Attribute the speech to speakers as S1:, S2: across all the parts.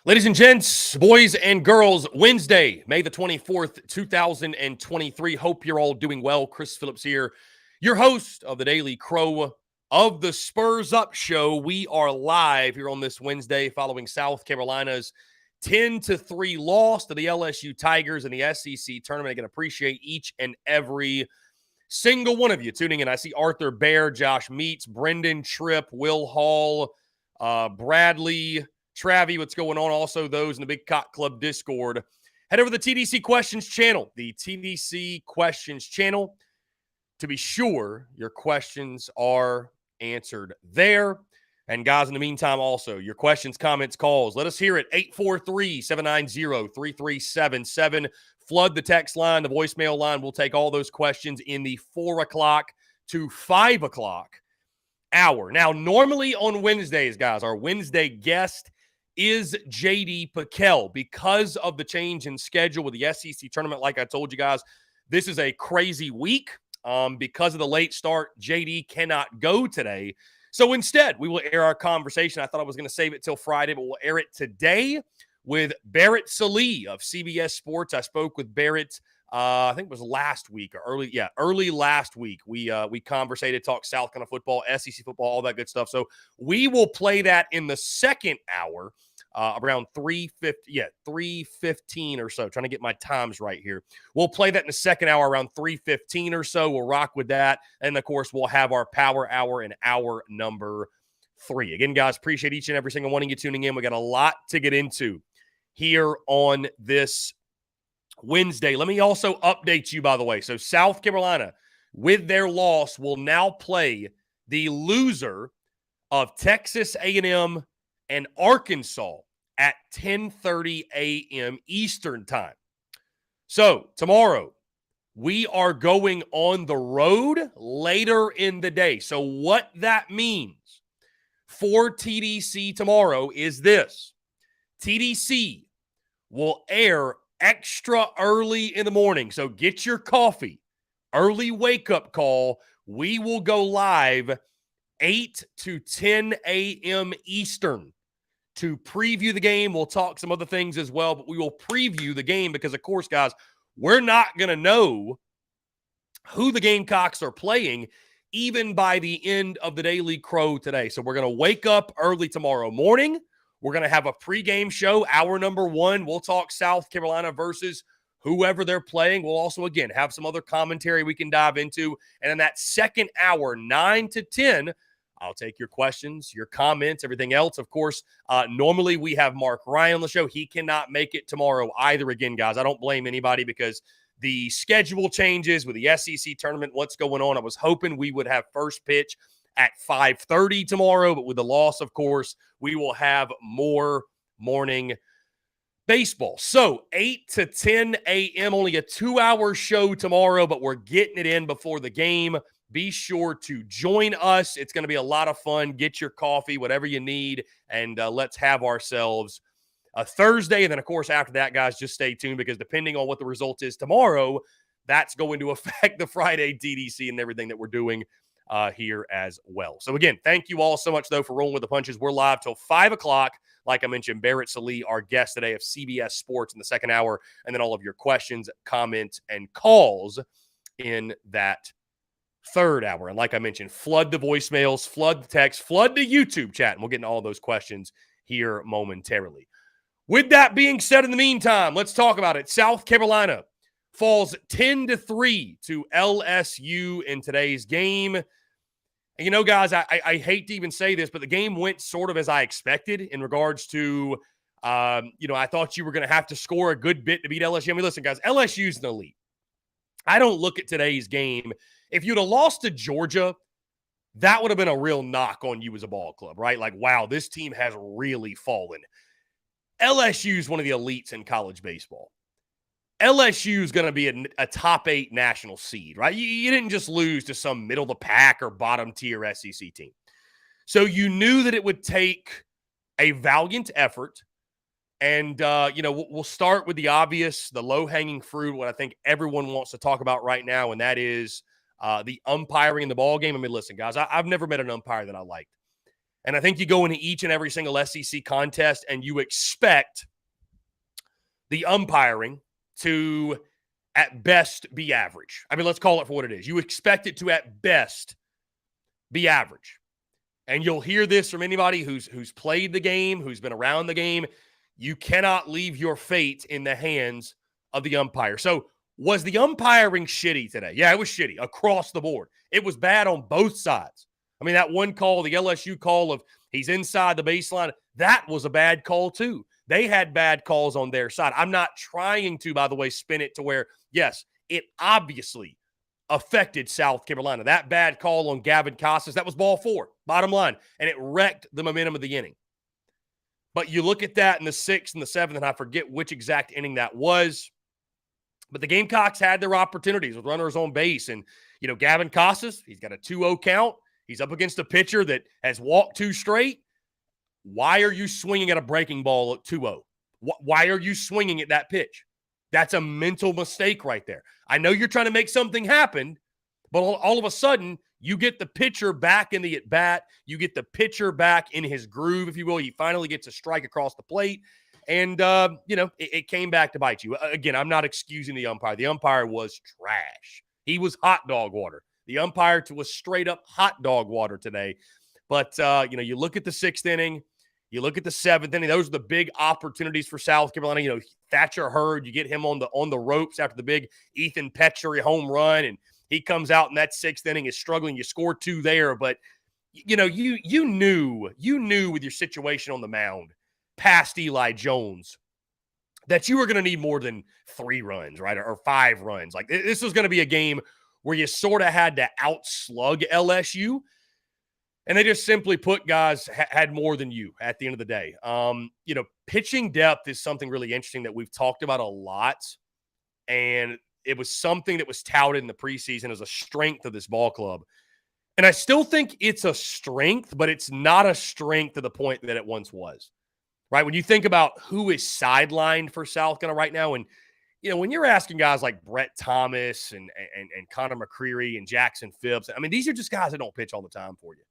S1: Ladies and gents, boys and girls, Wednesday, May the 24th, 2023. Hope you're all doing well. Chris Phillips here, your host of the Daily Crow of the Spurs Up Show. We are live here on this Wednesday following South Carolina's 10-3 loss to the LSU Tigers in the SEC tournament. I can appreciate each and every single one of you tuning in. I see Arthur Bear, Josh Meats, Brendan Tripp, Will Hall, Bradley, Travie, what's going on? Also, those in the Big Cock Club Discord. Head over to the TDC Questions channel, the TDC Questions channel, to be sure your questions are answered there. And guys, in the meantime, also, your questions, comments, calls, let us hear it. 843-790-3377. Flood the text line, the voicemail line. We'll take all those questions in the 4 o'clock to 5 o'clock hour. Now, normally on Wednesdays, guys, our Wednesday guest is JD Piquel. Because of the change in schedule with the SEC tournament, like I told you guys, this is a crazy week. Because of the late start, JD cannot go today. So instead, we will air our conversation. I thought I was going to save it till Friday, but we'll air it today with Barrett Sallee of CBS Sports. I spoke with Barrett, I think it was last week or early last week. We conversated, talked South Carolina football, SEC football, all that good stuff. So we will play that in the second hour, around 3:15 or so. Trying to get my times right here. We'll play that in the second hour around 3:15 or so. We'll rock with that, and of course we'll have our power hour in hour number 3. Again, guys, appreciate each and every single one of you tuning in. We got a lot to get into here on this Wednesday. Let me also update you, by the way. So South Carolina, with their loss, will now play the loser of Texas A&M and Arkansas at 10:30 a.m. Eastern time. So tomorrow, we are going on the road later in the day. So what that means for TDC tomorrow is this. TDC will air extra early in the morning. So get your coffee. Early wake-up call. We will go live 8 to 10 a.m. Eastern to preview the game. We'll talk some other things as well, but we will preview the game because, of course, guys, we're not going to know who the Gamecocks are playing even by the end of the Daily Crow today. So we're going to wake up early tomorrow morning. We're going to have a pregame show, hour number 1. We'll talk South Carolina versus whoever they're playing. We'll also, again, have some other commentary we can dive into. And in that second hour, 9 to 10, I'll take your questions, your comments, everything else. Of course, normally we have Mark Ryan on the show. He cannot make it tomorrow either. Again, guys, I don't blame anybody because the schedule changes with the SEC tournament, what's going on. I was hoping we would have first pitch at 5:30 tomorrow, but with the loss, of course, we will have more morning baseball. So 8 to 10 a.m., only a 2-hour show tomorrow, but we're getting it in before the game. Be sure to join us. It's going to be a lot of fun. Get your coffee, whatever you need, and let's have ourselves a Thursday. And then, of course, after that, guys, just stay tuned because depending on what the result is tomorrow, that's going to affect the Friday TDC and everything that we're doing here as well. So, again, thank you all so much, though, for rolling with the punches. We're live till 5 o'clock. Like I mentioned, Barrett Sallee, our guest today of CBS Sports in the second hour, and then all of your questions, comments, and calls in that third hour. And like I mentioned, flood the voicemails, flood the text, flood the YouTube chat, and we'll get into all those questions here momentarily. With that being said, in the meantime, let's talk about it. South Carolina falls 10-3 to LSU in today's game. And you know, guys, I hate to even say this, but the game went sort of as I expected in regards to, I thought you were going to have to score a good bit to beat LSU. I mean, listen, guys, LSU's an elite. I don't look at today's game. If you'd have lost to Georgia, that would have been a real knock on you as a ball club, right? Like, wow, this team has really fallen. LSU is one of the elites in college baseball. LSU is going to be a top 8 national seed, right? You didn't just lose to some middle of the pack or bottom tier SEC team. So you knew that it would take a valiant effort. And, we'll start with the obvious, the low-hanging fruit, what I think everyone wants to talk about right now, and that is the umpiring in the ball game. I mean, listen, guys, I've never met an umpire that I liked. And I think you go into each and every single SEC contest and you expect the umpiring to, at best, be average. I mean, let's call it for what it is. You expect it to, at best, be average. And you'll hear this from anybody who's played the game, who's been around the game. You cannot leave your fate in the hands of the umpire. So was the umpiring shitty today? Yeah, it was shitty across the board. It was bad on both sides. I mean, that one call, the LSU call of he's inside the baseline, that was a bad call too. They had bad calls on their side. I'm not trying to, by the way, spin it to where, yes, it obviously affected South Carolina. That bad call on Gamecocks, that was ball 4, bottom line, and it wrecked the momentum of the inning. But you look at that in the 6th and the 7th, and I forget which exact inning that was, but the Gamecocks had their opportunities with runners on base. And, Gamecocks, he's got a 2-0 count. He's up against a pitcher that has walked 2 straight. Why are you swinging at a breaking ball at 2-0? Why are you swinging at that pitch? That's a mental mistake right there. I know you're trying to make something happen, but all of a sudden, you get the pitcher back in the at-bat. You get the pitcher back in his groove, if you will. He finally gets a strike across the plate. And, it came back to bite you. Again, I'm not excusing the umpire. The umpire was trash. He was hot dog water. The umpire was straight up hot dog water today. But, you look at the 6th inning. You look at the 7th inning. Those are the big opportunities for South Carolina. Thatcher Hurd, you get him on the ropes after the big Ethan Petrie home run, and he comes out in that 6th inning, is struggling. You score 2 there, but you knew with your situation on the mound past Eli Jones that you were going to need more than 3 runs, right, or 5 runs. Like, this was going to be a game where you sort of had to outslug LSU. And they just simply put, guys, had more than you at the end of the day. Pitching depth is something really interesting that we've talked about a lot. And it was something that was touted in the preseason as a strength of this ball club. And I still think it's a strength, but it's not a strength to the point that it once was. Right? When you think about who is sidelined for South Carolina right now, and when you're asking guys like Brett Thomas and Connor McCreary and Jackson Phipps, I mean, these are just guys that don't pitch all the time for you.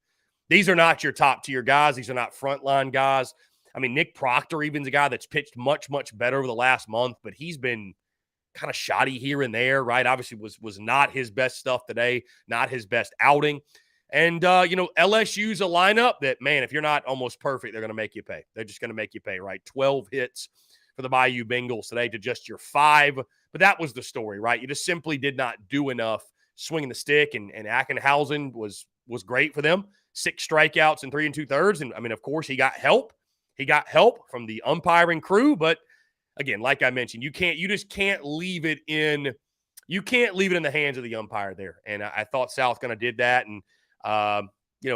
S1: These are not your top-tier guys. These are not frontline guys. I mean, Nick Proctor even's a guy that's pitched much, much better over the last month, but he's been kind of shoddy here and there, right? Obviously was not his best stuff today, not his best outing. And, LSU's a lineup that, man, if you're not almost perfect, they're going to make you pay. They're just going to make you pay, right? 12 hits for the Bayou Bengals today to just your 5. But that was the story, right? You just simply did not do enough swinging the stick, and Ackenhausen was great for them. 6 strikeouts in 3 2/3. And, I mean, of course, he got help. He got help from the umpiring crew. But, again, like I mentioned, you just can't leave it in the hands of the umpire there. And I thought South Carolina did that. And, a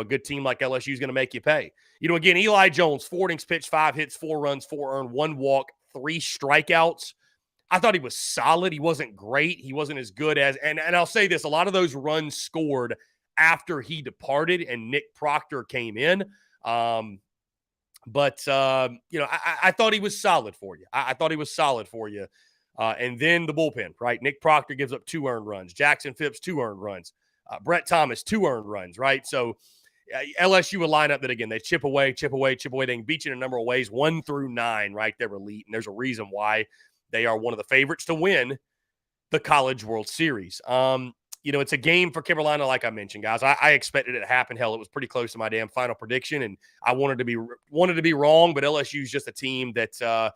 S1: good team like LSU is going to make you pay. Again, Eli Jones, 4 innings pitched, 5 hits, 4 runs, 4 earned, 1 walk, 3 strikeouts. I thought he was solid. He wasn't great. He wasn't as good as – and I'll say this, a lot of those runs scored – after he departed and Nick Proctor came in. I thought he was solid for you. I thought he was solid for you. And then the bullpen, right? Nick Proctor gives up 2 earned runs. Jackson Phipps, 2 earned runs. Brett Thomas, 2 earned runs, right? So LSU would line up that, again, they chip away. They can beat you in a number of ways, 1 through 9, right? They're elite, and there's a reason why they are one of the favorites to win the College World Series. It's a game for Carolina, like I mentioned, guys. I expected it to happen. Hell, it was pretty close to my damn final prediction, and I wanted to be wrong. But LSU is just a team that,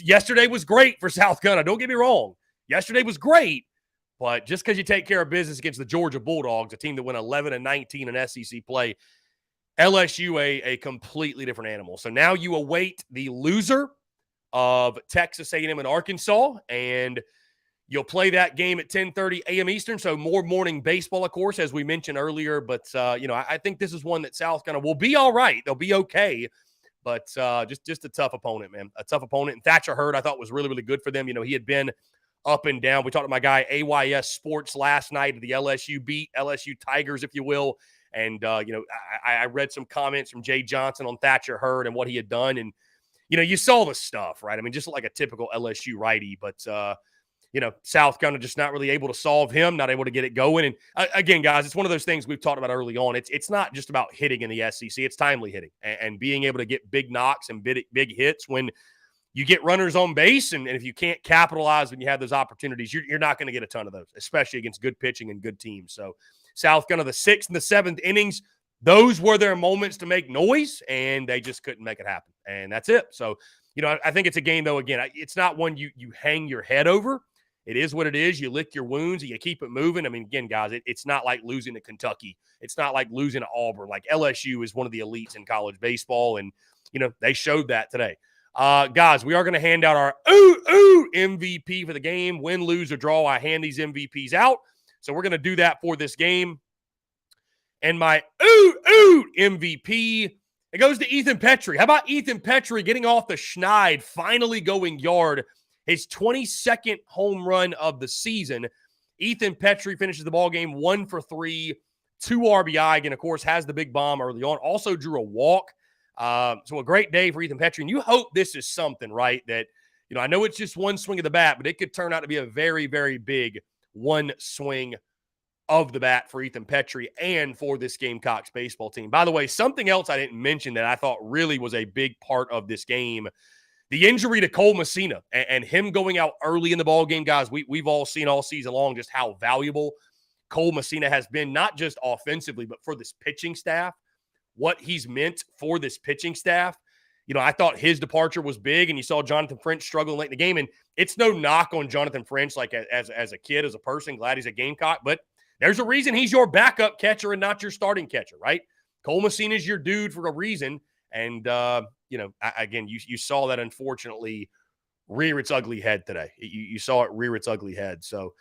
S1: yesterday was great for South Carolina. Don't get me wrong. Yesterday was great, but just because you take care of business against the Georgia Bulldogs, a team that went 11-19 in SEC play, LSU a completely different animal. So now you await the loser of Texas A&M and Arkansas, and you'll play that game at 10:30 a.m. Eastern, so more morning baseball, of course, as we mentioned earlier. But, I think this is one that South Carolina will be all right. They'll be okay, but just a tough opponent, man. A tough opponent. And Thatcher Hurd, I thought, was really, really good for them. He had been up and down. We talked to my guy, AYS Sports, last night at the LSU beat, LSU Tigers, if you will. And, I read some comments from Jay Johnson on Thatcher Hurd and what he had done. And, you saw the stuff, right? I mean, just like a typical LSU righty, but, South kind of just not really able to solve him, not able to get it going. And again, guys, it's one of those things we've talked about early on. It's not just about hitting in the SEC. It's timely hitting and being able to get big knocks and big hits when you get runners on base. And if you can't capitalize when you have those opportunities, you're not going to get a ton of those, especially against good pitching and good teams. So South kind of the 6th and the 7th innings, those were their moments to make noise, and they just couldn't make it happen. And that's it. So, I think it's a game, though, again, it's not one you hang your head over. It is what it is. You lick your wounds and you keep it moving. I mean, again, guys, it's not like losing to Kentucky. It's not like losing to Auburn. Like LSU is one of the elites in college baseball, and, they showed that today. Guys, we are going to hand out our MVP for the game. Win, lose, or draw, I hand these MVPs out. So we're going to do that for this game. And my MVP, it goes to Ethan Petrie. How about Ethan Petrie getting off the schneid, finally going yard, his 22nd home run of the season. Ethan Petrie finishes the ballgame 1 for 3, 2 RBI. Again, of course, has the big bomb early on. Also drew a walk. So a great day for Ethan Petrie. And you hope this is something, right, that, I know it's just one swing of the bat, but it could turn out to be a very, very big one swing of the bat for Ethan Petrie and for this Gamecocks baseball team. By the way, something else I didn't mention that I thought really was a big part of this game, the injury to Cole Messina and him going out early in the ball game. Guys, we've all seen all season long just how valuable Cole Messina has been, not just offensively, but for this pitching staff, what he's meant for this pitching staff. I thought his departure was big, and you saw Jonathan French struggling late in the game. And it's no knock on Jonathan French, like as a kid, as a person, glad he's a Gamecock, but there's a reason he's your backup catcher and not your starting catcher, right? Cole Messina is your dude for a reason. And, again, you saw that, unfortunately, rear its ugly head today. You saw it rear its ugly head. So,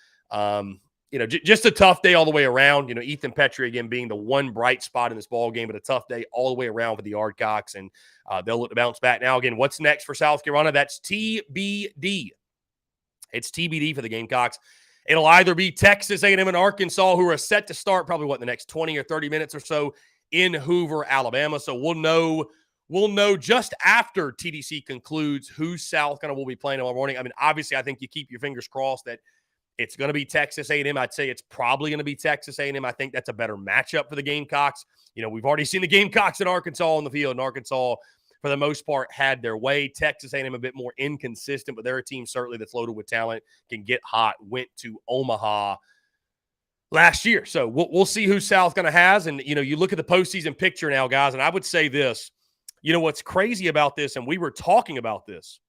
S1: just a tough day all the way around. Ethan Petrie, again, being the one bright spot in this ball game, but a tough day all the way around for the Yardcocks. And they'll look to bounce back. Now, again, what's next for South Carolina? That's TBD. It's TBD for the Gamecocks. It'll either be Texas A&M and Arkansas, who are set to start probably, the next 20 or 30 minutes or so in Hoover, Alabama. So we'll know just after TDC concludes who South Carolina will be playing tomorrow morning. I mean, obviously, I think you keep your fingers crossed that it's going to be Texas A&M. I'd say it's probably going to be Texas A&M. I think that's a better matchup for the Gamecocks. We've already seen the Gamecocks in Arkansas on the field, and Arkansas, for the most part, had their way. Texas A&M a bit more inconsistent, but they're a team certainly that's loaded with talent, can get hot, went to Omaha last year. So we'll see who South Carolina has. And, you look at the postseason picture now, guys, and I would say this, what's crazy about this, and we were talking about this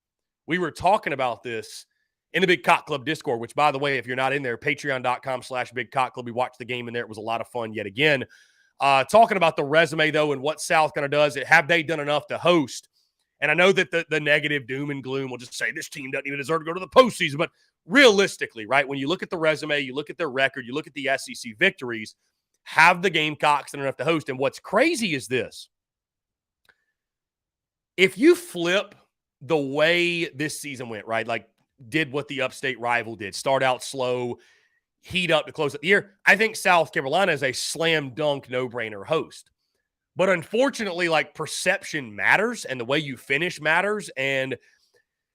S1: in the Big Cock Club Discord, which, by the way, if you're not in there, patreon.com/Big Cock Club. We watched the game in there. It was a lot of fun yet again. Talking about the resume, though, and what South Carolina does, have they done enough to host? And I know that the negative doom and gloom will just say this team doesn't even deserve to go to the postseason. But realistically, right, when you look at the resume, you look at their record, you look at the SEC victories, have the Gamecocks done enough to host? And what's crazy is this. If you flip the way this season went, right, like did what the upstate rival did, start out slow, heat up to close out the year, I think South Carolina is a slam dunk, no-brainer host. But unfortunately, like, perception matters and the way you finish matters. And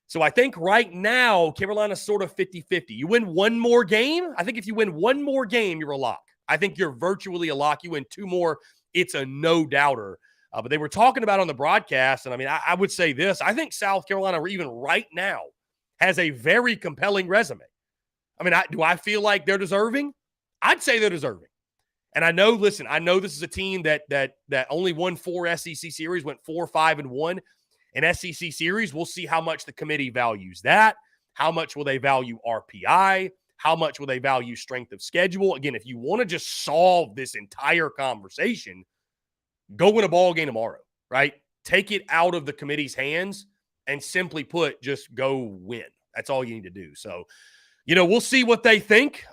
S1: so I think right now, Carolina's sort of 50-50. You win one more game. I think if you win one more game, you're a lock. I think you're virtually a lock. You win 2 more, it's a no-doubter. But they were talking about on the broadcast, and I mean, I would say this. I think South Carolina, even right now, has a very compelling resume. I mean, do I feel like they're deserving? I'd say they're deserving. And I know, listen, I know this is a team that only won 4 SEC series, went 4-5-1 in SEC series. We'll see how much the committee values that. How much will they value RPI? How much will they value strength of schedule? Again, if you want to just solve this entire conversation, go win a ball game tomorrow, right? Take it out of the committee's hands and simply put, just go win. That's all you need to do. So, we'll see what they think.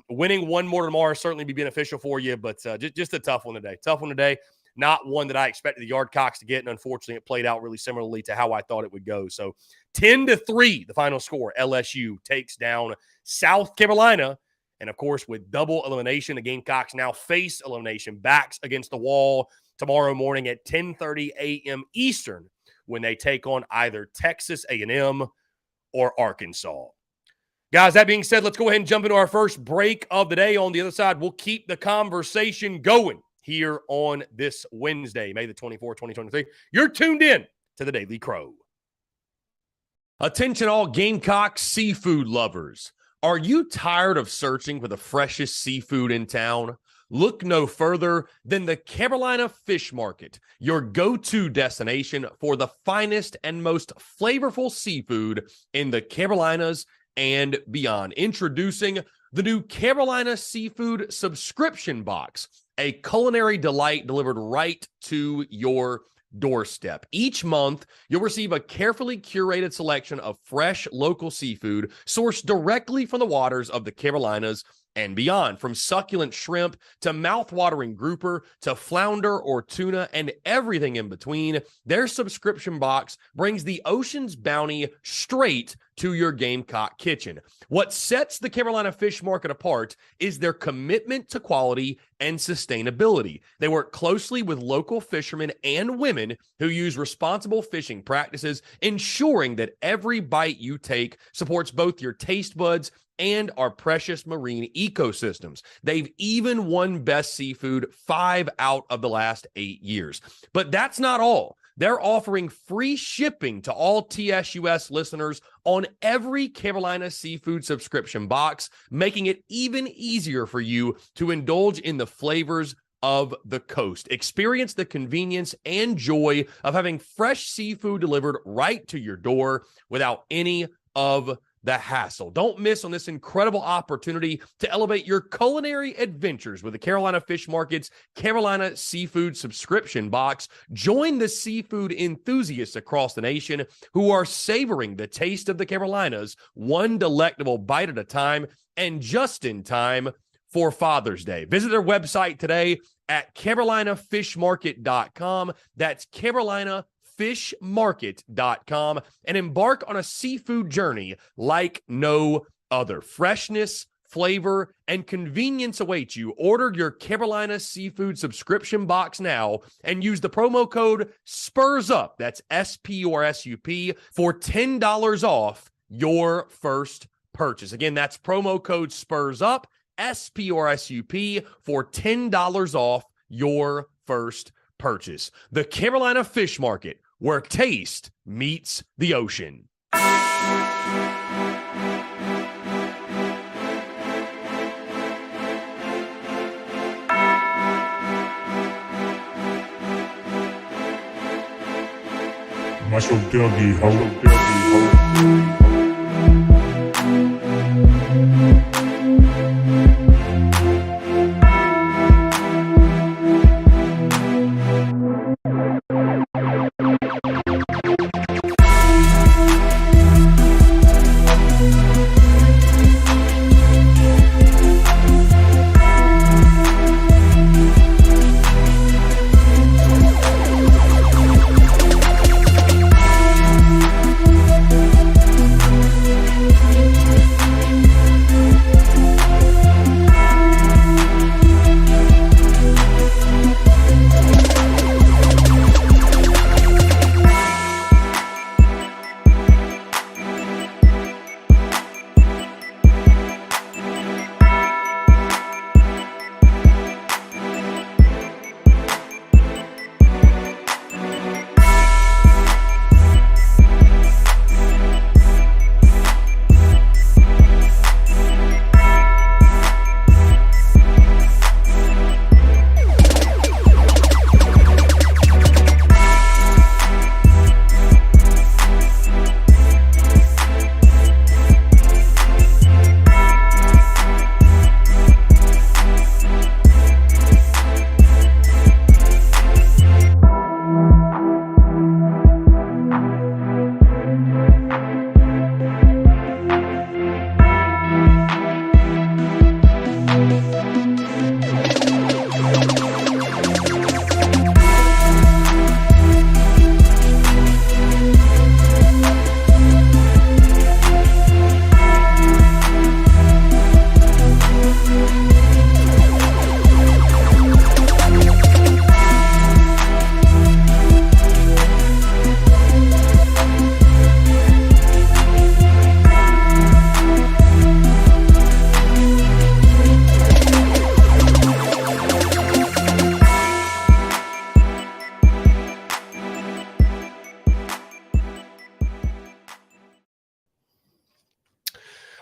S1: Winning one more tomorrow certainly be beneficial for you, but just a tough one today. Tough one today. Not one that I expected the Yardcocks to get, and unfortunately it played out really similarly to how I thought it would go. So 10-3, the final score. LSU takes down South Carolina. And, of course, with double elimination, the Gamecocks now face elimination, backs against the wall tomorrow morning at 10:30 a.m. Eastern when they take on either Texas A&M or Arkansas. Guys, that being said, let's go ahead and jump into our first break of the day. On the other side, we'll keep the conversation going here on this Wednesday, May the 24th, 2023. You're tuned in to the Daily Crow. Attention all Gamecocks seafood lovers. Are you tired of searching for the freshest seafood in town? Look no further than the Carolina Fish Market, your go-to destination for the finest and most flavorful seafood in the Carolinas and beyond. Introducing the new Carolina Seafood Subscription Box, a culinary delight delivered right to your doorstep. Each month, you'll receive a carefully curated selection of fresh local seafood sourced directly from the waters of the Carolinas and beyond. From succulent shrimp to mouth-watering grouper to flounder or tuna and everything in between, their subscription box brings the ocean's bounty straight to your Gamecock kitchen. What sets the Carolina Fish Market apart is their commitment to quality and sustainability. They work closely with local fishermen and women who use responsible fishing practices, ensuring that every bite you take supports both your taste buds and our precious marine ecosystems. They've even won Best Seafood 5 out of the last 8 years. But that's not all. They're offering free shipping to all TSUS listeners on every Carolina Seafood subscription box, making it even easier for you to indulge in the flavors of the coast. Experience the convenience and joy of having fresh seafood delivered right to your door without any of the hassle. Don't miss on this incredible opportunity to elevate your culinary adventures with the Carolina Fish Market's Carolina Seafood Subscription Box. Join the seafood enthusiasts across the nation who are savoring the taste of the Carolinas, one delectable bite at a time, and just in time for Father's Day. Visit their website today at carolinafishmarket.com. That's carolinafishmarket.com, and embark on a seafood journey like no other. Freshness, flavor, and convenience await you. Order your Carolina Seafood Subscription Box now and use the promo code SPURSUP, that's SPURSUP, for $10 off your first purchase. Again, that's promo code SPURSUP, SPURSUP, for $10 off your first purchase. The Carolina Fish Market, where taste meets the ocean.
S2: Muscle Dougie, ho.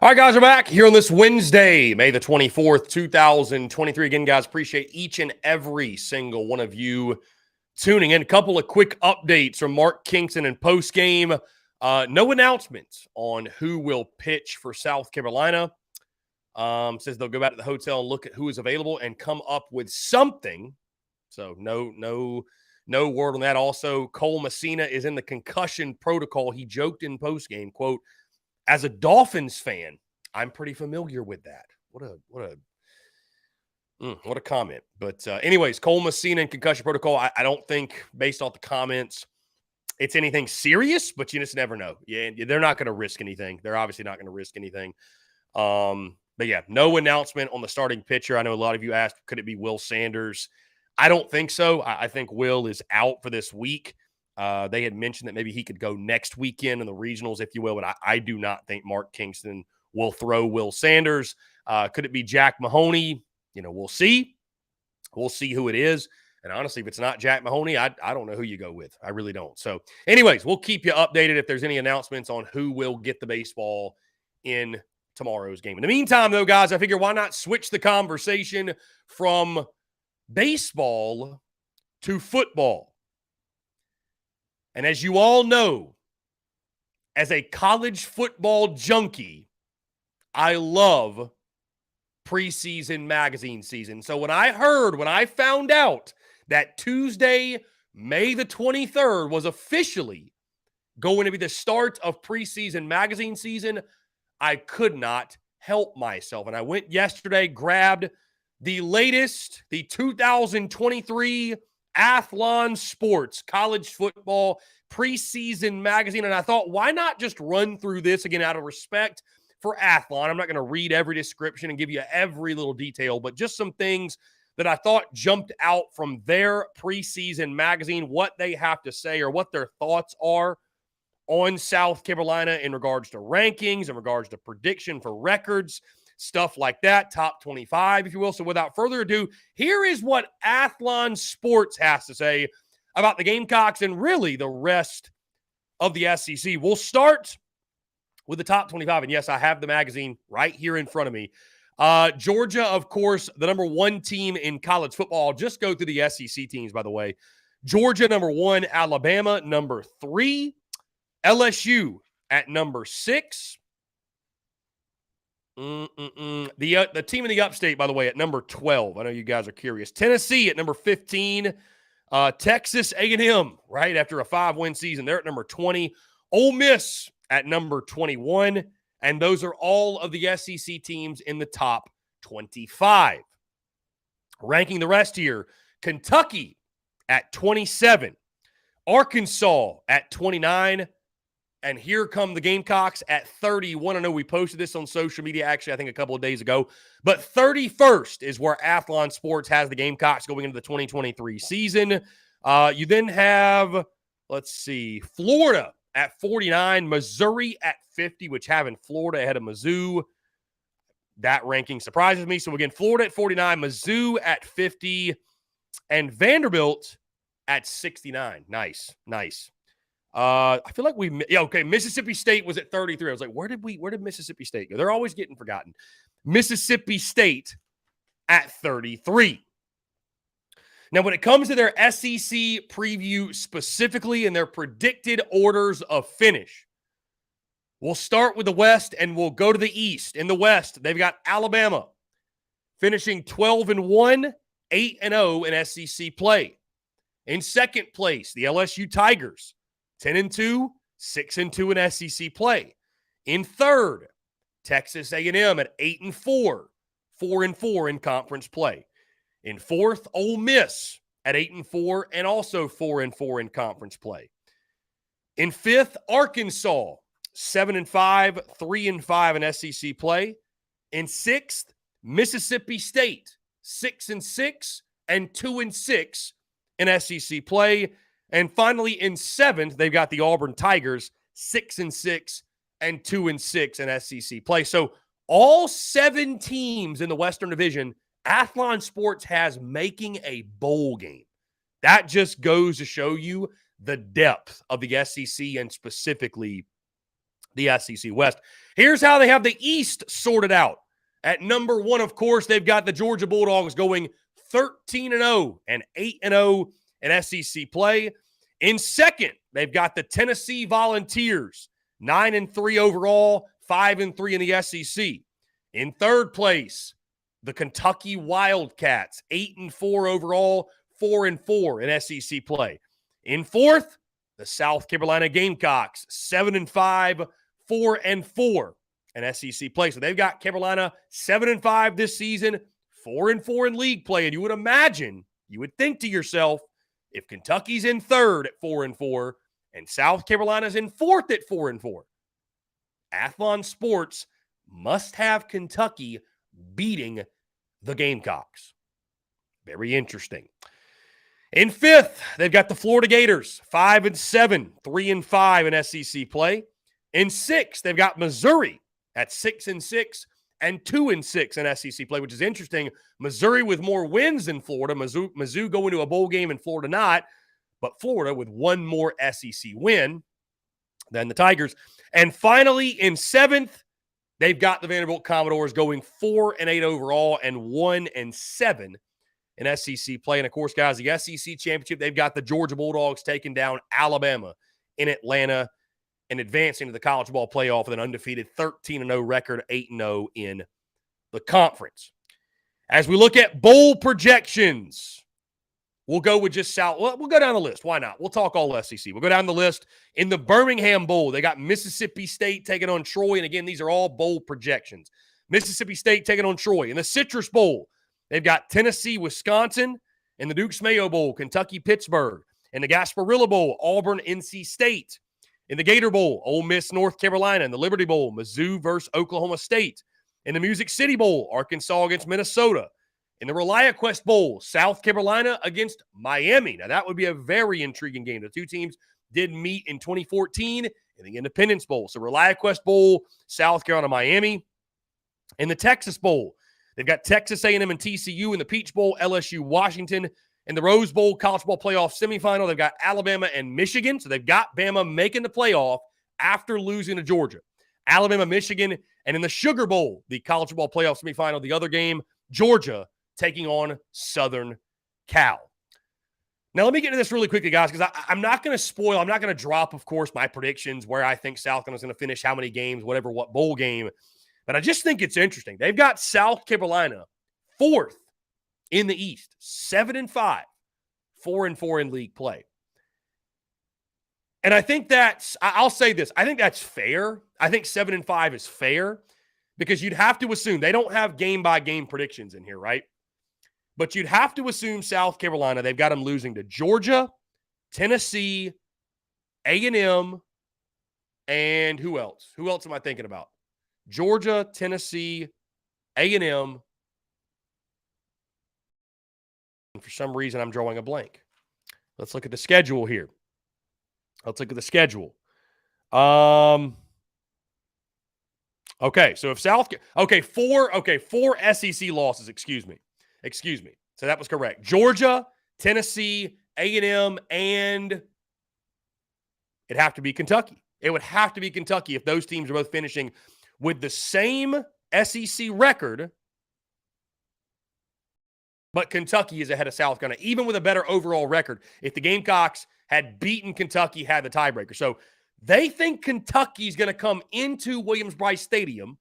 S1: All right, guys, we're back here on this Wednesday, May the 24th, 2023. Again, guys, appreciate each and every single one of you tuning in. A couple of quick updates from Mark Kingston in postgame. No announcements on who will pitch for South Carolina. Says they'll go back to the hotel and look at who is available and come up with something. So no word on that. Also, Cole Messina is in the concussion protocol. He joked in postgame, quote, "As a Dolphins fan, I'm pretty familiar with that." What a comment. But anyways, Cole Messina in concussion protocol. I don't think, based off the comments, it's anything serious, but you just never know. Yeah, they're not going to risk anything. They're obviously not going to risk anything. But yeah, no announcement on the starting pitcher. I know a lot of you asked, could it be Will Sanders? I don't think so. I think Will is out for this week. They had mentioned that maybe he could go next weekend in the regionals, if you will, but I do not think Mark Kingston will throw Will Sanders. Could it be Jack Mahoney? We'll see. We'll see who it is. And honestly, if it's not Jack Mahoney, I don't know who you go with. I really don't. So anyways, we'll keep you updated if there's any announcements on who will get the baseball in tomorrow's game. In the meantime, though, guys, I figure why not switch the conversation from baseball to football. And as you all know, as a college football junkie, I love preseason magazine season. So when I found out that Tuesday, May the 23rd was officially going to be the start of preseason magazine season, I could not help myself. And I went yesterday, grabbed the latest, the 2023 Athlon Sports College Football Preseason Magazine. And I thought, why not just run through this again out of respect for Athlon? I'm not going to read every description and give you every little detail, but just some things that I thought jumped out from their preseason magazine, what they have to say or what their thoughts are on South Carolina in regards to rankings, in regards to prediction for records, stuff like that, top 25, if you will. So without further ado, here is what Athlon Sports has to say about the Gamecocks and really the rest of the SEC. We'll start with the top 25. And yes, I have the magazine right here in front of me. Georgia, of course, the number one team in college football. I'll just go through the SEC teams, by the way. Georgia, number 1. Alabama, number 3. LSU at number 6. The team in the upstate, by the way, at number 12. I know you guys are curious. Tennessee at number 15. Texas A&M, right after a 5-win season, they're at number 20. Ole Miss at number 21. And those are all of the SEC teams in the top 25. Ranking the rest here, Kentucky at 27. Arkansas at 29. And here come the Gamecocks at 31. I know we posted this on social media, actually, I think a couple of days ago. But 31st is where Athlon Sports has the Gamecocks going into the 2023 season. You then have, let's see, Florida at 49, Missouri at 50, which having Florida ahead of Mizzou, that ranking surprises me. So again, Florida at 49, Mizzou at 50, and Vanderbilt at 69. Nice. I feel like Mississippi State was at 33. I was like, where did Mississippi State go? They're always getting forgotten. Mississippi State at 33. Now, when it comes to their SEC preview specifically and their predicted orders of finish, we'll start with the West and we'll go to the East. In the West, they've got Alabama finishing 12-1, 8-0 in SEC play. In second place, the LSU Tigers, 10-2, 6-2 in SEC play. In third, Texas A&M at 8-4, 4-4 in conference play. In fourth, Ole Miss at 8-4 and also 4-4 in conference play. In fifth, Arkansas, 7-5, 3-5 in SEC play. In sixth, Mississippi State, 6-6 and 2-6 in SEC play. And finally, in seventh, they've got the Auburn Tigers, 6-6 and 2-6 in SEC play. So all 7 teams in the Western Division, Athlon Sports has making a bowl game. That just goes to show you the depth of the SEC and specifically the SEC West. Here's how they have the East sorted out. At number 1, of course, they've got the Georgia Bulldogs going 13-0 and 8-0 in SEC play. In second, they've got the Tennessee Volunteers, 9-3 overall, 5-3 in the SEC. In third place, the Kentucky Wildcats, 8-4 overall, 4-4 in SEC play. In fourth, the South Carolina Gamecocks, 7-5, 4-4 in SEC play. So they've got Carolina 7-5 this season, 4-4 in league play. And you would imagine, you would think to yourself, if Kentucky's in third at 4-4 and South Carolina's in fourth at 4-4, Athlon Sports must have Kentucky beating the Gamecocks. Very interesting. In fifth, they've got the Florida Gators, 5-7, 3-5 in SEC play. In sixth, they've got Missouri at 6-6 and 2-6 in SEC play, which is interesting. Missouri with more wins than Florida. Mizzou going to a bowl game and Florida not, but Florida with one more SEC win than the Tigers. And finally, in seventh, they've got the Vanderbilt Commodores going 4-8 overall and 1-7 in SEC play. And, of course, guys, the SEC championship, they've got the Georgia Bulldogs taking down Alabama in Atlanta and advancing to the college ball playoff with an undefeated 13-0 record, 8-0 in the conference. As we look at bowl projections, we'll go with just South. Well, we'll go down the list. Why not? We'll talk all SEC. We'll go down the list. In the Birmingham Bowl, they got Mississippi State taking on Troy. And, again, these are all bowl projections. Mississippi State taking on Troy. In the Citrus Bowl, they've got Tennessee, Wisconsin. In the Dukes Mayo Bowl, Kentucky, Pittsburgh. In the Gasparilla Bowl, Auburn, NC State. In the Gator Bowl, Ole Miss, North Carolina. In the Liberty Bowl, Mizzou versus Oklahoma State. In the Music City Bowl, Arkansas against Minnesota. In the ReliaQuest Bowl, South Carolina against Miami. Now, that would be a very intriguing game. The two teams did meet in 2014 in the Independence Bowl. So, ReliaQuest Bowl, South Carolina, Miami. In the Texas Bowl, they've got Texas A&M and TCU. In the Peach Bowl, LSU, Washington. In the Rose Bowl college ball playoff semifinal, they've got Alabama and Michigan. So they've got Bama making the playoff after losing to Georgia. Alabama, Michigan. And in the Sugar Bowl, the college ball playoff semifinal, the other game, Georgia taking on Southern Cal. Now, let me get into this really quickly, guys, because I'm not going to spoil. I'm not going to drop, of course, my predictions where I think South Carolina's going to finish, how many games, whatever, what bowl game. But I just think it's interesting. They've got South Carolina fourth in the East, 7-5, 4-4 in league play. And I think I'll say this, I think that's fair. I think 7-5 is fair because you'd have to assume they don't have game-by-game predictions in here, right? But you'd have to assume South Carolina, they've got them losing to Georgia, Tennessee, A&M, and who else? Who else am I thinking about? Georgia, Tennessee, A&M. And for some reason, I'm drawing a blank. Let's look at the schedule here. Let's look at the schedule. Okay, so if four SEC losses, excuse me. So that was correct. Georgia, Tennessee, A&M, and it'd have to be Kentucky. It would have to be Kentucky if those teams are both finishing with the same SEC record, but Kentucky is ahead of South Carolina, even with a better overall record. If the Gamecocks had beaten Kentucky, had the tiebreaker. So they think Kentucky's going to come into Williams-Brice Stadium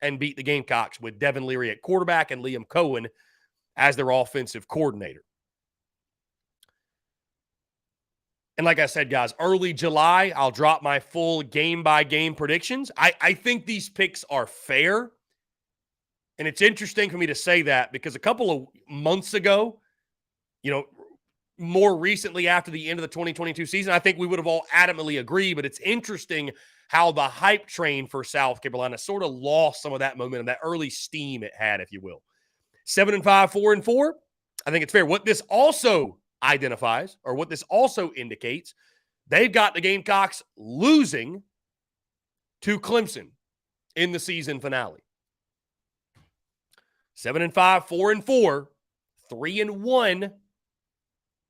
S1: and beat the Gamecocks with Devin Leary at quarterback and Liam Cohen as their offensive coordinator. And like I said, guys, early July, I'll drop my full game-by-game predictions. I think these picks are fair. And it's interesting for me to say that because a couple of months ago, more recently after the end of the 2022 season, I think we would have all adamantly agreed. But it's interesting how the hype train for South Carolina sort of lost some of that momentum, that early steam it had, if you will. 7-5, 4-4. I think it's fair. What this also identifies, or what this also indicates, they've got the Gamecocks losing to Clemson in the season finale. 7-5, 4-4, 3-1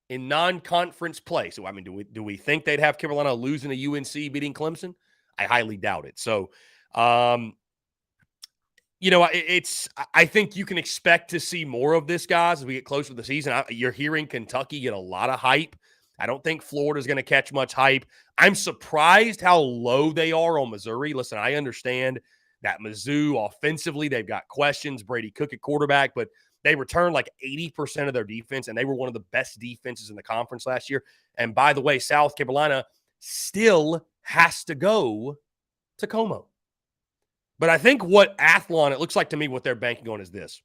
S1: in non-conference play. So, I mean, do we think they'd have Carolina losing to UNC, beating Clemson? I highly doubt it. So, I think you can expect to see more of this, guys, as we get closer to the season. You're hearing Kentucky get a lot of hype. I don't think Florida's going to catch much hype. I'm surprised how low they are on Missouri. Listen, I understand that Mizzou offensively, they've got questions. Brady Cook at quarterback, but they returned like 80% of their defense, and they were one of the best defenses in the conference last year. And by the way, South Carolina still has to go to Como. But I think what Athlon, it looks like to me what they're banking on is this.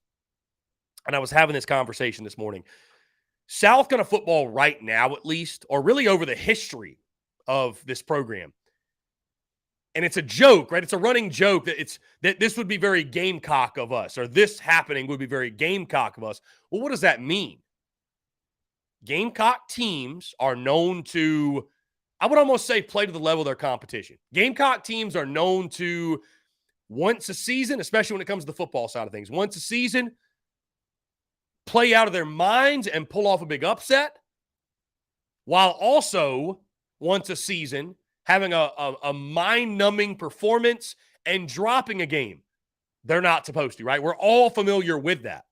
S1: And I was having this conversation this morning. South Carolina football right now, at least, or really over the history of this program. And it's a joke, right? It's a running joke that this would be very Gamecock of us, or this happening would be very Gamecock of us. Well, what does that mean? Gamecock teams are known to, I would almost say, play to the level of their competition. Gamecock teams are known to, once a season, especially when it comes to the football side of things, once a season, play out of their minds and pull off a big upset, while also, once a season, having a mind-numbing performance and dropping a game they're not supposed to, right? We're all familiar with that.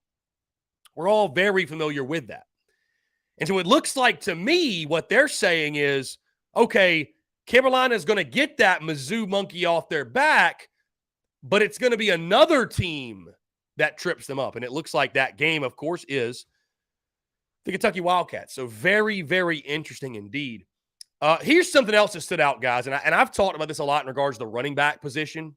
S1: We're all very familiar with that. And so it looks like to me what they're saying is, okay, Carolina's going to get that Mizzou monkey off their back, but it's going to be another team that trips them up. And it looks like that game, of course, is the Kentucky Wildcats. So very, very interesting indeed. Here's something else that stood out, guys. And I've talked about this a lot in regards to the running back position,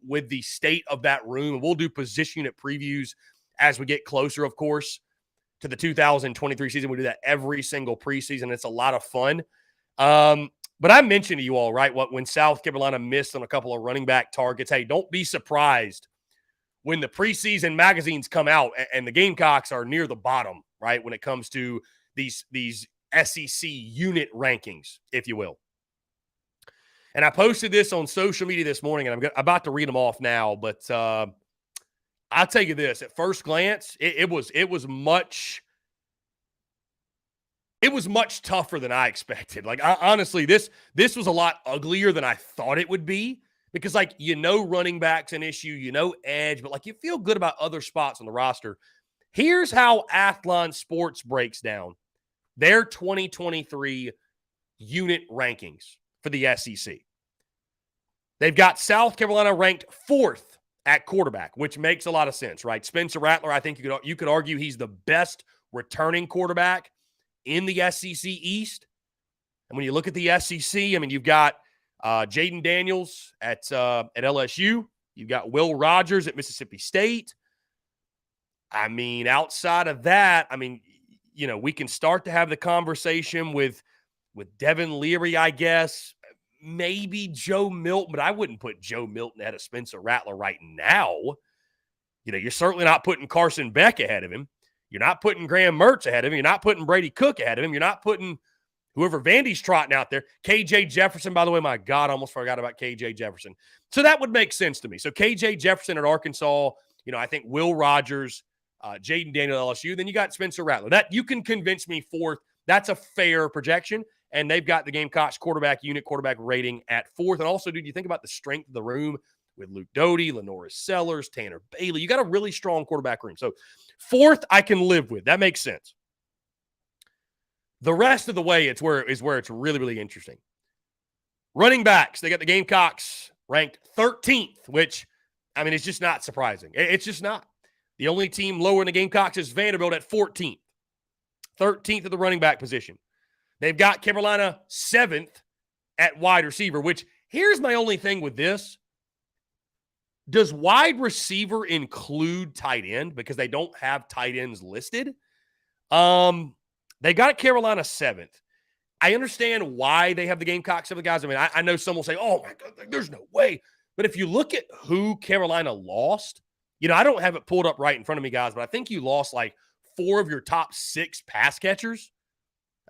S1: with the state of that room. And we'll do position unit previews as we get closer, of course, to the 2023 season. We do that every single preseason. It's a lot of fun. But I mentioned to you all, right, when South Carolina missed on a couple of running back targets. Hey, don't be surprised when the preseason magazines come out and the Gamecocks are near the bottom, right, when it comes to these SEC unit rankings, if you will. And I posted this on social media this morning, and I'm about to read them off now. But I'll tell you this: at first glance, it was much tougher than I expected. Like, honestly, this was a lot uglier than I thought it would be, because, running back's an issue, edge, but, you feel good about other spots on the roster. Here's how Athlon Sports breaks down their 2023 unit rankings for the SEC. They've got South Carolina ranked 4th at quarterback, which makes a lot of sense, right? Spencer Rattler, I think you could argue he's the best returning quarterback in the SEC East. And when you look at the SEC, you've got Jaden Daniels at LSU. You've got Will Rogers at Mississippi State. Outside of that, we can start to have the conversation with Devin Leary, I guess. Maybe Joe Milton, but I wouldn't put Joe Milton ahead of Spencer Rattler right now. You're certainly not putting Carson Beck ahead of him. You're not putting Graham Mertz ahead of him. You're not putting Brady Cook ahead of him. You're not putting whoever Vandy's trotting out there. KJ Jefferson, by the way, my God, I almost forgot about KJ Jefferson. So that would make sense to me. So KJ Jefferson at Arkansas, I think Will Rogers, Jaden Daniel at LSU. Then you got Spencer Rattler. That you can convince me 4th. That's a fair projection. And they've got the Gamecocks quarterback rating at 4th. And also, dude, you think about the strength of the room with Luke Doty, Lenoris Sellers, Tanner Bailey. You got a really strong quarterback room. So 4th, I can live with. That makes sense. The rest of the way, is where it's really, really interesting. Running backs, they got the Gamecocks ranked 13th, which, it's just not surprising. It's just not. The only team lower in the Gamecocks is Vanderbilt at 14th. 13th at the running back position. They've got Carolina 7th at wide receiver, which, here's my only thing with this. Does wide receiver include tight end? Because they don't have tight ends listed. They got Carolina 7th. I understand why they have the Gamecocks 7th, guys. I know some will say, oh, my God, there's no way. But if you look at who Carolina lost, I don't have it pulled up right in front of me, guys, but I think you lost 4 of your top 6 pass catchers.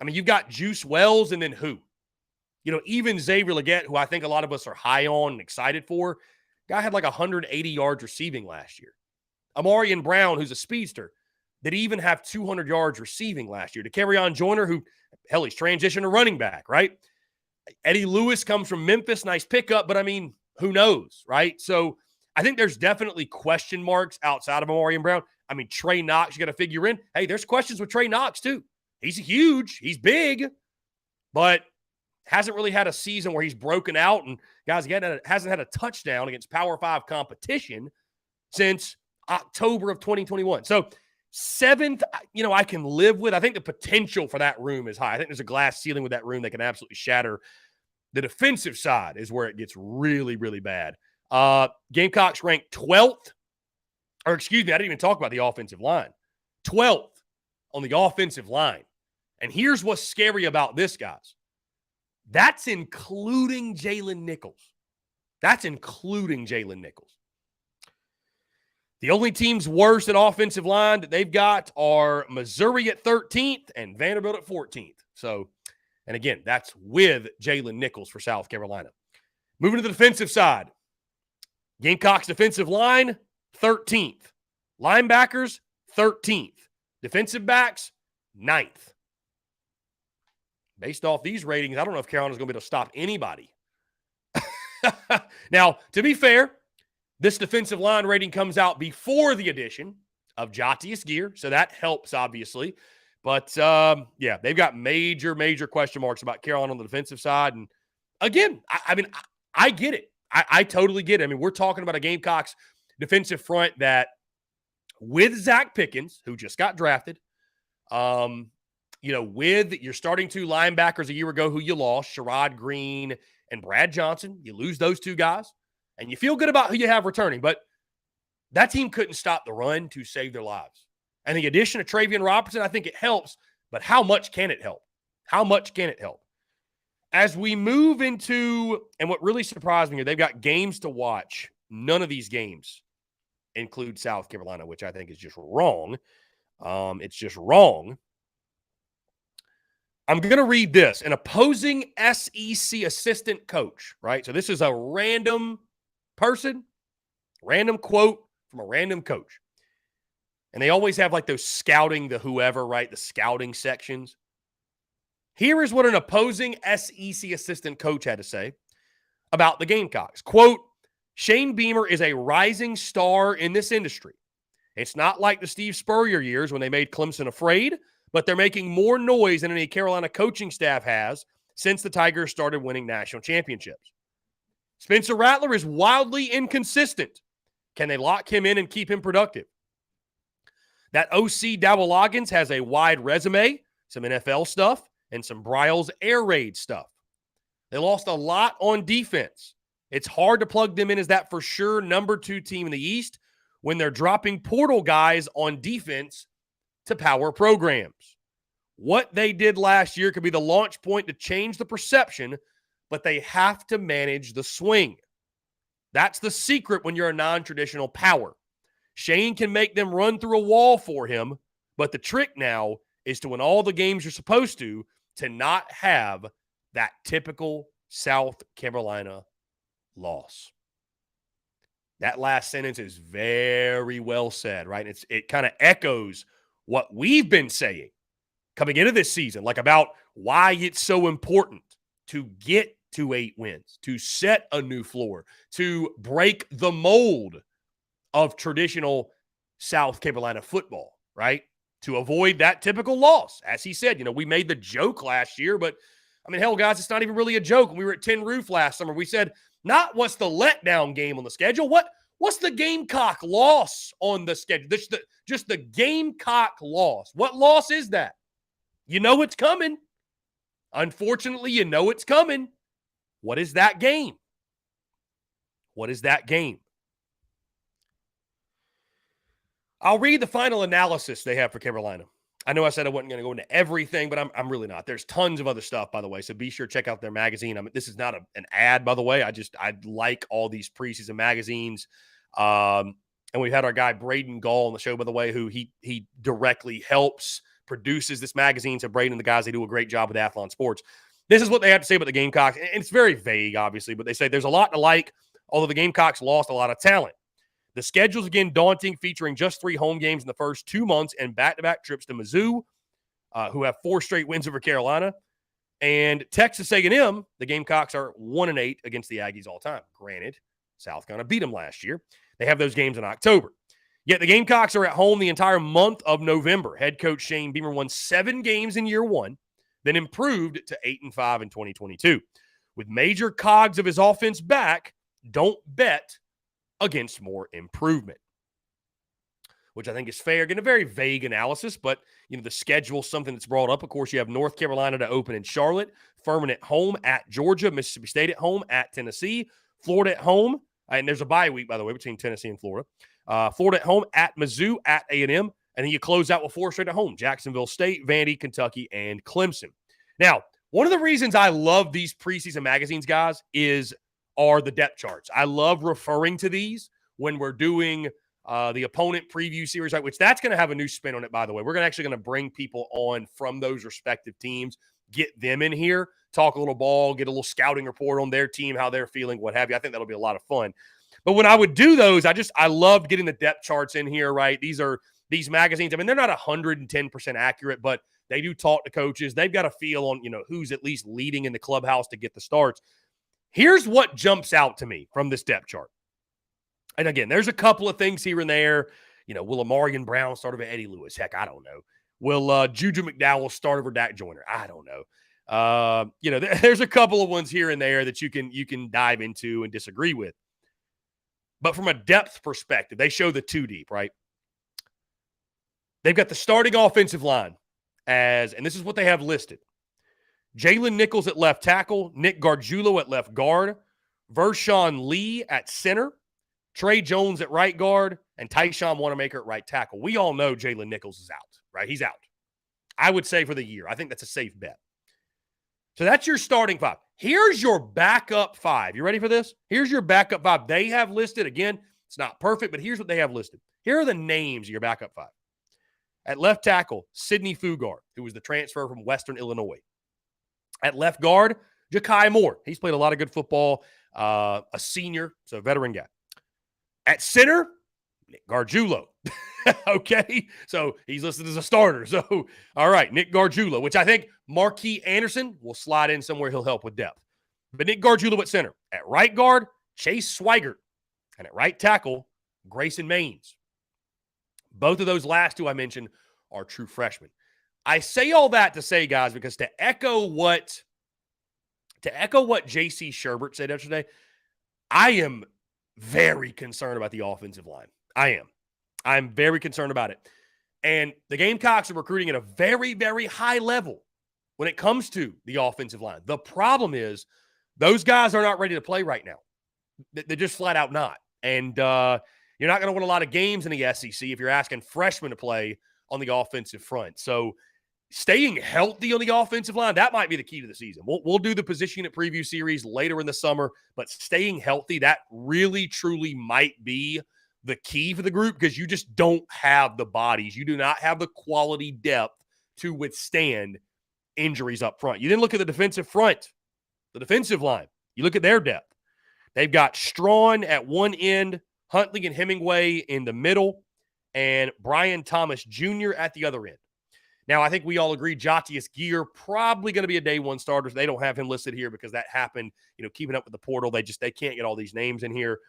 S1: You've got Juice Wells and then who? Even Xavier Legette, who I think a lot of us are high on and excited for, guy had 180 yards receiving last year. Amarian Brown, who's a speedster, did he even have 200 yards receiving last year? De'Carrion Joyner, who, he's transitioned to running back, right? Eddie Lewis comes from Memphis, nice pickup, but who knows, right? So I think there's definitely question marks outside of Amari and Brown. I mean, Trey Knox, you got to figure in. Hey, there's questions with Trey Knox too. He's huge. He's big, but hasn't really had a season where he's broken out. And guys, he hasn't had a touchdown against Power 5 competition since October of 2021. So 7th, I can live with. I think the potential for that room is high. I think there's a glass ceiling with that room that can absolutely shatter. The defensive side is where it gets really, really bad. Gamecocks ranked 12th. Or excuse me, I didn't even talk about the offensive line. 12th on the offensive line. And here's what's scary about this, guys. That's including Jalen Nichols. The only teams worse at offensive line that they've got are Missouri at 13th and Vanderbilt at 14th. So, and again, that's with Jalen Nichols for South Carolina. Moving to the defensive side. Gamecocks defensive line, 13th. Linebackers, 13th. Defensive backs, 9th. Based off these ratings, I don't know if Carolina's going to be able to stop anybody. Now, to be fair, this defensive line rating comes out before the addition of Jatius Gear, so that helps, obviously. But, yeah, they've got major, major question marks about Carolina on the defensive side. And, again, I get it. I totally get it. I mean, we're talking about a Gamecocks defensive front that, with Zach Pickens, who just got drafted, with your starting 2 linebackers a year ago who you lost, Sherrod Green and Brad Johnson, you lose those 2 guys, and you feel good about who you have returning, but that team couldn't stop the run to save their lives. And the addition of Travian Robertson, I think it helps, but how much can it help? As we move into, and what really surprised me here, they've got games to watch. None of these games include South Carolina, which I think is just wrong. It's just wrong. I'm going to read this. An opposing SEC assistant coach, right? So this is a random person, random quote from a random coach. And they always have like those scouting the whoever, right? The scouting sections. Here is what an opposing SEC assistant coach had to say about the Gamecocks. Quote, Shane Beamer is a rising star in this industry. It's not like the Steve Spurrier years when they made Clemson afraid, but they're making more noise than any Carolina coaching staff has since the Tigers started winning national championships. Spencer Rattler is wildly inconsistent. Can they lock him in and keep him productive? That OC Dowell Loggins has a wide resume, some NFL stuff, and some Bryles air raid stuff. They lost a lot on defense. It's hard to plug them in as that for sure number 2 team in the East when they're dropping portal guys on defense to power programs. What they did last year could be the launch point to change the perception, but they have to manage the swing. That's the secret when you're a non-traditional power. Shane can make them run through a wall for him, but the trick now is to win all the games you're supposed to not have that typical South Carolina loss. That last sentence is very well said, right? It kind of echoes what we've been saying coming into this season, like about why it's so important to get to 8 wins, to set a new floor, to break the mold of traditional South Carolina football, right? To avoid that typical loss. As he said, we made the joke last year, but I mean, hell, guys, it's not even really a joke. When we were at Tin Roof last summer, we said, not what's the letdown game on the schedule, what's the Gamecock loss on the schedule? Just the Gamecock loss. What loss is that? You know it's coming. Unfortunately, you know it's coming. What is that game? I'll read the final analysis they have for Carolina. I know I said I wasn't going to go into everything, but I'm really not. There's tons of other stuff, by the way, so be sure to check out their magazine. This is not an ad, by the way. I like all these preseason magazines. And we've had our guy Braden Gall on the show, by the way, who he directly helps, produces this magazine. So Braden and the guys, they do a great job with Athlon Sports. This is what they have to say about the Gamecocks. And it's very vague, obviously, but they say there's a lot to like, although the Gamecocks lost a lot of talent. The schedule's again daunting, featuring just 3 home games in the first 2 months and back-to-back trips to Mizzou, who have 4 straight wins over Carolina. And Texas A&M, the Gamecocks are 1-8 against the Aggies all time. Granted, South Carolina beat them last year. They have those games in October. Yet the Gamecocks are at home the entire month of November. Head coach Shane Beamer won 7 games in year one, then improved to 8-5 in 2022. With major cogs of his offense back, don't bet against more improvement, which I think is fair. Again, a very vague analysis, but the schedule is something that's brought up. Of course, you have North Carolina to open in Charlotte, Furman at home, at Georgia, Mississippi State at home, at Tennessee, Florida at home, and there's a bye week, by the way, between Tennessee and Florida. Florida at home, at Mizzou, at A&M, and then you close out with 4 straight at home: Jacksonville State, Vandy, Kentucky, and Clemson. Now, one of the reasons I love these preseason magazines, guys, are the depth charts. I love referring to these when we're doing the opponent preview series, right, which that's going to have a new spin on it, by the way. We're actually going to bring people on from those respective teams, get them in here, talk a little ball, get a little scouting report on their team, how they're feeling, what have you. I think that'll be a lot of fun. But when I would do those, I loved getting the depth charts in here, right? These magazines, I mean, they're not 110% accurate, but they do talk to coaches. They've got a feel on, who's at least leading in the clubhouse to get the starts. Here's what jumps out to me from this depth chart. And again, there's a couple of things here and there. Will Amarian Brown start over Eddie Lewis? Heck, I don't know. Will Juju McDowell start over Dak Joyner? I don't know. There's a couple of ones here and there that you can dive into and disagree with. But from a depth perspective, they show the 2 deep, right? They've got the starting offensive line and this is what they have listed: Jalen Nichols at left tackle, Nick Gargiulo at left guard, Vershawn Lee at center, Trey Jones at right guard, and Tyshawn Wanamaker at right tackle. We all know Jalen Nichols is out, right? He's out. I would say for the year. I think that's a safe bet. So that's your starting 5. Here's your backup 5. You ready for this? Here's your backup 5. They have listed, again, it's not perfect, but here's what they have listed. Here are the names of your backup 5. At left tackle, Sidney Fugard, who was the transfer from Western Illinois. At left guard, Ja'Kai Moore. He's played a lot of good football, a senior, so a veteran guy. At center, Nick Gargiulo. Okay, so he's listed as a starter. So, all right, Nick Gargiulo, which I think Marquis Anderson will slide in somewhere. He'll help with depth. But Nick Gargiulo at center. At right guard, Chase Swigert. And at right tackle, Grayson Maines. Both of those last 2 I mentioned are true freshmen. I say all that to say, guys, because to echo what J.C. Sherbert said yesterday, I am very concerned about the offensive line. I'm very concerned about it. And the Gamecocks are recruiting at a very, very high level when it comes to the offensive line. The problem is those guys are not ready to play right now. They're just flat out not. And you're not going to win a lot of games in the SEC if you're asking freshmen to play on the offensive front. So staying healthy on the offensive line, that might be the key to the season. We'll do the position unit preview series later in the summer, but staying healthy, that really, truly might be the key for the group, because you just don't have the bodies. You do not have the quality depth to withstand injuries up front. You then look at the defensive front, the defensive line. You look at their depth. They've got Strawn at one end, Huntley and Hemingway in the middle, and Brian Thomas Jr. at the other end. Now, I think we all agree Jatius Gear probably going to be a day 1 starter. They don't have him listed here because that happened, keeping up with the portal. They can't get all these names in here.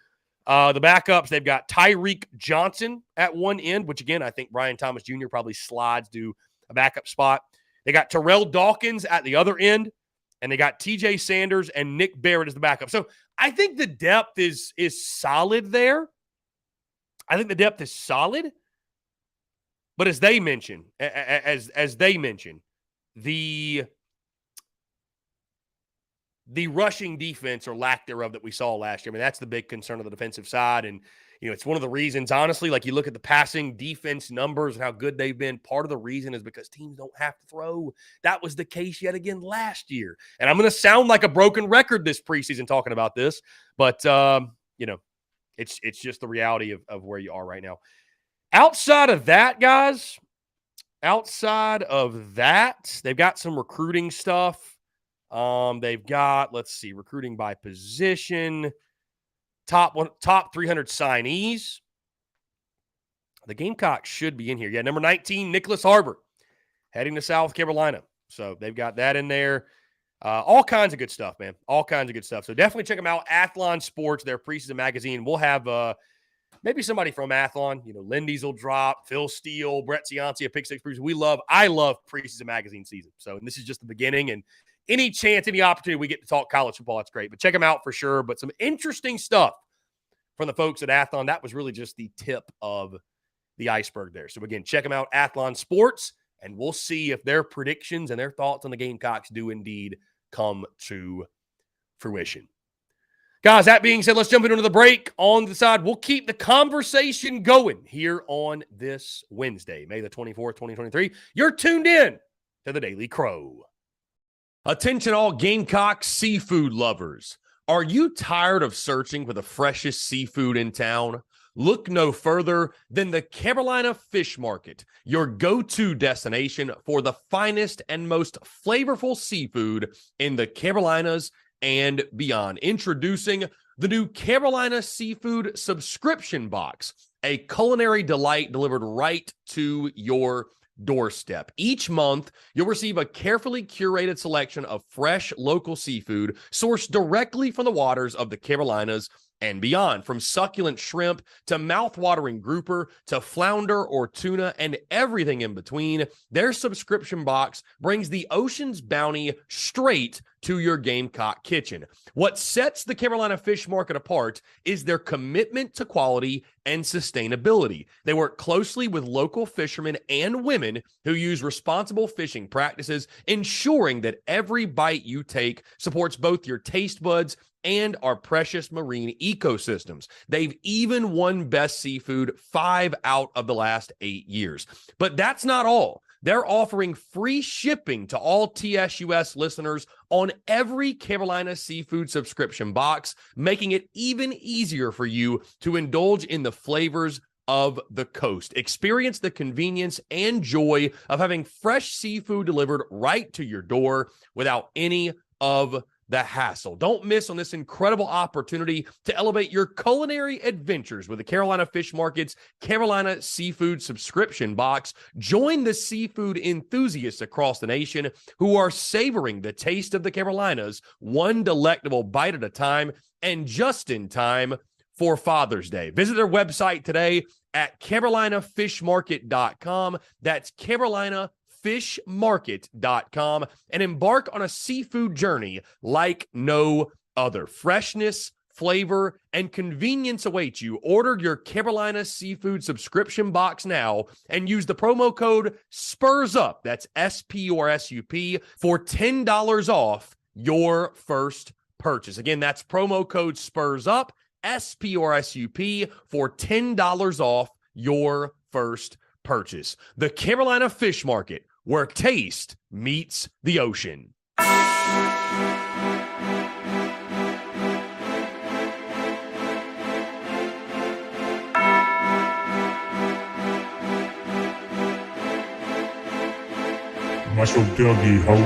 S1: The backups, they've got Tyreek Johnson at one end, which, again, I think Brian Thomas Jr. probably slides to a backup spot. They got Terrell Dawkins at the other end, and they got TJ Sanders and Nick Barrett as the backup. So I think the depth is solid there. I think the depth is solid. But as they mentioned, the rushing defense or lack thereof that we saw last year, I mean, that's the big concern of the defensive side. And, it's one of the reasons, honestly, like you look at the passing defense numbers and how good they've been. Part of the reason is because teams don't have to throw. That was the case yet again last year. And I'm going to sound like a broken record this preseason talking about this, but, it's just the reality of where you are right now. Outside of that, guys, they've got some recruiting stuff. They've got, recruiting by position, top 300 signees. The Gamecocks should be in here. Yeah, number 19, Nicholas Harbor, heading to South Carolina. So they've got that in there. All kinds of good stuff, man. All kinds of good stuff. So definitely check them out. Athlon Sports, their preseason magazine. We'll have maybe somebody from Athlon. Lindy's will drop. Phil Steele, Brett Ciancia, Pick Six Preseason. I love preseason magazine season. So this is just the beginning. And any chance, any opportunity we get to talk college football, that's great. But check them out for sure. But some interesting stuff from the folks at Athlon. That was really just the tip of the iceberg there. So again, check them out, Athlon Sports. And we'll see if their predictions and their thoughts on the Gamecocks do indeed come to fruition. Guys, that being said, let's jump into the break. On the side, we'll keep the conversation going here on this Wednesday, May the 24th, 2023. You're tuned in to the Daily Crow. Attention all Gamecock seafood lovers. Are you tired of searching for the freshest seafood in town? Look no further than the Carolina Fish Market, your go-to destination for the finest and most flavorful seafood in the Carolinas and beyond. Introducing the new Carolina Seafood Subscription Box, a culinary delight delivered right to your doorstep. Each month, you'll receive a carefully curated selection of fresh local seafood sourced directly from the waters of the Carolinas and beyond. From succulent shrimp to mouth-watering grouper to flounder or tuna and everything in between, their subscription box brings the ocean's bounty straight to your Gamecock kitchen. What sets the Carolina Fish Market apart is their commitment to quality and sustainability. They work closely with local fishermen and women who use responsible fishing practices, ensuring that every bite you take supports both your taste buds and our precious marine ecosystems. They've even won Best Seafood 5 out of the last 8 years. But that's not all. They're offering free shipping to all TSUS listeners on every Carolina Seafood subscription box, making it even easier for you to indulge in the flavors of the coast. Experience the convenience and joy of having fresh seafood delivered right to your door without any of the hassle. Don't miss on this incredible opportunity to elevate your culinary adventures with the Carolina Fish Market's Carolina Seafood Subscription Box. Join the seafood enthusiasts across the nation who are savoring the taste of the Carolinas, one delectable bite at a time, and just in time for Father's Day. Visit their website today at carolinafishmarket.com. That's carolinafishmarket.com, and embark on a seafood journey like no other. Freshness, flavor, and convenience await you. Order your Carolina Seafood subscription box now and use the promo code SPURSUP, that's SPURSUP, for $10 off your first purchase. Again, that's promo code SPURSUP, SPURSUP, for $10 off your first purchase. The Carolina Fish Market, where taste meets the ocean.
S2: Muscle Dougie, ho.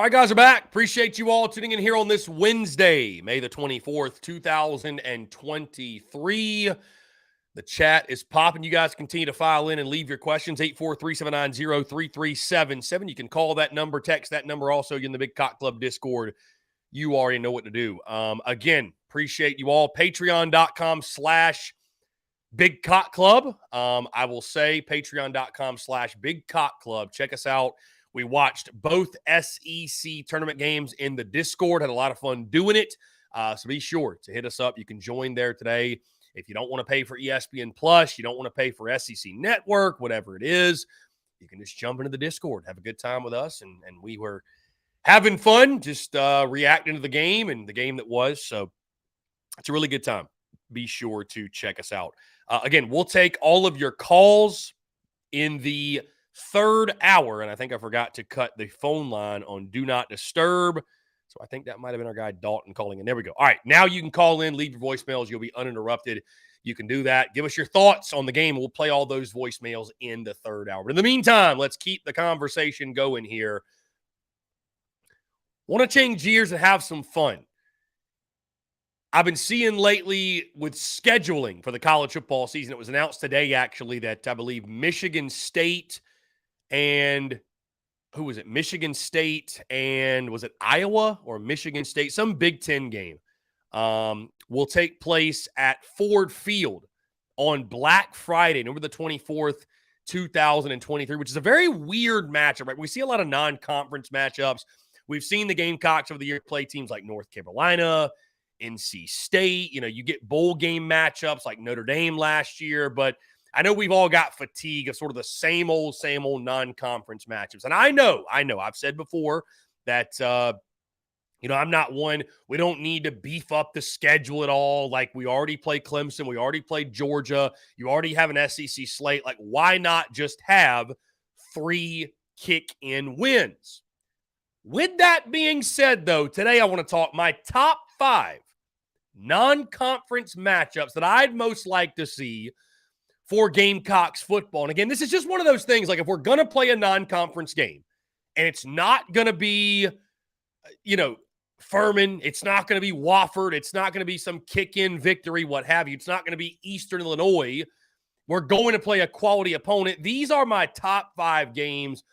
S1: All right, guys, we're back. Appreciate you all tuning in here on this Wednesday, May the 24th, 2023. The chat is popping. You guys continue to file in and leave your questions. 843-790-3377. You can call that number, text that number. Also, you're in the Big Cock Club Discord. You already know what to do. Again, appreciate you all. Patreon.com/Big Cock Club. I will say patreon.com/Big Cock Club. Check us out. We watched both SEC tournament games in the Discord. Had a lot of fun doing it. So be sure to hit us up. You can join there today. If you don't want to pay for ESPN Plus, you don't want to pay for SEC Network, whatever it is, you can just jump into the Discord, have a good time with us. And we were having fun, just reacting to the game and the game that was. So it's a really good time. Be sure to check us out. Again, we'll take all of your calls in the third hour, and I think I forgot to cut the phone line on Do Not Disturb, so I think that might have been our guy Dalton calling in. There we go. All right, now you can call in, leave your voicemails. You'll be uninterrupted. You can do that. Give us your thoughts on the game. We'll play all those voicemails in the third hour. But in the meantime, let's keep the conversation going here. Want to change gears and have some fun. I've been seeing lately with scheduling for the college football season, it was announced today, actually, that I believe Michigan State and who was it? Michigan State and was it Iowa or Michigan State? Some Big Ten game will take place at Ford Field on Black Friday, November the 24th, 2023, which is a very weird matchup, right? We see a lot of non-conference matchups. We've seen the Gamecocks over the year play teams like North Carolina, NC State. You know, you get bowl game matchups like Notre Dame last year, but I know we've all got fatigue of sort of the same old non-conference matchups. And I know, I've said before that, I'm not one, we don't need to beef up the schedule at all. Like, we already played Clemson. We already played Georgia. You already have an SEC slate. Like, why not just have 3 kick-in wins? With that being said, though, today I want to talk my top 5 non-conference matchups that I'd most like to see for Gamecocks football. And again, this is just one of those things, like if we're going to play a non-conference game and it's not going to be, Furman, it's not going to be Wofford, it's not going to be some kick-in victory, what have you. It's not going to be Eastern Illinois. We're going to play a quality opponent. These are my top 5 games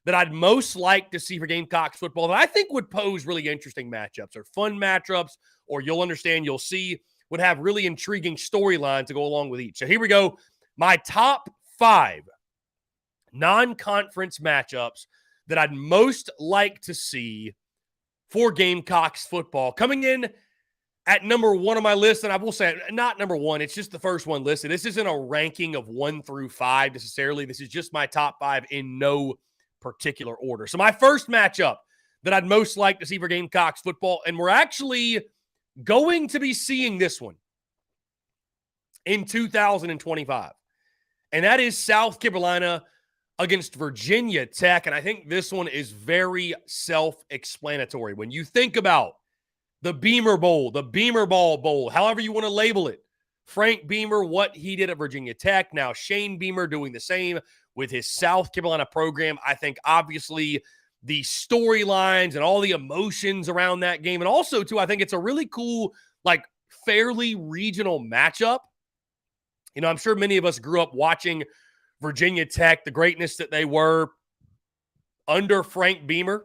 S1: that I'd most like to see for Gamecocks football that I think would pose really interesting matchups or fun matchups, or you'll see, would have really intriguing storylines to go along with each. So here we go. My top 5 non-conference matchups that I'd most like to see for Gamecocks football. Coming in at number 1 on my list, and I will say not number 1, it's just the first one listed. This isn't a ranking of 1 through 5 necessarily. This is just my top 5 in no particular order. So my first matchup that I'd most like to see for Gamecocks football, and we're actually going to be seeing this one in 2025. And that is South Carolina against Virginia Tech. And I think this one is very self-explanatory. When you think about the Beamer Bowl, the Beamer Ball Bowl, however you want to label it, Frank Beamer, what he did at Virginia Tech, now Shane Beamer doing the same with his South Carolina program. I think obviously the storylines and all the emotions around that game. And also, too, I think it's a really cool, like, fairly regional matchup. I'm sure many of us grew up watching Virginia Tech, the greatness that they were under Frank Beamer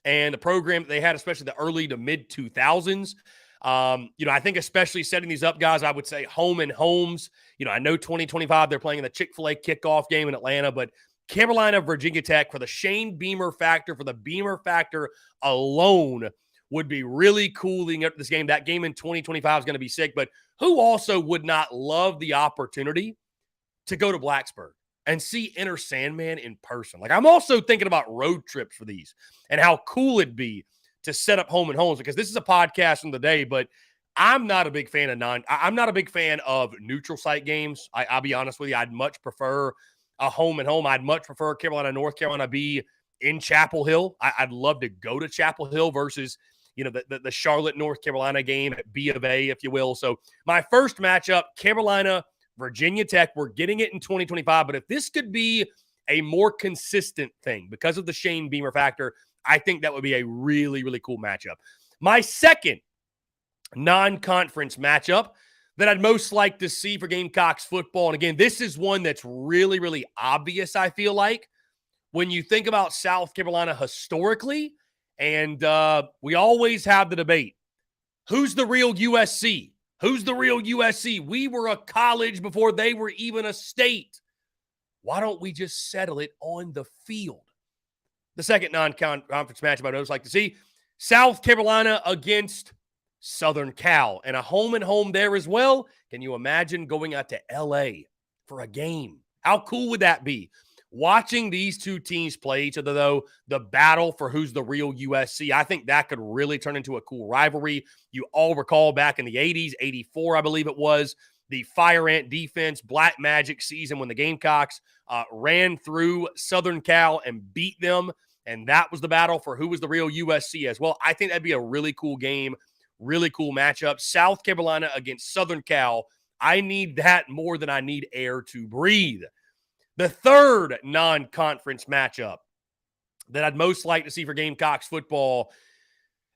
S1: and the program that they had, especially the early to mid-2000s. I think especially setting these up, guys, I would say home and homes. I know 2025 they're playing in the Chick-fil-A kickoff game in Atlanta, but Carolina, Virginia Tech, for the Shane Beamer factor, for the Beamer factor alone, would be really cool leading up to this game. That game in 2025 is going to be sick, but who also would not love the opportunity to go to Blacksburg and see Enter Sandman in person? Like, I'm also thinking about road trips for these and how cool it'd be to set up home and homes, because this is a podcast from the day, but I'm not a big fan of neutral site games. I'll be honest with you. I'd much prefer a home and home. I'd much prefer Carolina, North Carolina be in Chapel Hill. I'd love to go to Chapel Hill versus, the Charlotte, North Carolina game at B of A, if you will. So my first matchup, Carolina, Virginia Tech. We're getting it in 2025, but if this could be a more consistent thing because of the Shane Beamer factor, I think that would be a really, really cool matchup. My second non-conference matchup that I'd most like to see for Gamecocks football, and again, this is one that's really, really obvious, I feel like, when you think about South Carolina historically, and we always have the debate, who's the real USC? Who's the real USC? We were a college before they were even a state. Why don't we just settle it on the field? The second non-conference matchup I'd always like to see, South Carolina against Southern Cal, and a home and home there as well. Can you imagine going out to LA for a game? How cool would that be? Watching these two teams play each other, though, the battle for who's the real USC, I think that could really turn into a cool rivalry. You all recall back in the 80s, 84, I believe it was, the Fire Ant defense, Black Magic season when the Gamecocks ran through Southern Cal and beat them, and that was the battle for who was the real USC as well. I think that'd be a really cool game, really cool matchup. South Carolina against Southern Cal. I need that more than I need air to breathe. The third non-conference matchup that I'd most like to see for Gamecocks football,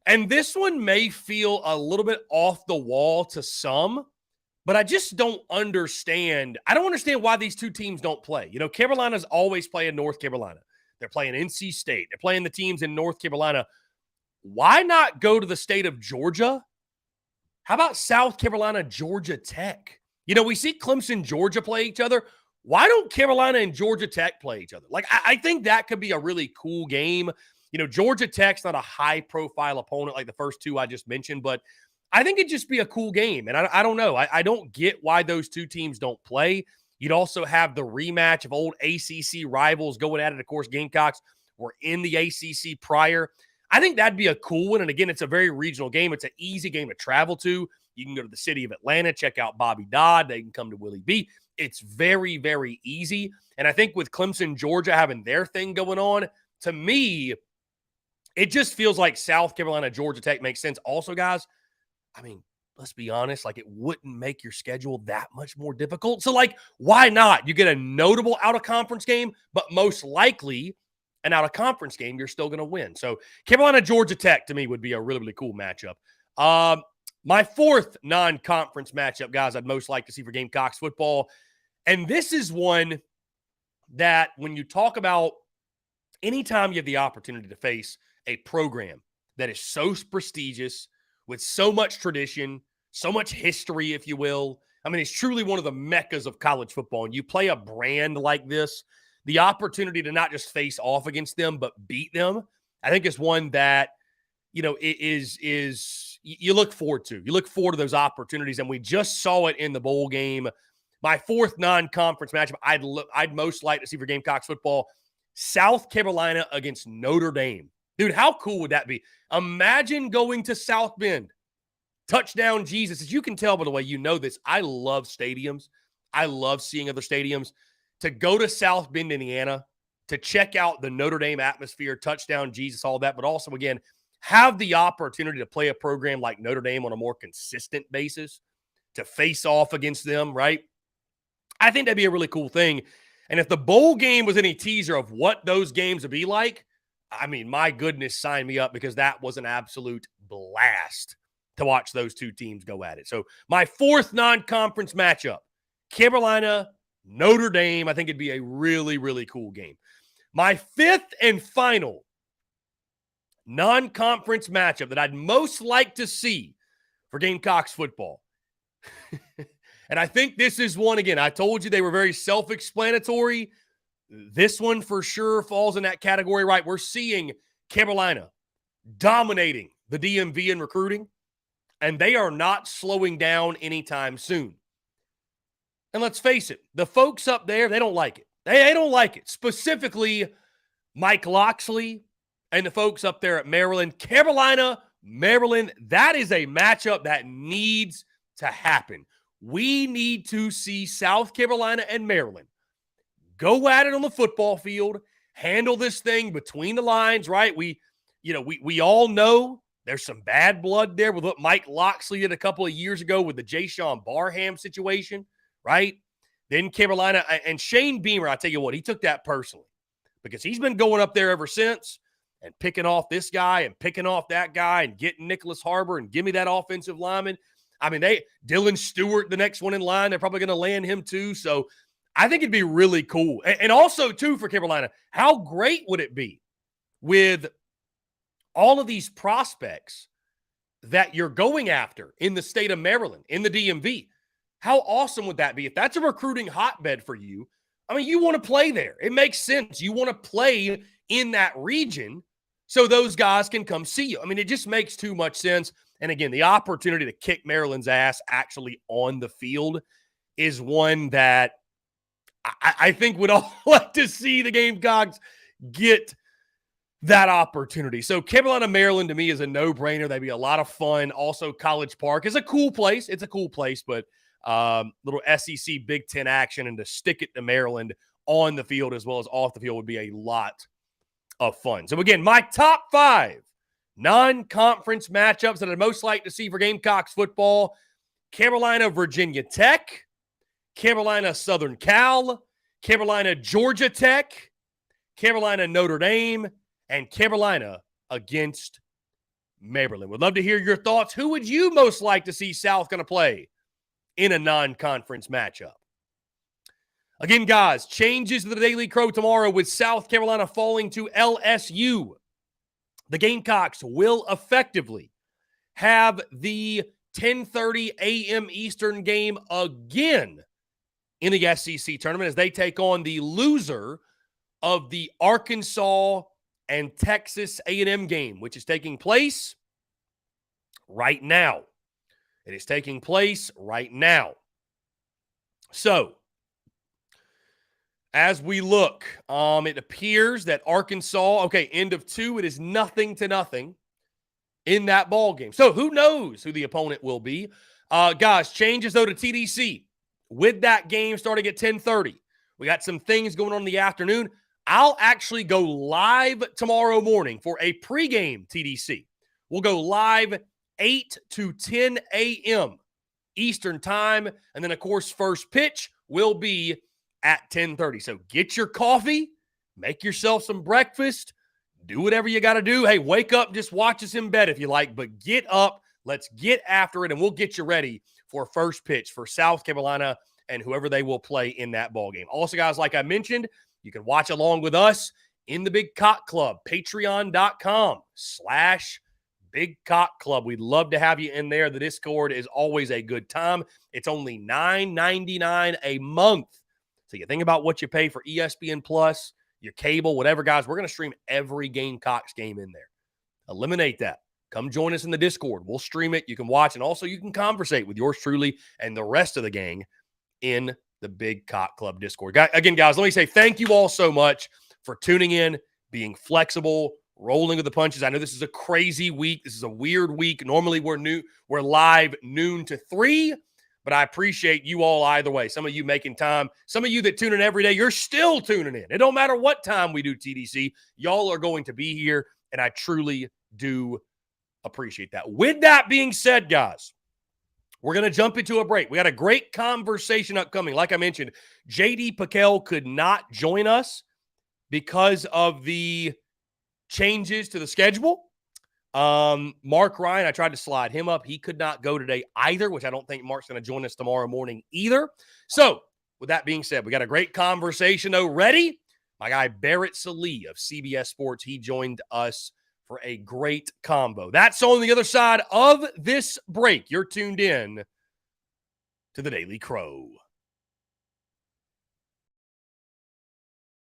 S1: and this one may feel a little bit off the wall to some, but I just don't understand. I don't understand why these two teams don't play. You know, Carolina's always playing North Carolina. They're playing NC State. They're playing the teams in North Carolina. Why not go to the state of Georgia? How about South Carolina, Georgia Tech? You know, we see Clemson, Georgia play each other. Why don't Carolina and Georgia Tech play each other? Like, I think that could be a really cool game. You know, Georgia Tech's not a high-profile opponent like the first two I just mentioned, but I think it'd just be a cool game. And I don't know. I don't get why those two teams don't play. You'd also have the rematch of old ACC rivals going at it. Of course, Gamecocks were in the ACC prior. I think that'd be a cool one. And again, it's a very regional game. It's an easy game to travel to. You can go to the city of Atlanta, check out Bobby Dodd. They can come to Willie B. It's very, very easy. And I think with Clemson, Georgia having their thing going on, to me, it just feels like South Carolina, Georgia Tech makes sense. Also, guys, I mean, let's be honest, like it wouldn't make your schedule that much more difficult. So, like, why not? You get a notable out-of-conference game, but most likely an out-of-conference game, you're still going to win. So, Carolina, Georgia Tech, to me, would be a really, really cool matchup. My fourth non-conference matchup, guys, I'd most like to see for Gamecocks football, and this is one that when you talk about anytime you have the opportunity to face a program that is so prestigious, with so much tradition, so much history, if you will. I mean, it's truly one of the meccas of college football. And you play a brand like this, the opportunity to not just face off against them, but beat them, I think is one that, you know, is you look forward to. You look forward to those opportunities. And we just saw it in the bowl game. My fourth non-conference matchup I'd most like to see for Gamecocks football, South Carolina against Notre Dame. Dude, how cool would that be? Imagine going to South Bend. Touchdown Jesus. As you can tell by the way you know this, I love stadiums. I love seeing other stadiums. To go to South Bend, Indiana, to check out the Notre Dame atmosphere, touchdown Jesus, all that, but also, again, have the opportunity to play a program like Notre Dame on a more consistent basis, to face off against them, right? I think that'd be a really cool thing. And if the bowl game was any teaser of what those games would be like, I mean, my goodness, sign me up, because that was an absolute blast to watch those two teams go at it. So my fourth non-conference matchup, Carolina, Notre Dame, I think it'd be a really, really cool game. My fifth and final non-conference matchup that I'd most like to see for Gamecocks football. And I think this is one, again, I told you they were very self-explanatory. This one for sure falls in that category, right? We're seeing Carolina dominating the DMV in recruiting, and they are not slowing down anytime soon. And let's face it, the folks up there, they don't like it. They don't like it. Specifically, Mike Loxley and the folks up there at Maryland. Carolina, Maryland, that is a matchup that needs to happen. We need to see South Carolina and Maryland go at it on the football field, handle this thing between the lines, right? We all know there's some bad blood there with what Mike Loxley did a couple of years ago with the Jayshon Barham situation, right? Then Carolina and Shane Beamer, I tell you what, he took that personally because he's been going up there ever since. and picking off this guy and picking off that guy and getting Nicholas Harbor and give me that offensive lineman. I mean, Dylan Stewart, the next one in line, they're probably going to land him too. So I think it'd be really cool. And also, too, for Carolina, how great would it be with all of these prospects that you're going after in the state of Maryland, in the DMV? How awesome would that be? If that's a recruiting hotbed for you, I mean, you want to play there. It makes sense. You want to play in that region so those guys can come see you. I mean, it just makes too much sense. And again, the opportunity to kick Maryland's ass actually on the field is one that I think we'd all like to see the Gamecocks get that opportunity. So Carolina, Maryland, to me, is a no-brainer. They'd be a lot of fun. Also, College Park is a cool place. It's a cool place, but little SEC Big Ten action, and to stick it to Maryland on the field as well as off the field would be a lot of fun. So again, my top 5 non-conference matchups that I'd most like to see for Gamecocks football: Carolina, Virginia Tech, Carolina, Southern Cal, Carolina, Georgia Tech, Carolina, Notre Dame, and Carolina against Maryland. Would love to hear your thoughts. Who would you most like to see South going to play in a non-conference matchup? Again, guys, changes to the Daily Crow tomorrow with South Carolina falling to LSU. The Gamecocks will effectively have the 10:30 a.m. Eastern game again in the SEC tournament as they take on the loser of the Arkansas and Texas A&M game, which is taking place right now. It is taking place right now. So, as we look, it appears that Arkansas, end of 2, it is 0-0 in that ball game. So, who knows who the opponent will be? Guys, changes, though, to TDC. With that game starting at 10:30, we got some things going on in the afternoon. I'll actually go live tomorrow morning for a pregame TDC. We'll go live 8 to 10 a.m. Eastern time. And then, of course, first pitch will be at 10:30. So get your coffee, make yourself some breakfast, do whatever you got to do. Hey, wake up, just watch us in bed if you like, but get up. Let's get after it, and we'll get you ready for first pitch for South Carolina and whoever they will play in that ball game. Also, guys, like I mentioned, you can watch along with us in the Big Cock Club, patreon.com/Big Cock Club. We'd love to have you in there. The Discord is always a good time. It's only $9.99 a month. So you think about what you pay for ESPN Plus, your cable, whatever, guys. We're going to stream every Gamecocks game in there. Eliminate that. Come join us in the Discord. We'll stream it. You can watch, and also you can conversate with yours truly and the rest of the gang in the Big Cock Club Discord. Again, guys, let me say thank you all so much for tuning in, being flexible, rolling with the punches. I know this is a crazy week. This is a weird week. Normally we're live noon to 3, but I appreciate you all either way. Some of you making time. Some of you that tune in every day, you're still tuning in. It don't matter what time we do TDC. Y'all are going to be here, and I truly do appreciate that. With that being said, guys, we're going to jump into a break. We got a great conversation upcoming. Like I mentioned, J.D. Piquel could not join us because of the changes to the schedule. Mark Ryan, I tried to slide him up. He could not go today either, which I don't think Mark's going to join us tomorrow morning either. So, with that being said, we got a great conversation, though. Ready? My guy Barrett Salee of CBS Sports, he joined us for a great combo. That's on the other side of this break. You're tuned in to the Daily Crow.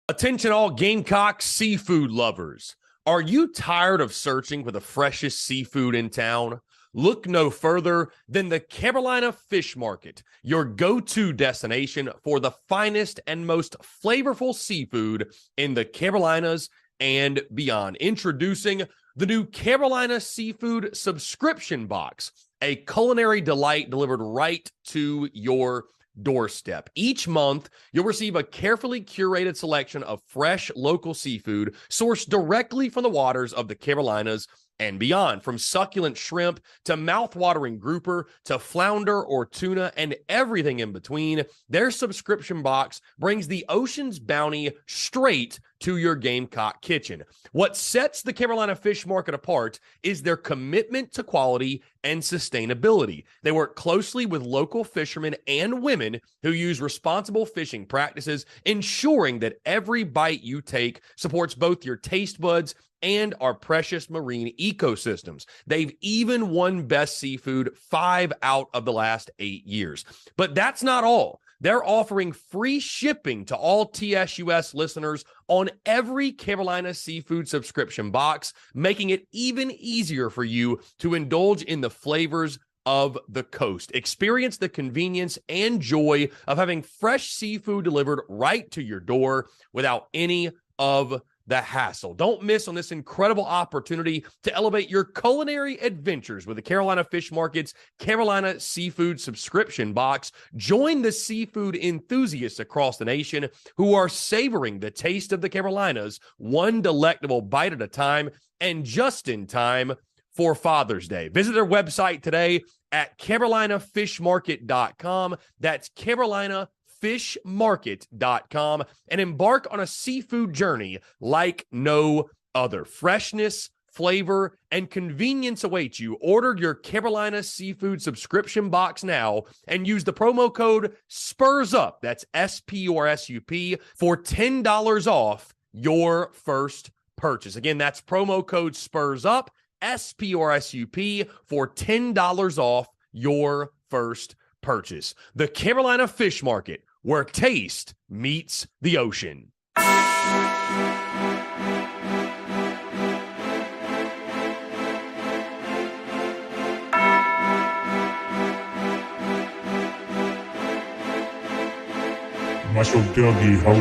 S1: Attention all Gamecock seafood lovers. Are you tired of searching for the freshest seafood in town? Look no further than the Carolina Fish Market, your go-to destination for the finest and most flavorful seafood in the Carolinas and beyond. Introducing the new Carolina Seafood Subscription Box, a culinary delight delivered right to your doorstep. Each month, you'll receive a carefully curated selection of fresh local seafood sourced directly from the waters of the Carolinas and beyond. From succulent shrimp to mouth-watering grouper to flounder or tuna and everything in between, their subscription box brings the ocean's bounty straight to your Gamecock kitchen. What sets the Carolina Fish Market apart is their commitment to quality and sustainability. They work closely with local fishermen and women who use responsible fishing practices, ensuring that every bite you take supports both your taste buds and our precious marine ecosystems. They've even won Best Seafood 5 out of the last 8 years. But that's not all. They're offering free shipping to all TSUS listeners on every Carolina Seafood subscription box, making it even easier for you to indulge in the flavors of the coast. Experience the convenience and joy of having fresh seafood delivered right to your door without any of the hassle. Don't miss on this incredible opportunity to elevate your culinary adventures with the Carolina Fish Market's Carolina Seafood subscription box. Join the seafood enthusiasts across the nation who are savoring the taste of the Carolinas, one delectable bite at a time, and just in time for Father's Day. Visit their website today at carolinafishmarket.com. That's carolinafishmarket.com, and embark on a seafood journey like no other. Freshness, flavor, and convenience await you. Order your Carolina Seafood subscription box now and use the promo code SPURSUP, that's SPURSUP, for $10 off your first purchase. Again, that's promo code SPURSUP, SPURSUP, for $10 off your first purchase. The Carolina Fish Market, where taste meets the ocean.
S2: Muscle Dougie, ho.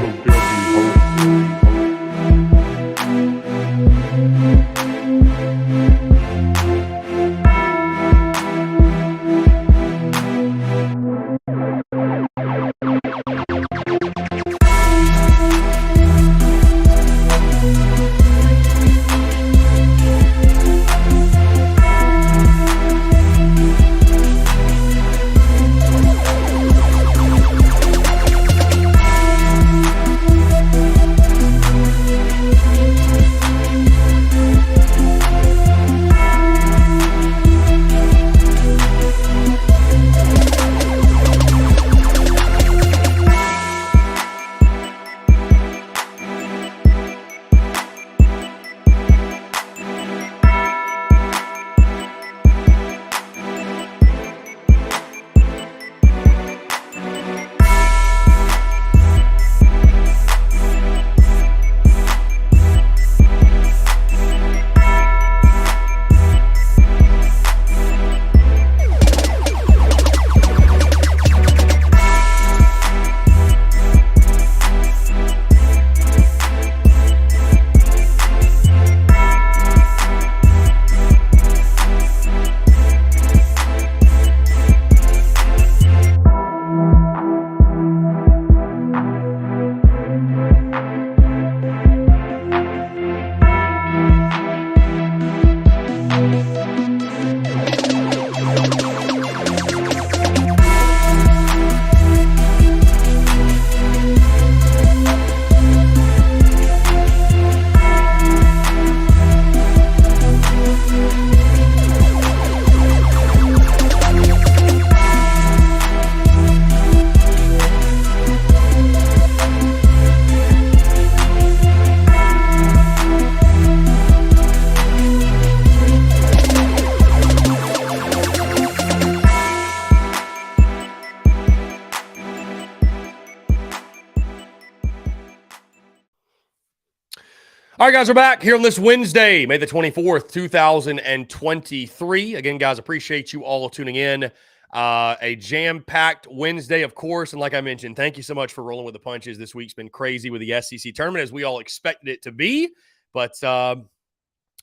S1: All right, guys, we're back here on this Wednesday, May the 24th, 2023. Again, guys, appreciate you all tuning in. A jam-packed Wednesday, of course, and like I mentioned, thank you so much for rolling with the punches. This week's been crazy with the SEC tournament, as we all expected it to be, but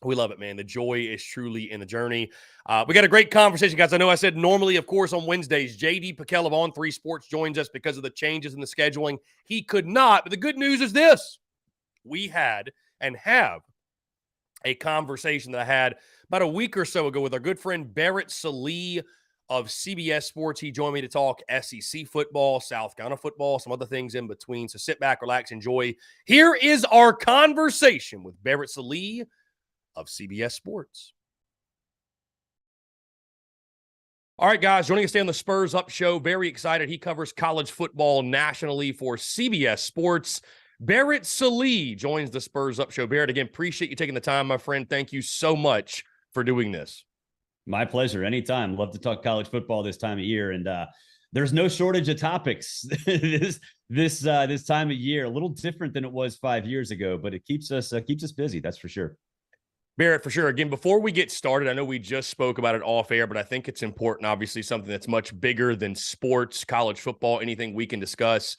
S1: we love it, man. The joy is truly in the journey. We got a great conversation, guys. I know I said normally, of course, on Wednesdays, J.D. Pickell of On 3 Sports joins us because of the changes in the scheduling. He could not, but the good news is this. We had and have a conversation that I had about a week or so ago with our good friend Barrett Salee of CBS Sports. He joined me to talk SEC football, South Carolina football, some other things in between. So sit back, relax, enjoy. Here is our conversation with Barrett Salee of CBS Sports. All right, guys, joining us today on the Spurs Up Show. Very excited. He covers college football nationally for CBS Sports. Barrett Salee joins the Spurs Up Show. Barrett, again, appreciate you taking the time, my friend. Thank you so much for doing this.
S3: My pleasure. Anytime. Love to talk college football this time of year. And there's no shortage of topics this time of year. A little different than it was 5 years ago, but it keeps us busy. That's for sure.
S1: Barrett, for sure. Again, before we get started, I know we just spoke about it off air, but I think it's important, obviously, something that's much bigger than sports, college football, anything we can discuss.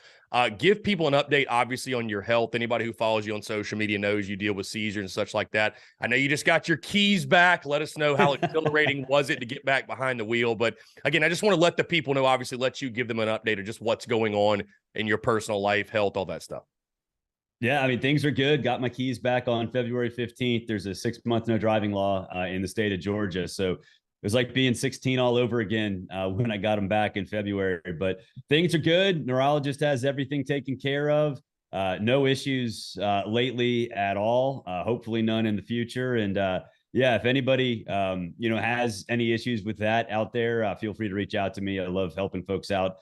S1: Give people an update, obviously, on your health. Anybody who follows you on social media knows you deal with seizures and such like that. I know you just got your keys back. Let us know how exhilarating was it to get back behind the wheel. But again, I just want to let the people know, obviously, let you give them an update of just what's going on in your personal life, health, all that stuff.
S3: Yeah, I mean, things are good. Got my keys back on February 15th. There's a 6-month no driving law in the state of Georgia. So it was like being 16 all over again when I got them back in February. But things are good. Neurologist has everything taken care of. No issues lately at all. Hopefully none in the future. And yeah, if anybody has any issues with that out there, feel free to reach out to me. I love helping folks out.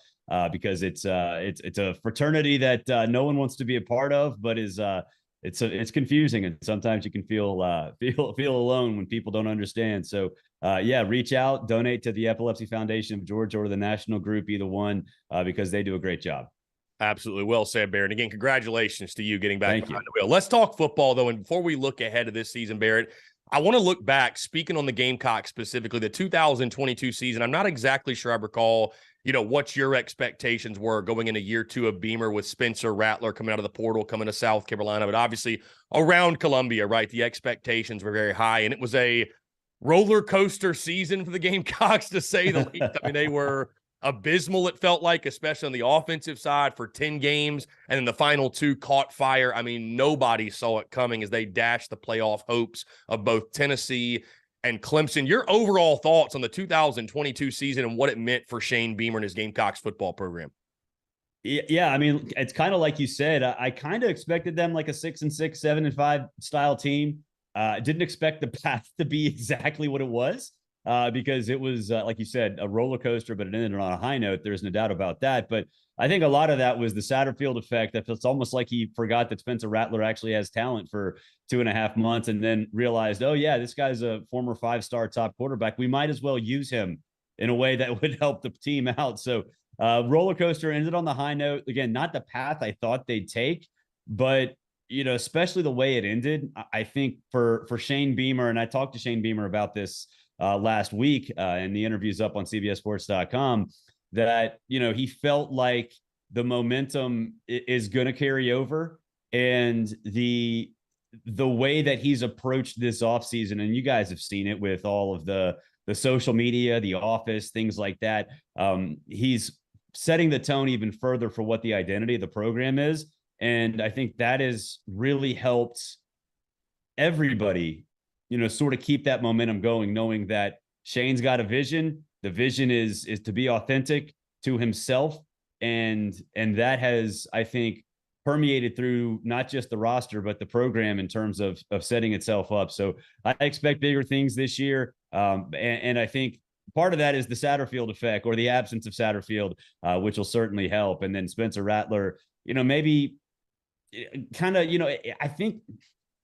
S3: Because it's a fraternity that no one wants to be a part of, but it's confusing, and sometimes you can feel alone when people don't understand. So yeah, reach out, donate to the Epilepsy Foundation of Georgia or the national group, either one, because they do a great job.
S1: Absolutely. Well said, Barrett. Again, congratulations to you getting back behind the wheel. Let's talk football, though. And before we look ahead of this season, Barrett, I want to look back, speaking on the Gamecocks specifically, the 2022 season. I'm not exactly sure I recall, what your expectations were going into year 2 of Beamer with Spencer Rattler coming out of the portal, coming to South Carolina. But obviously around Columbia, right, the expectations were very high. And it was a roller coaster season for the Gamecocks, to say the least. I mean, they were abysmal, it felt like, especially on the offensive side for 10 games. And then the final 2 caught fire. I mean, nobody saw it coming as they dashed the playoff hopes of both Tennessee and Clemson. Your overall thoughts on the 2022 season and what it meant for Shane Beamer and his Gamecocks football program?
S3: Yeah, I mean, it's kind of like you said. I kind of expected them like a 6-6, 7-5 style team. Didn't expect the path to be exactly what it was. Because it was, like you said, a roller coaster, but it ended on a high note. There's no doubt about that. But I think a lot of that was the Satterfield effect. It's almost like he forgot that Spencer Rattler actually has talent for 2.5 months and then realized, oh, yeah, this guy's a former 5-star top quarterback. We might as well use him in a way that would help the team out. So roller coaster ended on the high note. Again, not the path I thought they'd take, but especially the way it ended. I think for Shane Beamer, and I talked to Shane Beamer about this last week, and the interview's up on CBSSports.com, that he felt like the momentum is going to carry over, and the way that he's approached this offseason, and you guys have seen it with all of the social media, the office, things like that. He's setting the tone even further for what the identity of the program is, and I think that has really helped everybody sort of keep that momentum going, knowing that Shane's got a vision. The vision is to be authentic to himself. And that has, I think, permeated through not just the roster, but the program in terms of setting itself up. So I expect bigger things this year. And I think part of that is the Satterfield effect, or the absence of Satterfield, which will certainly help. And then Spencer Rattler, maybe kind of, I think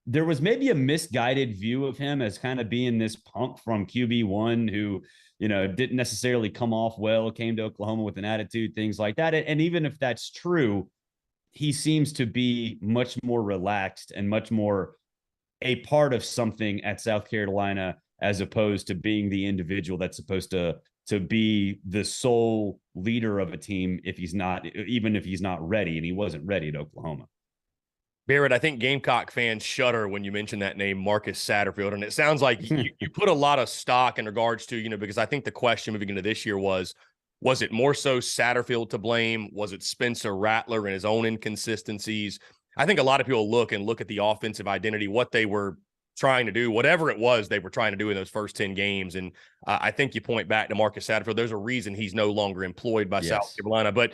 S3: there was maybe a misguided view of him as kind of being this punk from QB1 who, didn't necessarily come off well, came to Oklahoma with an attitude, things like that. And even if that's true, he seems to be much more relaxed and much more a part of something at South Carolina, as opposed to being the individual that's supposed to be the sole leader of a team even if he's not ready, and he wasn't ready at Oklahoma.
S1: Barrett, I think Gamecock fans shudder when you mention that name, Marcus Satterfield. And it sounds like you put a lot of stock in regards to, because I think the question moving into this year was it more so Satterfield to blame? Was it Spencer Rattler and his own inconsistencies? I think a lot of people look at the offensive identity, what they were trying to do, whatever it was they were trying to do in those first 10 games. And I think you point back to Marcus Satterfield. There's a reason he's no longer employed by South Carolina. But,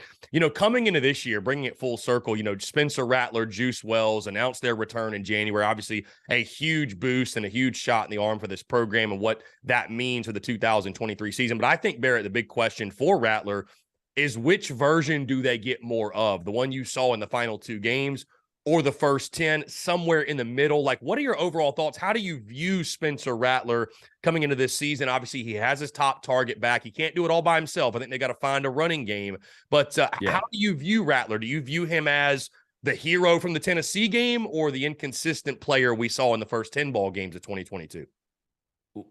S1: coming into this year, bringing it full circle, Spencer Rattler, Juice Wells announced their return in January. Obviously, a huge boost and a huge shot in the arm for this program and what that means for the 2023 season. But I think, Barrett, the big question for Rattler is which version do they get more of? The one you saw in the final 2 games or the first 10, somewhere in the middle? Like, what are your overall thoughts? How do you view Spencer Rattler coming into this season? Obviously, he has his top target back. He can't do it all by himself. I think they got to find a running game. But how do you view Rattler? Do you view him as the hero from the Tennessee game or the inconsistent player we saw in the first 10 ball games of 2022?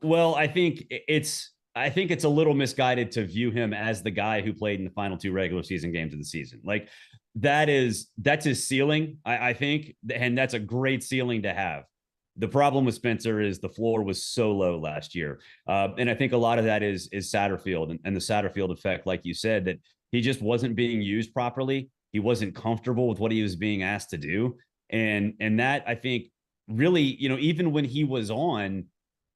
S3: Well, I think it's a little misguided to view him as the guy who played in the final 2 regular season games of the season. Like, that's his ceiling, I think, and that's a great ceiling to have. The problem with Spencer is the floor was so low last year, and I think a lot of that is Satterfield and the Satterfield effect, like you said, that he just wasn't being used properly. He wasn't comfortable with what he was being asked to do, and that, I think, really, even when he was on,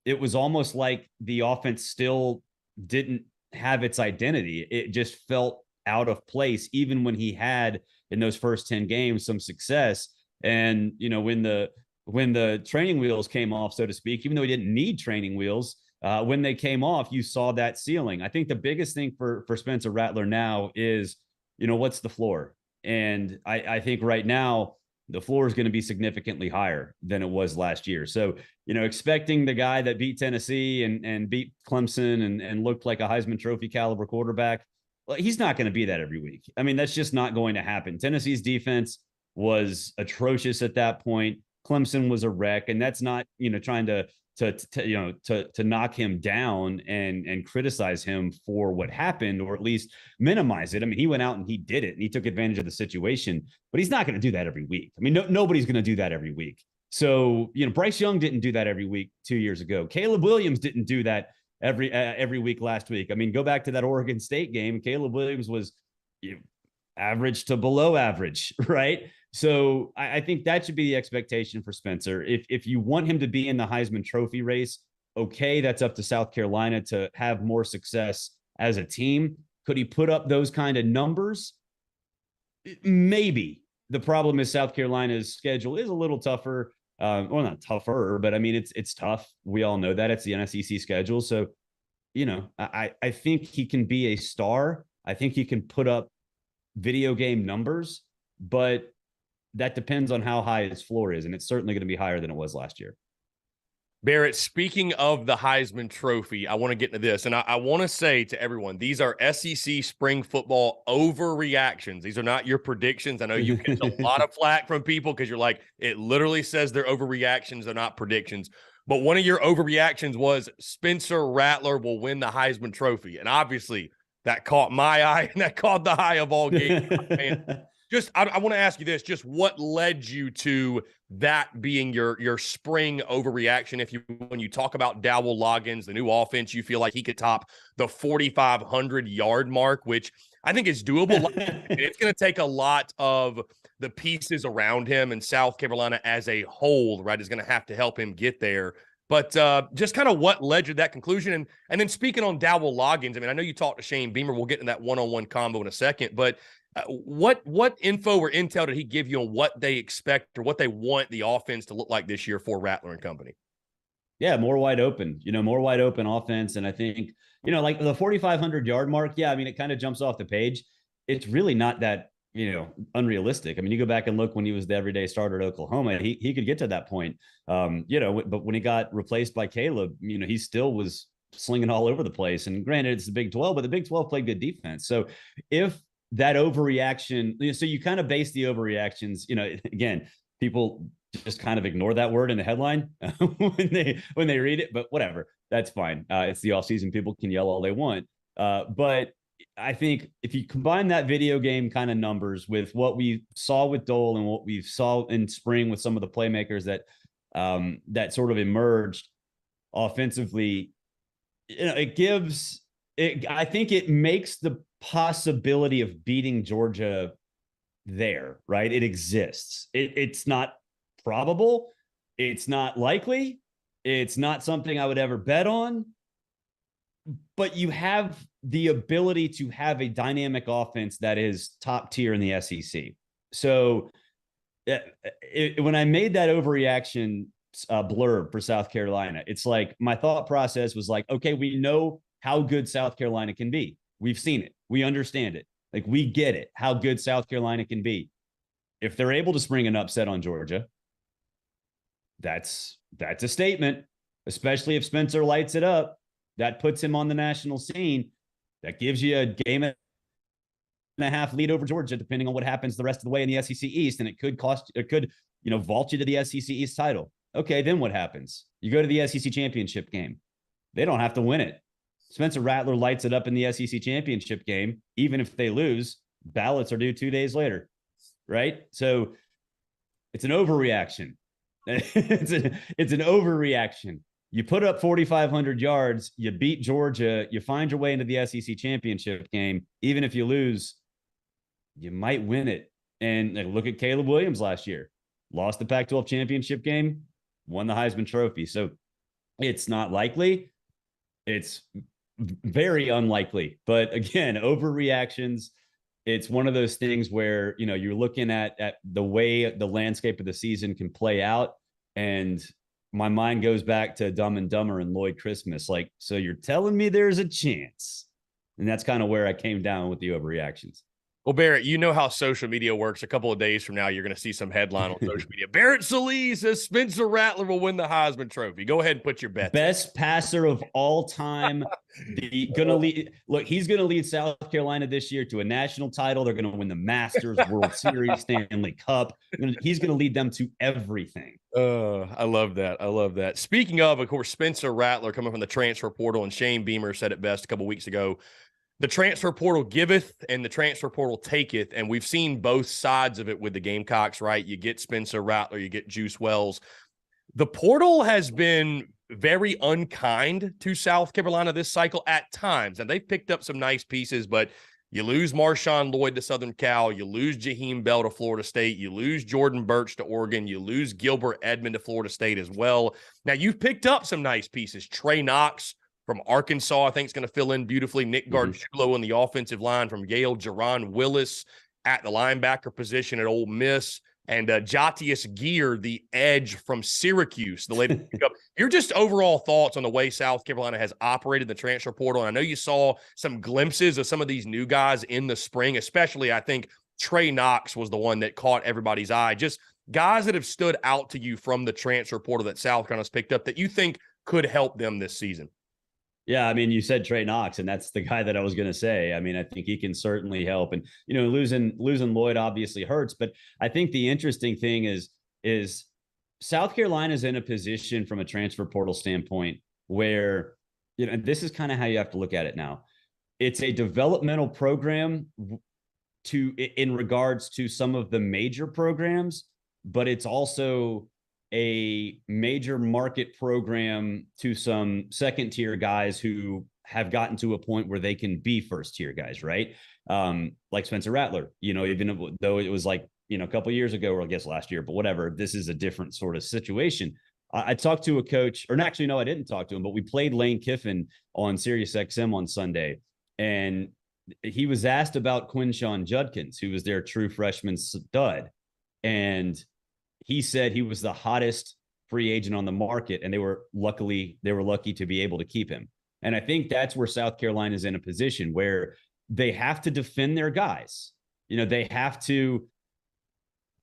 S3: it was almost like the offense still didn't have its identity. It just felt out of place, even when he had in those first 10 games some success. And when the training wheels came off, so to speak, even though he didn't need training wheels, when they came off, you saw that ceiling. I think the biggest thing for Spencer Rattler now is, what's the floor? And I think right now the floor is going to be significantly higher than it was last year. So, expecting the guy that beat Tennessee and beat Clemson and looked like a Heisman Trophy caliber quarterback, well, he's not going to be that every week. I mean, that's just not going to happen. Tennessee's defense was atrocious at that point. Clemson was a wreck, and that's not, trying to knock him down and criticize him for what happened, or at least minimize it. I mean, he went out and he did it and he took advantage of the situation, but he's not going to do that every week. I mean, nobody's going to do that every week. So, Bryce Young didn't do that every week 2 years ago. Caleb Williams didn't do that every week last week. I mean, go back to that Oregon State game. Caleb Williams was average to below average, right? So I think that should be the expectation for Spencer. If you want him to be in the Heisman Trophy race, okay, that's up to South Carolina to have more success as a team. Could he put up those kind of numbers? Maybe. The problem is South Carolina's schedule is a little tougher. Well, not tougher, but I mean, it's tough. We all know that. It's the NSEC schedule. So, I think he can be a star. I think he can put up video game numbers, but that depends on how high his floor is. And it's certainly going to be higher than it was last year.
S1: Barrett, speaking of the Heisman Trophy, I want to get into this. And I want to say to everyone, these are SEC spring football overreactions. These are not your predictions. I know you get a lot of flack from people because you're like, it literally says they're overreactions. They're not predictions. But one of your overreactions was Spencer Rattler will win the Heisman Trophy. And obviously that caught my eye and that caught the eye of all games. I want to ask you this, just what led you to that being your spring overreaction? When you talk about Dowell Loggins, the new offense, you feel like he could top the 4,500 yard mark, which I think is doable. It's going to take a lot of the pieces around him, and South Carolina as a whole, right, is going to have to help him get there. But just kind of what led you to that conclusion. And then speaking on Dowell Loggins, I mean, I know you talked to Shane Beamer. We'll get into that one-on-one combo in a second, but what info or intel did he give you on what they expect or what they want the offense to look like this year for Rattler and company?
S3: Yeah, more wide open offense. And I think, like the 4,500 yard mark. Yeah. I mean, it kind of jumps off the page. It's really not that, unrealistic. I mean, you go back and look when he was the everyday starter at Oklahoma, he could get to that point. But when he got replaced by Caleb, he still was slinging all over the place. And granted, it's the Big 12, but the Big 12 played good defense. So if that overreaction, so you kind of base the overreactions, again, people just kind of ignore that word in the headline when they read it, but whatever, that's fine. It's the offseason. People can yell all they want. But I think if you combine that video game kind of numbers with what we saw with Dole and what we saw in spring with some of the playmakers that sort of emerged offensively, I think it makes the possibility of beating Georgia there, right? It exists. It's not probable. It's not likely, It's not something I would ever bet on, but you have the ability to have a dynamic offense that is top tier in the SEC. So when I made that overreaction blurb for South Carolina, it's like my thought process was like, okay, we know how good South Carolina can be. We've seen it. We understand it. Like, we get it, how good South Carolina can be. If they're able to spring an upset on Georgia, that's a statement, especially if Spencer lights it up. That puts him on the national scene. That gives you a game and a half lead over Georgia, depending on what happens the rest of the way in the SEC East. And it could vault you to the SEC East title. Okay, then what happens? You go to the SEC championship game. They don't have to win it. Spencer Rattler lights it up in the SEC championship game. Even if they lose, ballots are due 2 days later, right? So it's an overreaction. it's an overreaction. You put up 4,500 yards, you beat Georgia, you find your way into the SEC championship game. Even if you lose, you might win it. And look at Caleb Williams last year. Lost the Pac-12 championship game, won the Heisman Trophy. So it's not likely. It's very unlikely. But again, overreactions. It's one of those things where, you're looking at the way the landscape of the season can play out. And my mind goes back to Dumb and Dumber and Lloyd Christmas. Like, so you're telling me there's a chance. And that's kind of where I came down with the overreactions.
S1: Well, Barrett, you know how social media works. A couple of days from now, you're going to see some headline on social media. Barrett Sallee says Spencer Rattler will win the Heisman Trophy. Go ahead and put your bet.
S3: Best passer of all time. He's going to lead South Carolina this year to a national title. They're going to win the Masters, World Series, Stanley Cup. He's going to lead them to everything.
S1: I love that. Speaking of course, Spencer Rattler coming from the transfer portal, and Shane Beamer said it best a couple weeks ago. The transfer portal giveth and the transfer portal taketh, and we've seen both sides of it with the Gamecocks, right? You get Spencer Rattler, you get Juice Wells. The portal has been very unkind to South Carolina this cycle at times, and they've picked up some nice pieces, but you lose Marshawn Lloyd to Southern Cal, you lose Jaheim Bell to Florida State, you lose Jordan Birch to Oregon, you lose Gilbert Edmond to Florida State as well. Now, you've picked up some nice pieces. Trey Knox from Arkansas, I think, is going to fill in beautifully. Nick Gargiulo on the offensive line from Yale. Jerron Willis at the linebacker position at Ole Miss. And Jatius Gear, the edge from Syracuse, the latest pickup. Your just overall thoughts on the way South Carolina has operated the transfer portal. And I know you saw some glimpses of some of these new guys in the spring, especially I think Trey Knox was the one that caught everybody's eye. Just guys that have stood out to you from the transfer portal that South Carolina's picked up that you think could help them this season.
S3: Yeah, I mean, you said Trey Knox, and that's the guy that I was going to say. I mean, I think he can certainly help. And, losing Lloyd obviously hurts. But I think the interesting thing is South Carolina's in a position from a transfer portal standpoint where, this is kind of how you have to look at it now. It's a developmental program in regards to some of the major programs, but it's also a major market program to some second tier guys who have gotten to a point where they can be first tier guys, right? Like Spencer Rattler, even though it was like, a couple of years ago, or I guess last year, but whatever, this is a different sort of situation. I talked to a coach, or actually, no, I didn't talk to him, but we played Lane Kiffin on Sirius XM on Sunday. And he was asked about Quinshawn Judkins, who was their true freshman stud. And he said he was the hottest free agent on the market, and they were lucky to be able to keep him. And I think that's where South Carolina is in a position where they have to defend their guys. They have to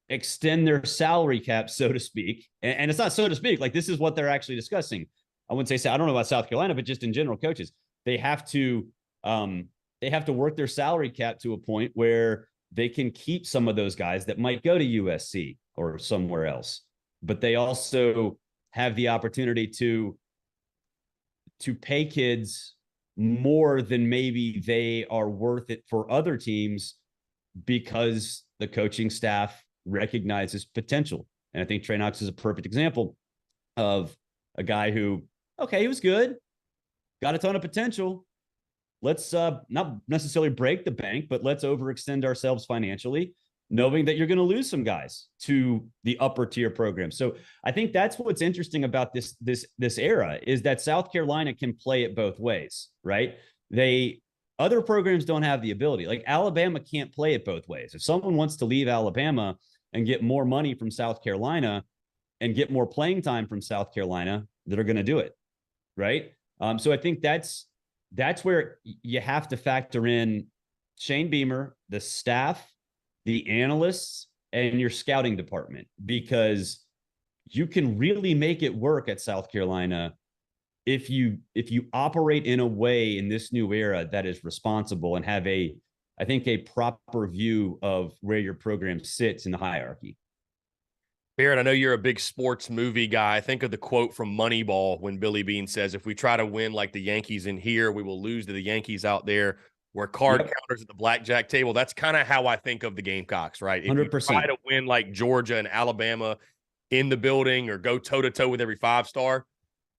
S3: extend their salary cap, so to speak. And it's not so to speak, like this is what they're actually discussing. I wouldn't say, I don't know about South Carolina, but just in general, coaches, they have to work their salary cap to a point where they can keep some of those guys that might go to USC or somewhere else, but they also have the opportunity to pay kids more than maybe they are worth it for other teams because the coaching staff recognizes potential. And I think Trey Knox is a perfect example of a guy who, okay, he was good, got a ton of potential. Let's not necessarily break the bank, but let's overextend ourselves financially knowing that you're going to lose some guys to the upper tier program. So I think that's what's interesting about this era is that South Carolina can play it both ways, right? Other programs don't have the ability. Like Alabama can't play it both ways. If someone wants to leave Alabama and get more money from South Carolina and get more playing time from South Carolina, they're going to do it, right? So I think that's where you have to factor in Shane Beamer, the staff, the analysts, and your scouting department, because you can really make it work at South Carolina if you operate in a way in this new era that is responsible and have I think a proper view of where your program sits in the hierarchy.
S1: Barrett, I know you're a big sports movie guy. Think of the quote from Moneyball when Billy Beane says, if we try to win like the Yankees in here, we will lose to the Yankees out there. We're card counters at the blackjack table. That's kind of how I think of the Gamecocks, right? If
S3: 100%.
S1: you try to win like Georgia and Alabama in the building or go toe-to-toe with every five-star,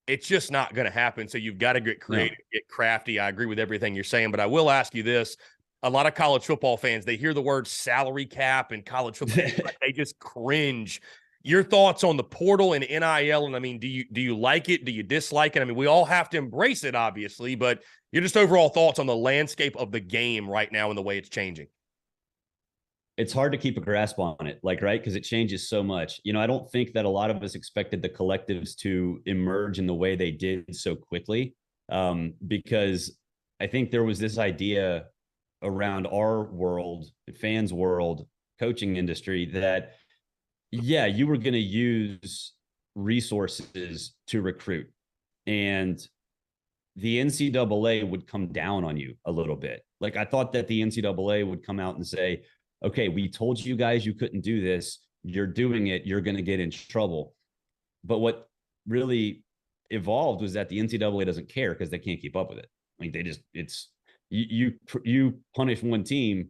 S1: it's just not going to happen. So you've got to get creative, get crafty. I agree with everything you're saying, but I will ask you this. A lot of college football fans, they hear the word salary cap and college football, they just cringe. Your thoughts on the portal and NIL, and I mean, do you like it? Do you dislike it? I mean, we all have to embrace it, obviously, but your just overall thoughts on the landscape of the game right now and the way it's changing.
S3: It's hard to keep a grasp on it, like, right? Because it changes so much. I don't think that a lot of us expected the collectives to emerge in the way they did so quickly, because I think there was this idea around our world, fans' world, coaching industry that, yeah, you were going to use resources to recruit, and the NCAA would come down on you a little bit. Like, I thought that the NCAA would come out and say, okay, we told you guys you couldn't do this. You're doing it. You're going to get in trouble. But what really evolved was that the NCAA doesn't care because they can't keep up with it. I mean, you punish one team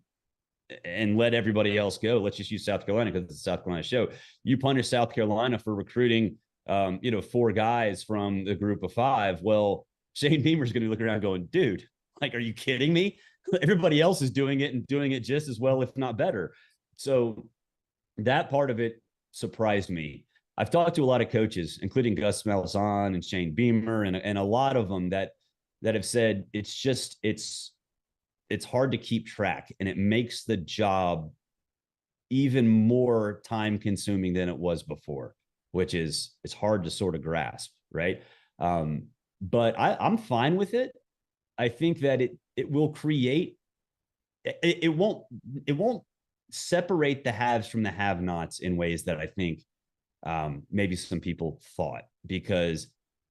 S3: and let everybody else go. Let's just use South Carolina because it's a South Carolina show. You punish South Carolina for recruiting, 4 guys from the group of 5. Well, Shane Beamer's going to look around going, dude, like, are you kidding me? Everybody else is doing it and doing it just as well, if not better. So that part of it surprised me. I've talked to a lot of coaches, including Gus Malzahn and Shane Beamer, and a lot of them that have said it's hard to keep track, and it makes the job even more time consuming than it was before, which is, it's hard to sort of grasp, right? But I'm fine with it. I think that it will create, it won't separate the haves from the have-nots in ways that I think maybe some people thought, because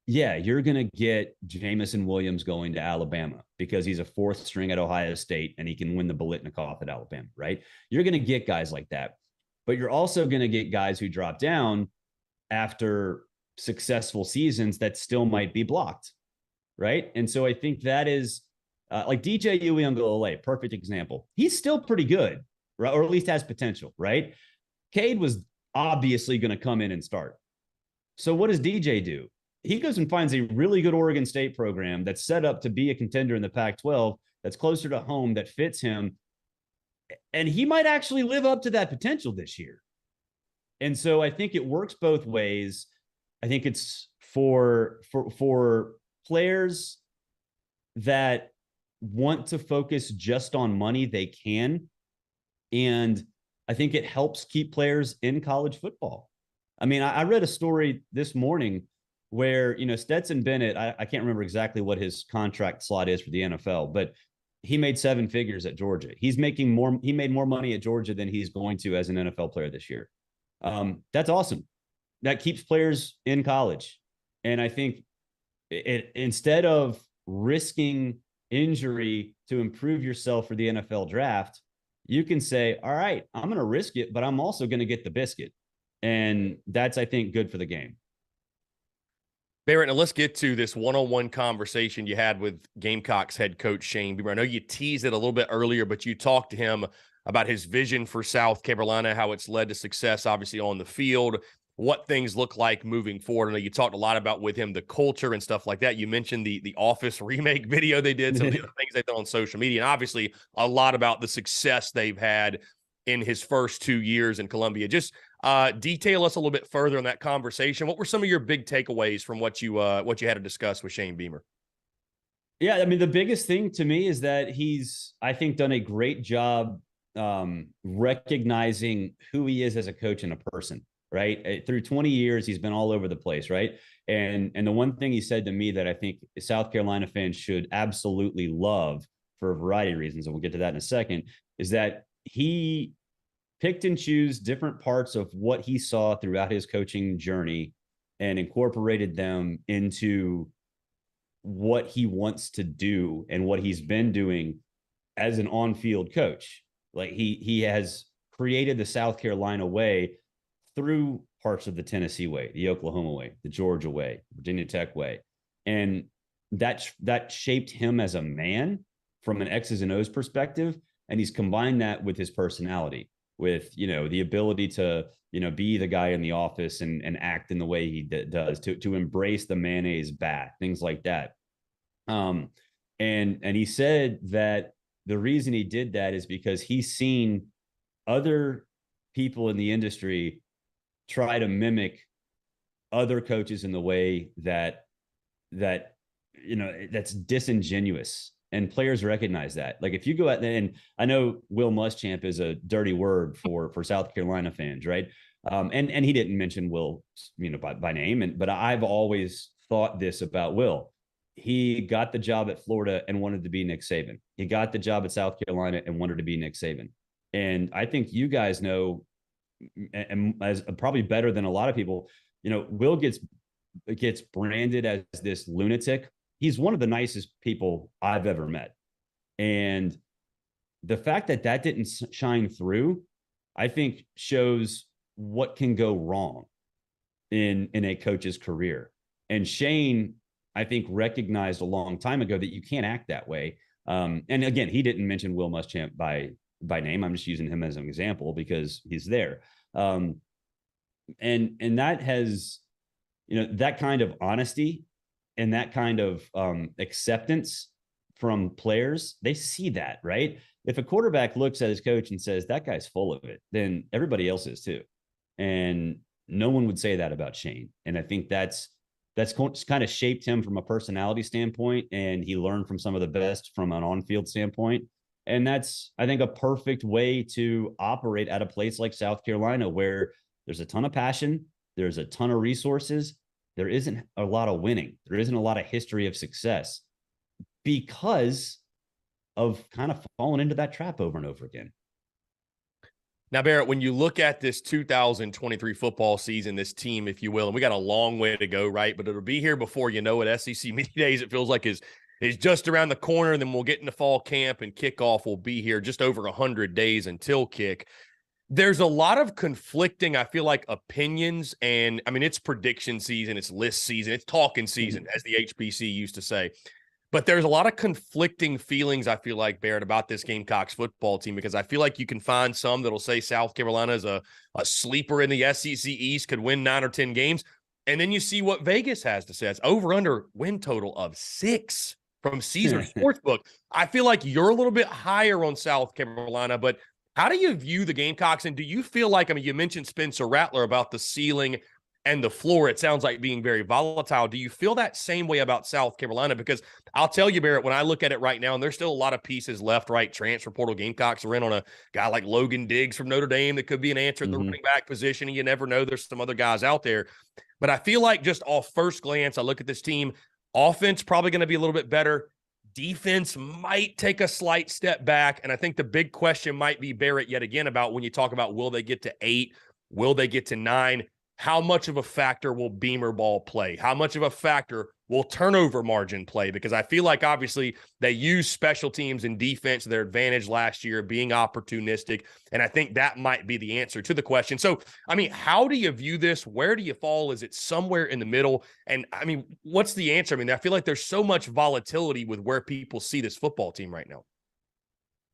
S3: yeah, you're going to get Jamison Williams going to Alabama because he's a 4th string at Ohio State and he can win the Biletnikoff at Alabama, right? You're going to get guys like that, but you're also going to get guys who drop down after successful seasons that still might be blocked, right? And so I think that is like DJ Uiagalelei, perfect example. He's still pretty good, right? Or at least has potential, right? Cade was obviously going to come in and start. So what does DJ do? He goes and finds a really good Oregon State program that's set up to be a contender in the Pac-12, that's closer to home, that fits him. And he might actually live up to that potential this year. And so I think it works both ways. I think it's for players that want to focus just on money, they can. And I think it helps keep players in college football. I mean, I read a story this morning where, Stetson Bennett, I can't remember exactly what his contract slot is for the NFL, but he made 7 figures at Georgia. He made more money at Georgia than he's going to as an NFL player this year. That's awesome. That keeps players in college. And I think instead of risking injury to improve yourself for the NFL draft, you can say, all right, I'm going to risk it, but I'm also going to get the biscuit. And that's, I think, good for the game.
S1: Barrett, now let's get to this one-on-one conversation you had with Gamecocks head coach Shane Beamer. I know you teased it a little bit earlier, but you talked to him about his vision for South Carolina, how it's led to success, obviously, on the field, what things look like moving forward. I know you talked a lot about with him the culture and stuff like that. You mentioned the Office remake video they did, some of the other things they've done on social media, and obviously a lot about the success they've had in his first 2 years in Columbia. Just detail us a little bit further on that conversation. What were some of your big takeaways from what you had to discuss with Shane Beamer?
S3: Yeah, I mean, the biggest thing to me is that he's, I think, done a great job recognizing who he is as a coach and a person, right? Through 20 years, he's been all over the place, right? And the one thing he said to me that I think South Carolina fans should absolutely love for a variety of reasons, and we'll get to that in a second, is that he picked and chose different parts of what he saw throughout his coaching journey and incorporated them into what he wants to do and what he's been doing as an on-field coach. Like he has created the South Carolina way through parts of the Tennessee way, the Oklahoma way, the Georgia way, Virginia Tech way. And that shaped him as a man from an X's and O's perspective. And he's combined that with his personality, with, the ability to, be the guy in the office and act in the way he does, to embrace the mayonnaise bat, things like that. And he said that the reason he did that is because he's seen other people in the industry try to mimic other coaches in the way that that's disingenuous, and players recognize that. Like if you go out there, and I know Will Muschamp is a dirty word for South Carolina fans, right? And he didn't mention Will, by name, but I've always thought this about Will. He got the job at Florida and wanted to be Nick Saban. He got the job at South Carolina and wanted to be Nick Saban. And I think you guys know, and as probably better than a lot of people, Will gets branded as this lunatic. He's one of the nicest people I've ever met. And the fact that didn't shine through, I think shows what can go wrong in a coach's career. And Shane, I think, recognized a long time ago that you can't act that way. And again, he didn't mention Will Muschamp by name. I'm just using him as an example because he's there. And that has, that kind of honesty and that kind of acceptance from players, they see that, right? If a quarterback looks at his coach and says, that guy's full of it, then everybody else is too. And no one would say that about Shane. And I think that's kind of shaped him from a personality standpoint. And he learned from some of the best from an on-field standpoint. And that's, I think, a perfect way to operate at a place like South Carolina, where there's a ton of passion, there's a ton of resources, there isn't a lot of winning, there isn't a lot of history of success, because of kind of falling into that trap over and over again.
S1: Now, Barrett, when you look at this 2023 football season, this team, if you will, and we got a long way to go, right? But it'll be here before you know it. SEC Media Days, it feels like is just around the corner. And then we'll get into fall camp, and kickoff will be here just over 100 days until kick. There's a lot of conflicting, I feel like, opinions. And I mean, it's prediction season, it's list season, it's talking season, as the HBC used to say. But there's a lot of conflicting feelings, I feel like, Barrett, about this Gamecocks football team, because I feel like you can find some that'll say South Carolina is a sleeper in the SEC East, could win 9 or 10 games. And then you see what Vegas has to say. It's over-under win total of 6 from Caesar Sportsbook. I feel like you're a little bit higher on South Carolina, but how do you view the Gamecocks? And do you feel like, I mean, you mentioned Spencer Rattler about the ceiling and the floor, it sounds like being very volatile. Do you feel that same way about South Carolina? Because I'll tell you, Barrett, when I look at it right now, and there's still a lot of pieces left, right? Transfer portal Gamecocks are in on a guy like Logan Diggs from Notre Dame that could be an answer at the running back position. You never know. There's some other guys out there. But I feel like just off first glance, I look at this team, offense probably going to be a little bit better. Defense might take a slight step back. And I think the big question might be, Barrett, yet again, about when you talk about will they get to 8? Will they get to 9? How much of a factor will Beamer ball play? How much of a factor will turnover margin play? Because I feel like, obviously, they used special teams and defense to their advantage last year, being opportunistic. And I think that might be the answer to the question. So, I mean, how do you view this? Where do you fall? Is it somewhere in the middle? And, I mean, what's the answer? I mean, I feel like there's so much volatility with where people see this football team right now.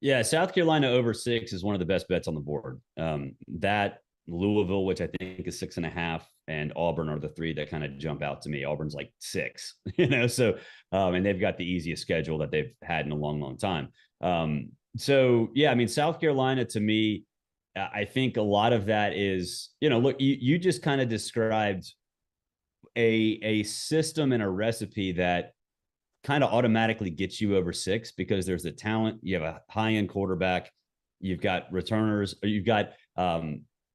S3: Yeah, South Carolina over 6 is one of the best bets on the board. That Louisville, which I think is 6.5, and Auburn are the 3 that kind of jump out to me. Auburn's like 6, so, and they've got the easiest schedule that they've had in a long, long time. So yeah, I mean, South Carolina to me, I think a lot of that is, look, you just kind of described a system and a recipe that kind of automatically gets you over 6 because there's the talent. You have a high-end quarterback. You've got returners. Or you've got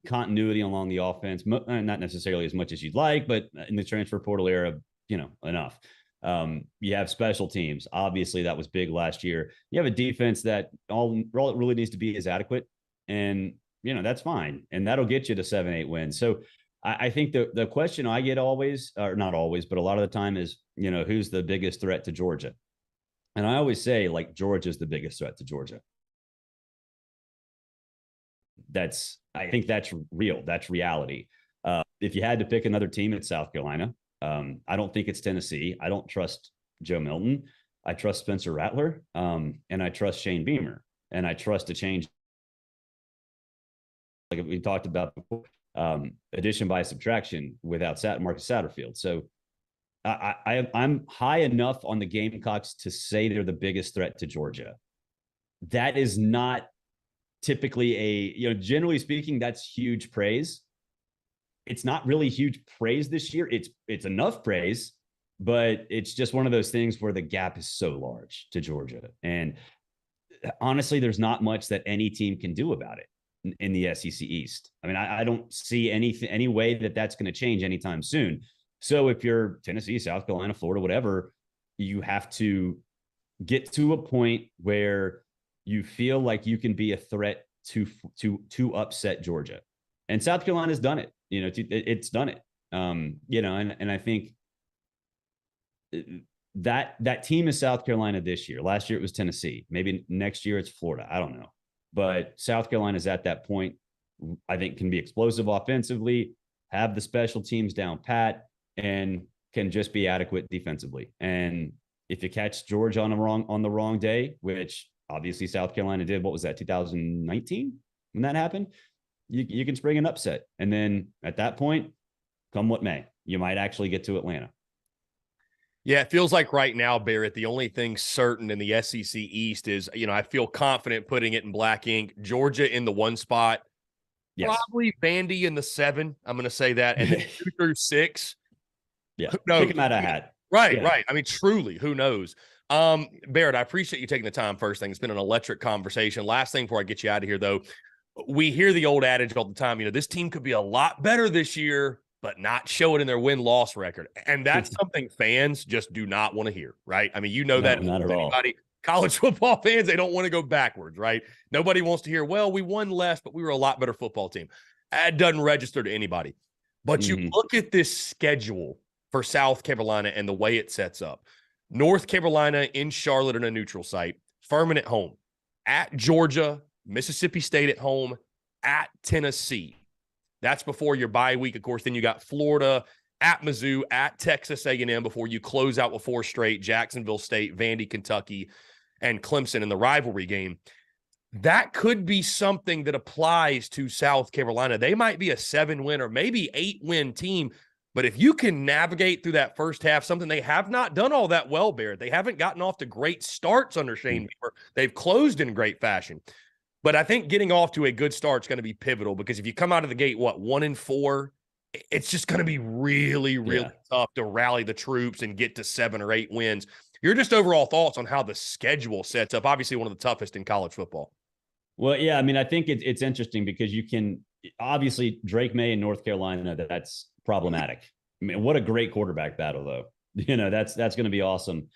S3: continuity along the offense. Not necessarily as much as you'd like, but in the transfer portal era, enough. You have special teams. Obviously, that was big last year. You have a defense that all it really needs to be is adequate. And, that's fine. And that'll get you to 7-8 wins. So I think the question I get always, or not always, but a lot of the time is, who's the biggest threat to Georgia? And I always say, like, Georgia's the biggest threat to Georgia. I think that's real. That's reality. If you had to pick another team, it's South Carolina. I don't think it's Tennessee. I don't trust Joe Milton. I trust Spencer Rattler. And I trust Shane Beamer. And I trust to change, like we talked about before, addition by subtraction without Marcus Satterfield. So I'm high enough on the Gamecocks to say they're the biggest threat to Georgia. That is not typically generally speaking, that's huge praise. It's not really huge praise this year. It's enough praise, but it's just one of those things where the gap is so large to Georgia. And honestly, there's not much that any team can do about it in the SEC East. I mean, I don't see any way that that's going to change anytime soon. So if you're Tennessee, South Carolina, Florida, whatever, you have to get to a point where you feel like you can be a threat to upset Georgia. And South Carolina's done it. It's done it. And I think that team is South Carolina this year. Last year it was Tennessee. Maybe next year it's Florida. I don't know. But South Carolina is at that point, I think, can be explosive offensively, have the special teams down pat, and can just be adequate defensively. And if you catch Georgia on the wrong day, which obviously South Carolina did, what was that, 2019 when that happened? You can spring an upset. And then at that point, come what may, you might actually get to Atlanta.
S1: Yeah, it feels like right now, Barrett, the only thing certain in the SEC East is, I feel confident putting it in black ink. Georgia in the 1 spot. Yes. Probably Vandy in the 7. I'm going to say that. And then 2 through 6.
S3: Yeah. Pick them out of a hat.
S1: Right,
S3: yeah.
S1: Right. I mean, truly, who knows? Barrett, I appreciate you taking the time. First thing, it's been an electric conversation. Last thing before I get you out of here, though, we hear the old adage all the time, this team could be a lot better this year, but not show it in their win-loss record. And that's something fans just do not want to hear, right? I mean, that
S3: not at all.
S1: College football fans, they don't want to go backwards, right? Nobody wants to hear, well, we won less, but we were a lot better football team. That doesn't register to anybody. But you look at this schedule for South Carolina and the way it sets up. North Carolina in Charlotte in a neutral site, Furman at home, at Georgia, Mississippi State at home, at Tennessee. That's before your bye week, of course. Then you got Florida, at Mizzou, at Texas A&M before you close out with 4 straight, Jacksonville State, Vandy, Kentucky, and Clemson in the rivalry game. That could be something that applies to South Carolina. They might be a 7-win or maybe 8-win team, but if you can navigate through that first half, something they have not done all that well, Barrett. They haven't gotten off to great starts under Shane Beamer. They've closed in great fashion. But I think getting off to a good start is going to be pivotal because if you come out of the gate, 1-4, it's just going to be really, really tough to rally the troops and get to 7 or 8 wins. Your just overall thoughts on how the schedule sets up, obviously one of the toughest in college football.
S3: Well, yeah, I mean, I think it's interesting because you can obviously Drake May in North Carolina, that's problematic. I mean, what a great quarterback battle, though. That's going to be awesome.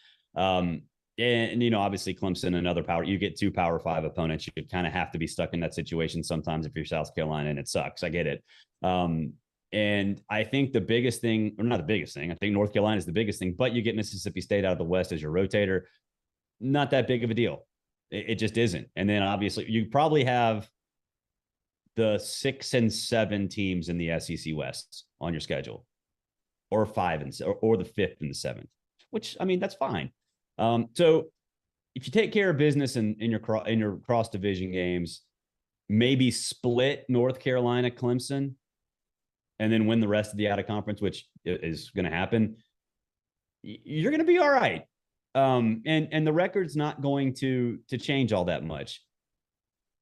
S3: And obviously Clemson, another power. You get 2 Power 5 opponents. You kind of have to be stuck in that situation sometimes if you're South Carolina, and it sucks. I get it. And I think the biggest thing, or not the biggest thing, I think North Carolina is the biggest thing, but you get Mississippi State out of the West as your rotator. Not that big of a deal. It just isn't. And then obviously you probably have the 6 and 7 teams in the SEC West on your schedule, or 5 and or the 5th and the 7th, which, I mean, that's fine. So if you take care of business in your cross division games, maybe split North Carolina, Clemson, and then win the rest of the out of conference, which is going to happen, you're going to be all right. And the record's not going to change all that much.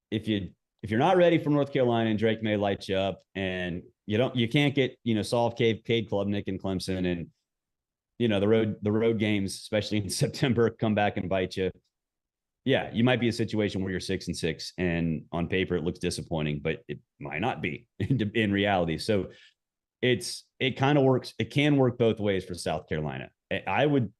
S3: If you if you're not ready for North Carolina and Drake May light you up, and you can't get, Saul Cade Klubnik and Clemson, and the road games, especially in September, come back and bite you. Yeah, you might be a situation where you're 6-6, and on paper it looks disappointing, but it might not be in reality. So it kind of works. It can work both ways for South Carolina. I would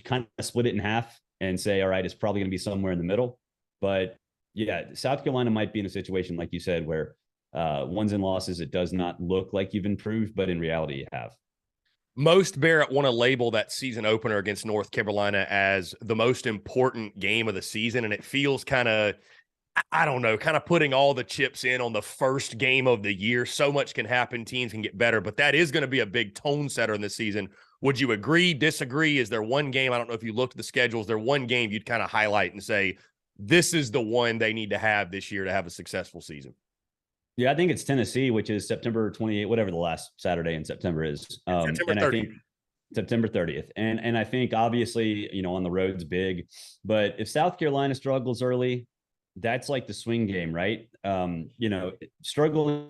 S3: kind of split it in half and say, all right, it's probably going to be somewhere in the middle. But yeah, South Carolina might be in a situation, like you said, where wins and losses, it does not look like you've improved, but in reality you have.
S1: Most, Barrett, want to label that season opener against North Carolina as the most important game of the season, and it feels kind of, I don't know, kind of putting all the chips in on the first game of the year. So much can happen. Teams can get better, but that is going to be a big tone setter in this season. Would you agree, disagree? Is there one game, I don't know if you looked at the schedules, is there one game you'd kind of highlight and say, this is the one they need to have this year to have a successful season?
S3: Yeah, I think it's Tennessee, which is September 28th, whatever the last Saturday in September is.
S1: September 30th.
S3: I think September 30th. And I think obviously, on the road's big, but if South Carolina struggles early, that's like the swing game, right? Struggling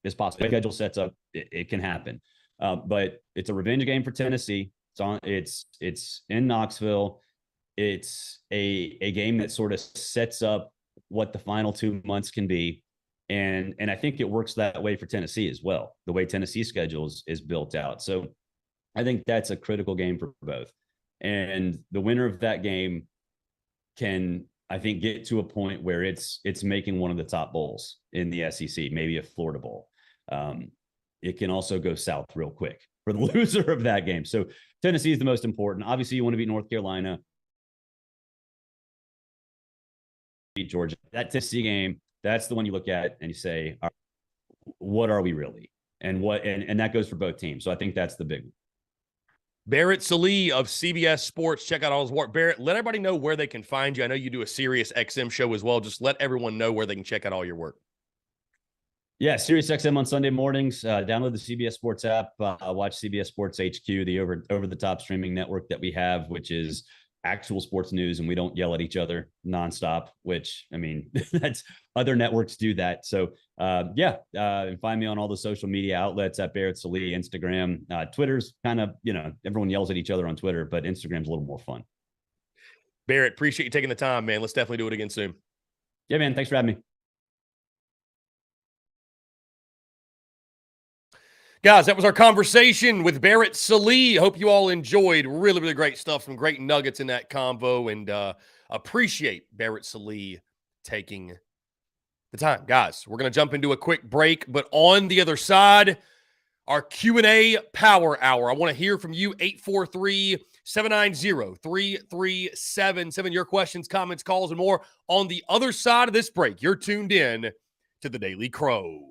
S3: is possible. The schedule sets up, it can happen. But it's a revenge game for Tennessee. It's in Knoxville. It's a game that sort of sets up what the final 2 months can be. And I think it works that way for Tennessee as well, the way Tennessee schedule is built out. So I think that's a critical game for both. And the winner of that game can, I think, get to a point where it's making one of the top bowls in the SEC, maybe a Florida Bowl. It can also go south real quick for the loser of that game. So Tennessee is the most important. Obviously, you want to beat North Carolina, beat Georgia. That Tennessee game, that's the one you look at and you say, what are we really? And that goes for both teams. So I think that's the big one.
S1: Barrett Sallee of CBS Sports. Check out all his work. Barrett, let everybody know where they can find you. I know you do a Sirius XM show as well. Just let everyone know where they can check out all your work.
S3: Yeah, Sirius XM on Sunday mornings. Download the CBS Sports app. Watch CBS Sports HQ, the over-the-top streaming network that we have, which is actual sports news, and we don't yell at each other nonstop, which, I mean, that's other networks do that. So and find me on all the social media outlets at Barrett Sallee, Instagram, Twitter's kind of, everyone yells at each other on Twitter, but Instagram's a little more fun.
S1: Barrett, appreciate you taking the time, man. Let's definitely do it again soon.
S3: Yeah, man. Thanks for having me.
S1: Guys, that was our conversation with Barrett Sallee. Hope you all enjoyed. Really, really great stuff. Some great nuggets in that convo, and appreciate Barrett Sallee taking the time. Guys, we're going to jump into a quick break, but on the other side, our Q&A Power Hour. I want to hear from you, 843-790-3377. Your questions, comments, calls, and more. On the other side of this break, you're tuned in to the Daily Crow.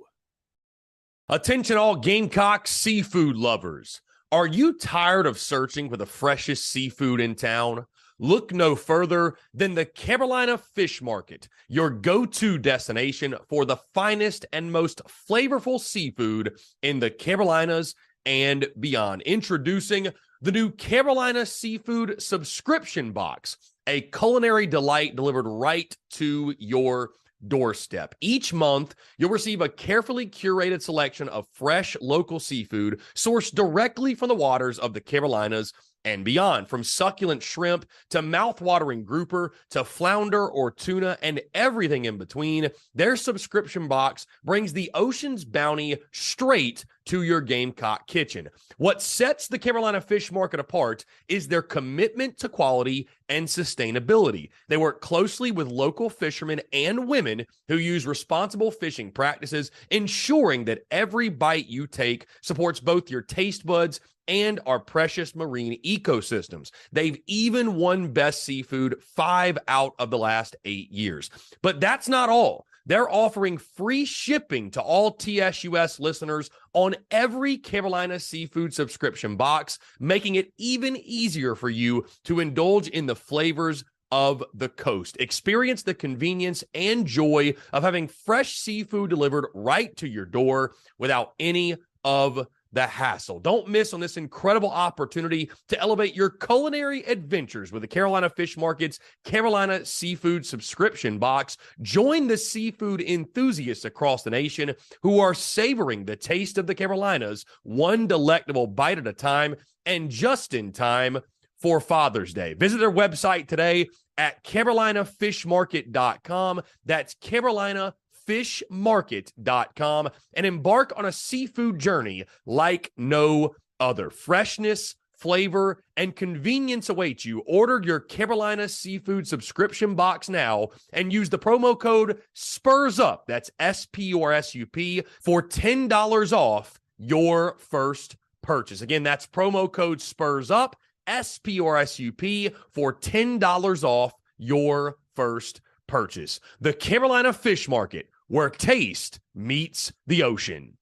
S1: Attention all Gamecocks seafood lovers. Are you tired of searching for the freshest seafood in town? Look no further than the Carolina Fish Market, your go-to destination for the finest and most flavorful seafood in the Carolinas and beyond. Introducing the new Carolina Seafood Subscription Box, a culinary delight delivered right to your doorstep. Each month, you'll receive a carefully curated selection of fresh local seafood sourced directly from the waters of the Carolinas and beyond. From succulent shrimp to mouth-watering grouper to flounder or tuna and everything in between, their subscription box brings the ocean's bounty straight to your Gamecock kitchen. What sets the Carolina Fish Market apart is their commitment to quality and sustainability. They work closely with local fishermen and women who use responsible fishing practices, ensuring that every bite you take supports both your taste buds and our precious marine ecosystems. They've even won Best Seafood 5 out of the last 8 years. But that's not all. They're offering free shipping to all TSUS listeners on every Carolina Seafood subscription box, making it even easier for you to indulge in the flavors of the coast. Experience the convenience and joy of having fresh seafood delivered right to your door without any of the hassle. Don't miss on this incredible opportunity to elevate your culinary adventures with the Carolina Fish Market's Carolina Seafood Subscription Box. Join the seafood enthusiasts across the nation who are savoring the taste of the Carolinas, one delectable bite at a time, and just in time for Father's Day. Visit their website today at carolinafishmarket.com. That's carolinafishmarket.com, and embark on a seafood journey like no other. Freshness, flavor, and convenience await you. Order your Carolina Seafood Subscription Box now and use the promo code SPURSUP, that's SPURSUP, for $10 off your first purchase. Again, that's promo code SPURSUP, SPURSUP, for $10 off your first purchase. The Carolina Fish Market, where taste meets the ocean.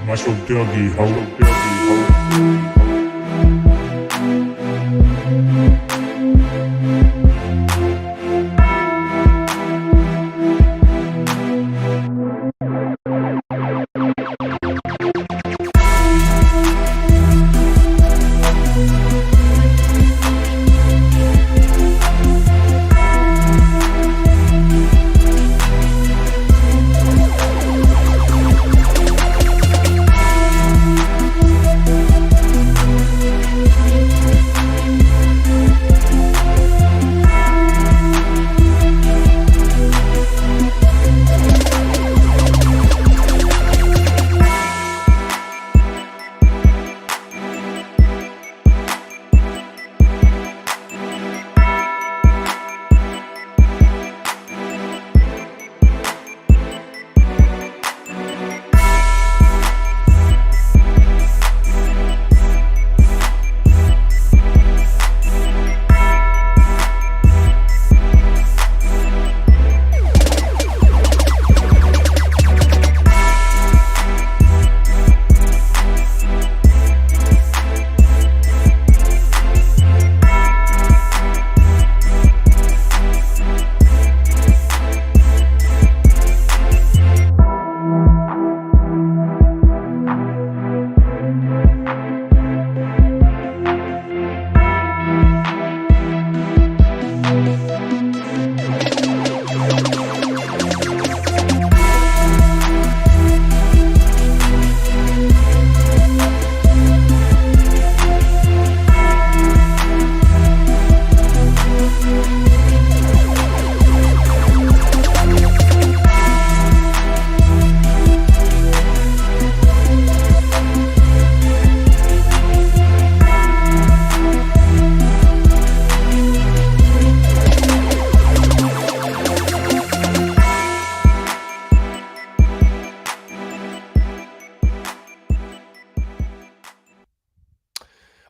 S2: Marshall Dougie, ho.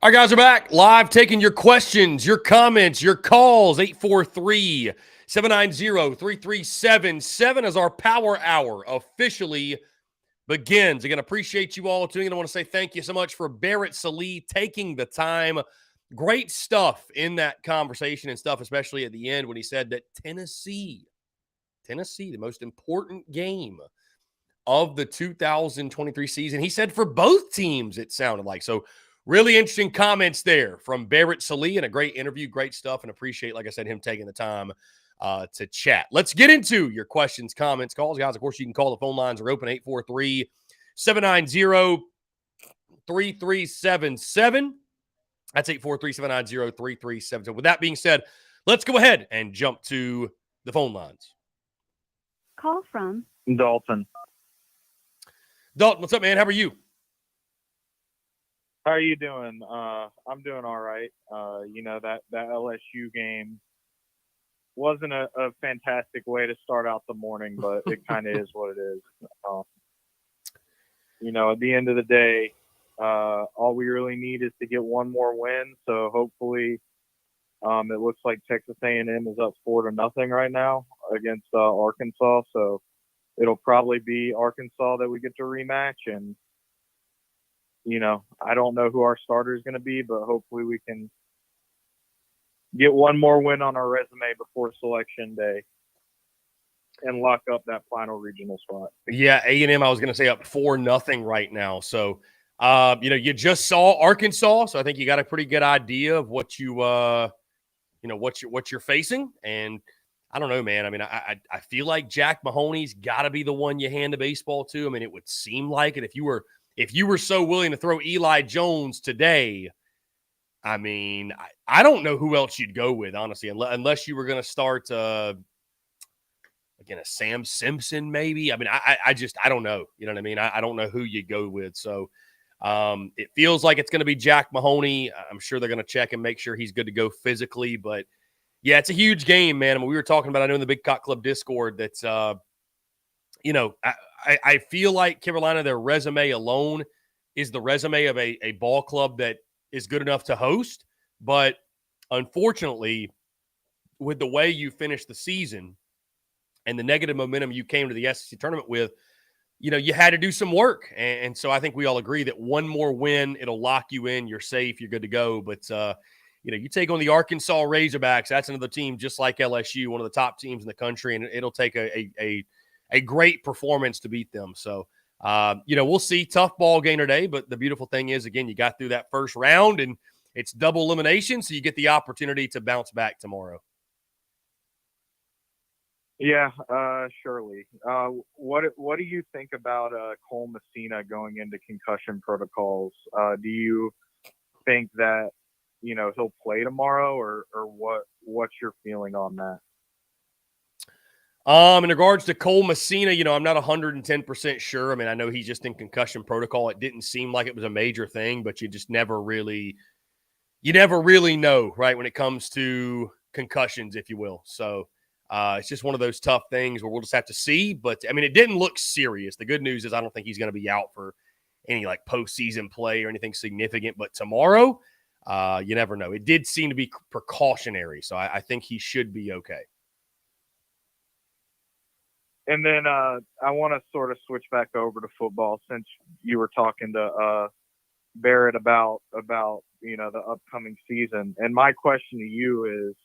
S1: All right, guys, we're back live taking your questions, your comments, your calls. 843-790-3377 as our Power Hour officially begins. Again, appreciate you all tuning in. I want to say thank you so much for Barrett Salee taking the time. Great stuff in that conversation and stuff, especially at the end when he said that Tennessee, the most important game of the 2023 season. He said for both teams, it sounded like. So really interesting comments there from Barrett Salee, and a great interview, great stuff, and appreciate, like I said, him taking the time to chat. Let's get into your questions, comments, calls. Guys, of course, you can call. The phone lines are open, 843-790-3377. That's 843-790-3377. With that being said, let's go ahead and jump to the phone lines.
S4: Call from
S5: Dalton.
S1: Dalton, what's up, man? How are you?
S5: How are you doing? I'm doing all right. That LSU game wasn't a fantastic way to start out the morning, but it kind of is what it is. At the end of the day, all we really need is to get one more win. So hopefully, it looks like Texas A&M is up 4-0 right now against Arkansas. So it'll probably be Arkansas that we get to rematch, and I don't know who our starter is going to be, but hopefully we can get one more win on our resume before selection day and lock up that final regional spot.
S1: Yeah, A&M, I was going to say up 4-0 right now. So, you just saw Arkansas, so I think you got a pretty good idea of what what you're facing. And I don't know, man. I mean, I feel like Jack Mahoney's got to be the one you hand the baseball to. I mean, it would seem like it. If you were so willing to throw Eli Jones today, I mean, I don't know who else you'd go with, honestly, unless you were going to start again, a Sam Simpson, maybe. I mean, I don't know. You know what I mean? I don't know who you go with. So it feels like it's going to be Jack Mahoney. I'm sure they're going to check and make sure he's good to go physically. But, yeah, it's a huge game, man. I mean, we were talking about, I know in the Big Cock Club Discord, that's, I feel like Carolina, their resume alone is the resume of a ball club that is good enough to host. But, unfortunately, with the way you finished the season – and the negative momentum you came to the SEC tournament with, you had to do some work. And so I think we all agree that one more win, it'll lock you in. You're safe. You're good to go. But, you take on the Arkansas Razorbacks. That's another team just like LSU, one of the top teams in the country. And it'll take a great performance to beat them. So, we'll see. Tough ball game today. But the beautiful thing is, again, you got through that first round, and it's double elimination. So you get the opportunity to bounce back tomorrow.
S5: Yeah, surely. What do you think about Cole Messina going into concussion protocols? Do you think that he'll play tomorrow, or what's your feeling on that?
S1: In regards to Cole Messina, I'm not 110% sure. I mean, I know he's just in concussion protocol. It didn't seem like it was a major thing, but you never really know, right, when it comes to concussions, if you will. So it's just one of those tough things where we'll just have to see. But, I mean, it didn't look serious. The good news is I don't think he's going to be out for any, postseason play or anything significant. But tomorrow, you never know. It did seem to be precautionary, so I think he should be okay.
S5: And then I want to sort of switch back over to football since you were talking to Barrett about the upcoming season. And my question to you is,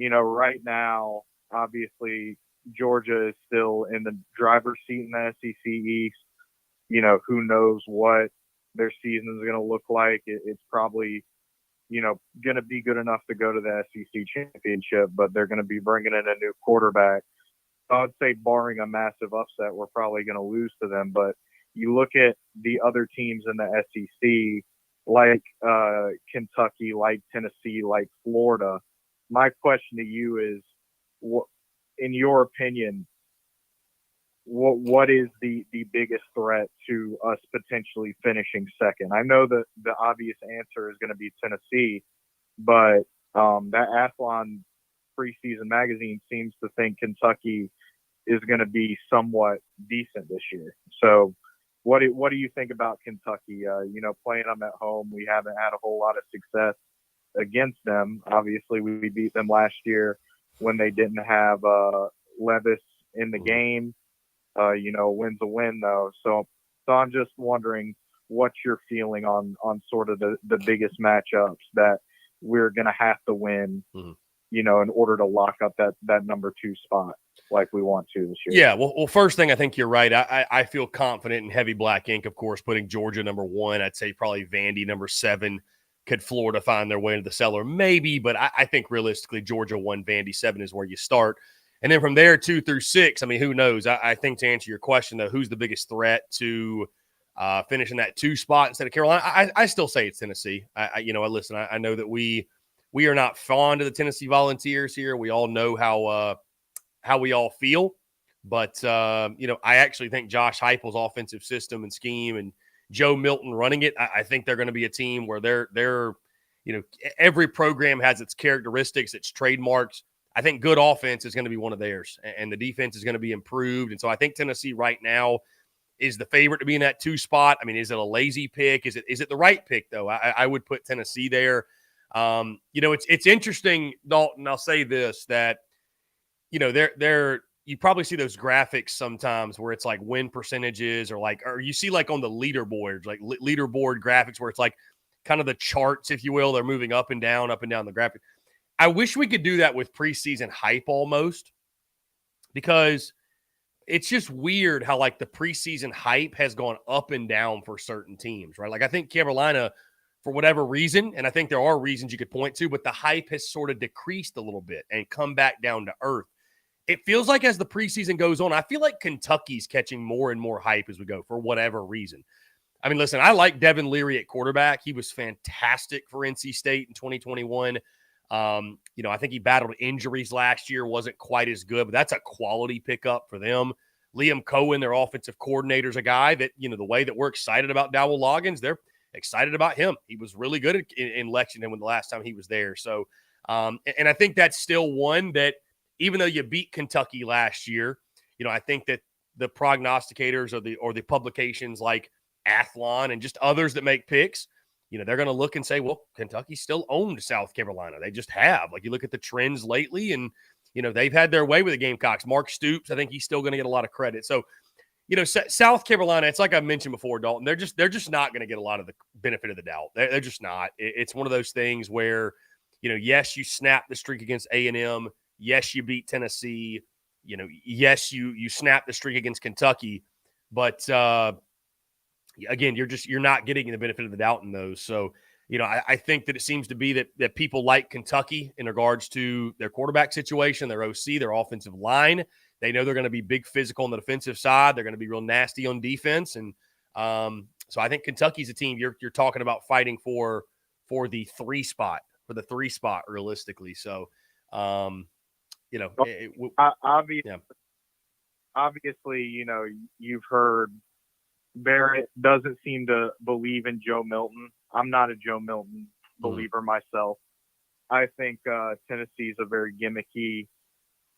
S5: right now, obviously Georgia is still in the driver's seat in the SEC East. Who knows what their season is going to look like. It's probably, going to be good enough to go to the SEC championship, but they're going to be bringing in a new quarterback. So I would say barring a massive upset, we're probably going to lose to them. But you look at the other teams in the SEC, like Kentucky, like Tennessee, like Florida. My question to you is, in your opinion, what is the biggest threat to us potentially finishing second? I know that the obvious answer is going to be Tennessee, but that Athlon preseason magazine seems to think Kentucky is going to be somewhat decent this year. So what do you think about Kentucky? Playing them at home, we haven't had a whole lot of success against them. Obviously, we beat them last year when they didn't have Levis in the game. Win's a win, though. So I'm just wondering what you're feeling on sort of the biggest matchups that we're going to have to win, in order to lock up that number 2 spot like we want to this year.
S1: Yeah, well, first thing, I think you're right. I feel confident in heavy black ink, of course, putting Georgia number 1. I'd say probably Vandy number 7. Could Florida find their way into the cellar? Maybe, but I think realistically Georgia 1, Vandy 7 is where you start. And then from there, 2 through 6, I mean, who knows? I think to answer your question, though, who's the biggest threat to finishing that 2 spot instead of Carolina? I still say it's Tennessee. Listen, I know that we are not fond of the Tennessee Volunteers here. We all know how we all feel. But, I actually think Josh Heupel's offensive system and scheme and Joe Milton running it, I think they're going to be a team where they're every program has its characteristics, its trademarks. I think good offense is going to be one of theirs, and the defense is going to be improved. And so I think Tennessee right now is the favorite to be in that 2 spot. I mean, is it a lazy pick? Is it the right pick, though? I would put Tennessee there. It's interesting, Dalton. I'll say this, that, they're you probably see those graphics sometimes where it's like win percentages or you see like on the leaderboards, like leaderboard graphics where it's like kind of the charts, if you will. They're moving up and down the graphic. I wish we could do that with preseason hype almost, because it's just weird how like the preseason hype has gone up and down for certain teams, right? Like I think Carolina, for whatever reason, and I think there are reasons you could point to, but the hype has sort of decreased a little bit and come back down to earth. It feels like as the preseason goes on, I feel like Kentucky's catching more and more hype as we go for whatever reason. I mean, listen, I like Devin Leary at quarterback. He was fantastic for NC State in 2021. I think he battled injuries last year, wasn't quite as good, but that's a quality pickup for them. Liam Cohen, their offensive coordinator, is a guy that, the way that we're excited about Dowell Loggins, they're excited about him. He was really good in Lexington when the last time he was there. So, and I think that's still one that, even though you beat Kentucky last year, I think that the prognosticators or the publications like Athlon and just others that make picks, they're going to look and say, well, Kentucky still owned South Carolina. They just have. Like, you look at the trends lately, and, they've had their way with the Gamecocks. Mark Stoops, I think he's still going to get a lot of credit. So, South Carolina, it's like I mentioned before, Dalton, they're just not going to get a lot of the benefit of the doubt. They're just not. It's one of those things where, yes, you snap the streak against A&M. Yes, you beat Tennessee. Yes, you snap the streak against Kentucky. But, again, you're not getting the benefit of the doubt in those. So, I think that it seems to be that people like Kentucky in regards to their quarterback situation, their OC, their offensive line. They know they're going to be big physical on the defensive side. They're going to be real nasty on defense. And so I think Kentucky's a team you're talking about fighting for the three spot realistically. So,
S5: obviously, you've heard Barrett doesn't seem to believe in Joe Milton. I'm not a Joe Milton believer myself. I think Tennessee's a very gimmicky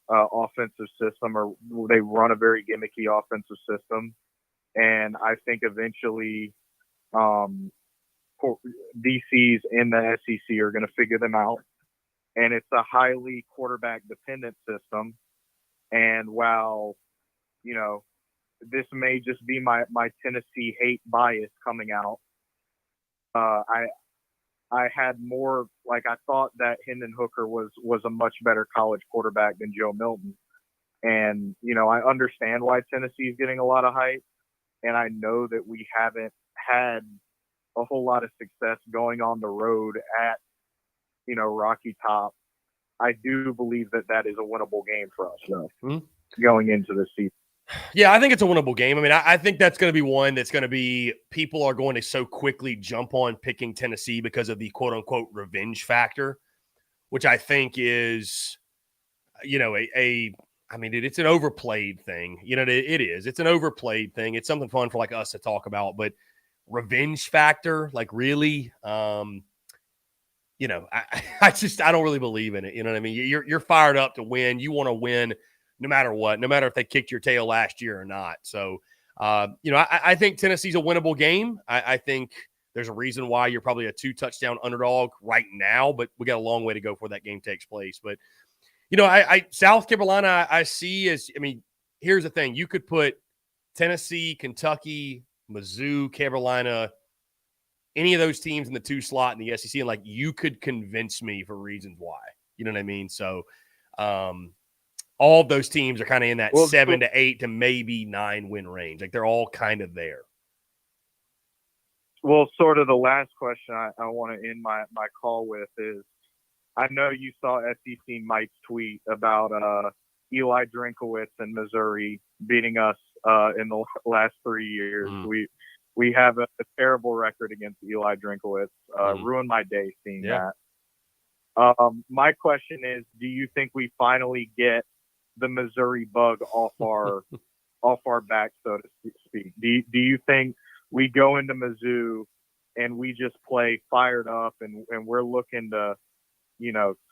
S5: offensive system, or they run a very gimmicky offensive system. And I think eventually DCs in the SEC are going to figure them out. And it's a highly quarterback dependent system. And while, this may just be my Tennessee hate bias coming out, I had more, like, I thought that Hendon Hooker was a much better college quarterback than Joe Milton. And, I understand why Tennessee is getting a lot of hype. And I know that we haven't had a whole lot of success going on the road at, Rocky Top. I do believe that is a winnable game for us, though, going into the season.
S1: Yeah, I think it's a winnable game. I mean, I think that's going to be one that's going to be – people are going to so quickly jump on picking Tennessee because of the quote-unquote revenge factor, which I think is, I mean, it's an overplayed thing. It is. It's an overplayed thing. It's something fun for, like, us to talk about. But revenge factor, like, really, I don't really believe in it. You know what I mean? You're fired up to win. You want to win no matter what, no matter if they kicked your tail last year or not. So, I think Tennessee's a winnable game. I think there's a reason why you're probably a 2-touchdown underdog right now, but we got a long way to go before that game takes place. But, South Carolina, I see as, here's the thing. You could put Tennessee, Kentucky, Mizzou, Carolina, any of those teams in the 2 slot in the SEC, and, like, you could convince me for reasons why. You know what I mean? So, all of those teams are kind of in that 7 to 8 to maybe 9 win range. Like, they're all kind of there.
S5: Well, sort of the last question I want to end my call with is, I know you saw SEC Mike's tweet about Eli Drinkowitz and Missouri beating us in the last 3 years. We have a terrible record against Eli Drinkowitz. Ruined my day seeing that. My question is, do you think we finally get the Missouri bug off our back, so to speak? Do you think we go into Mizzou and we just play fired up and we're looking to,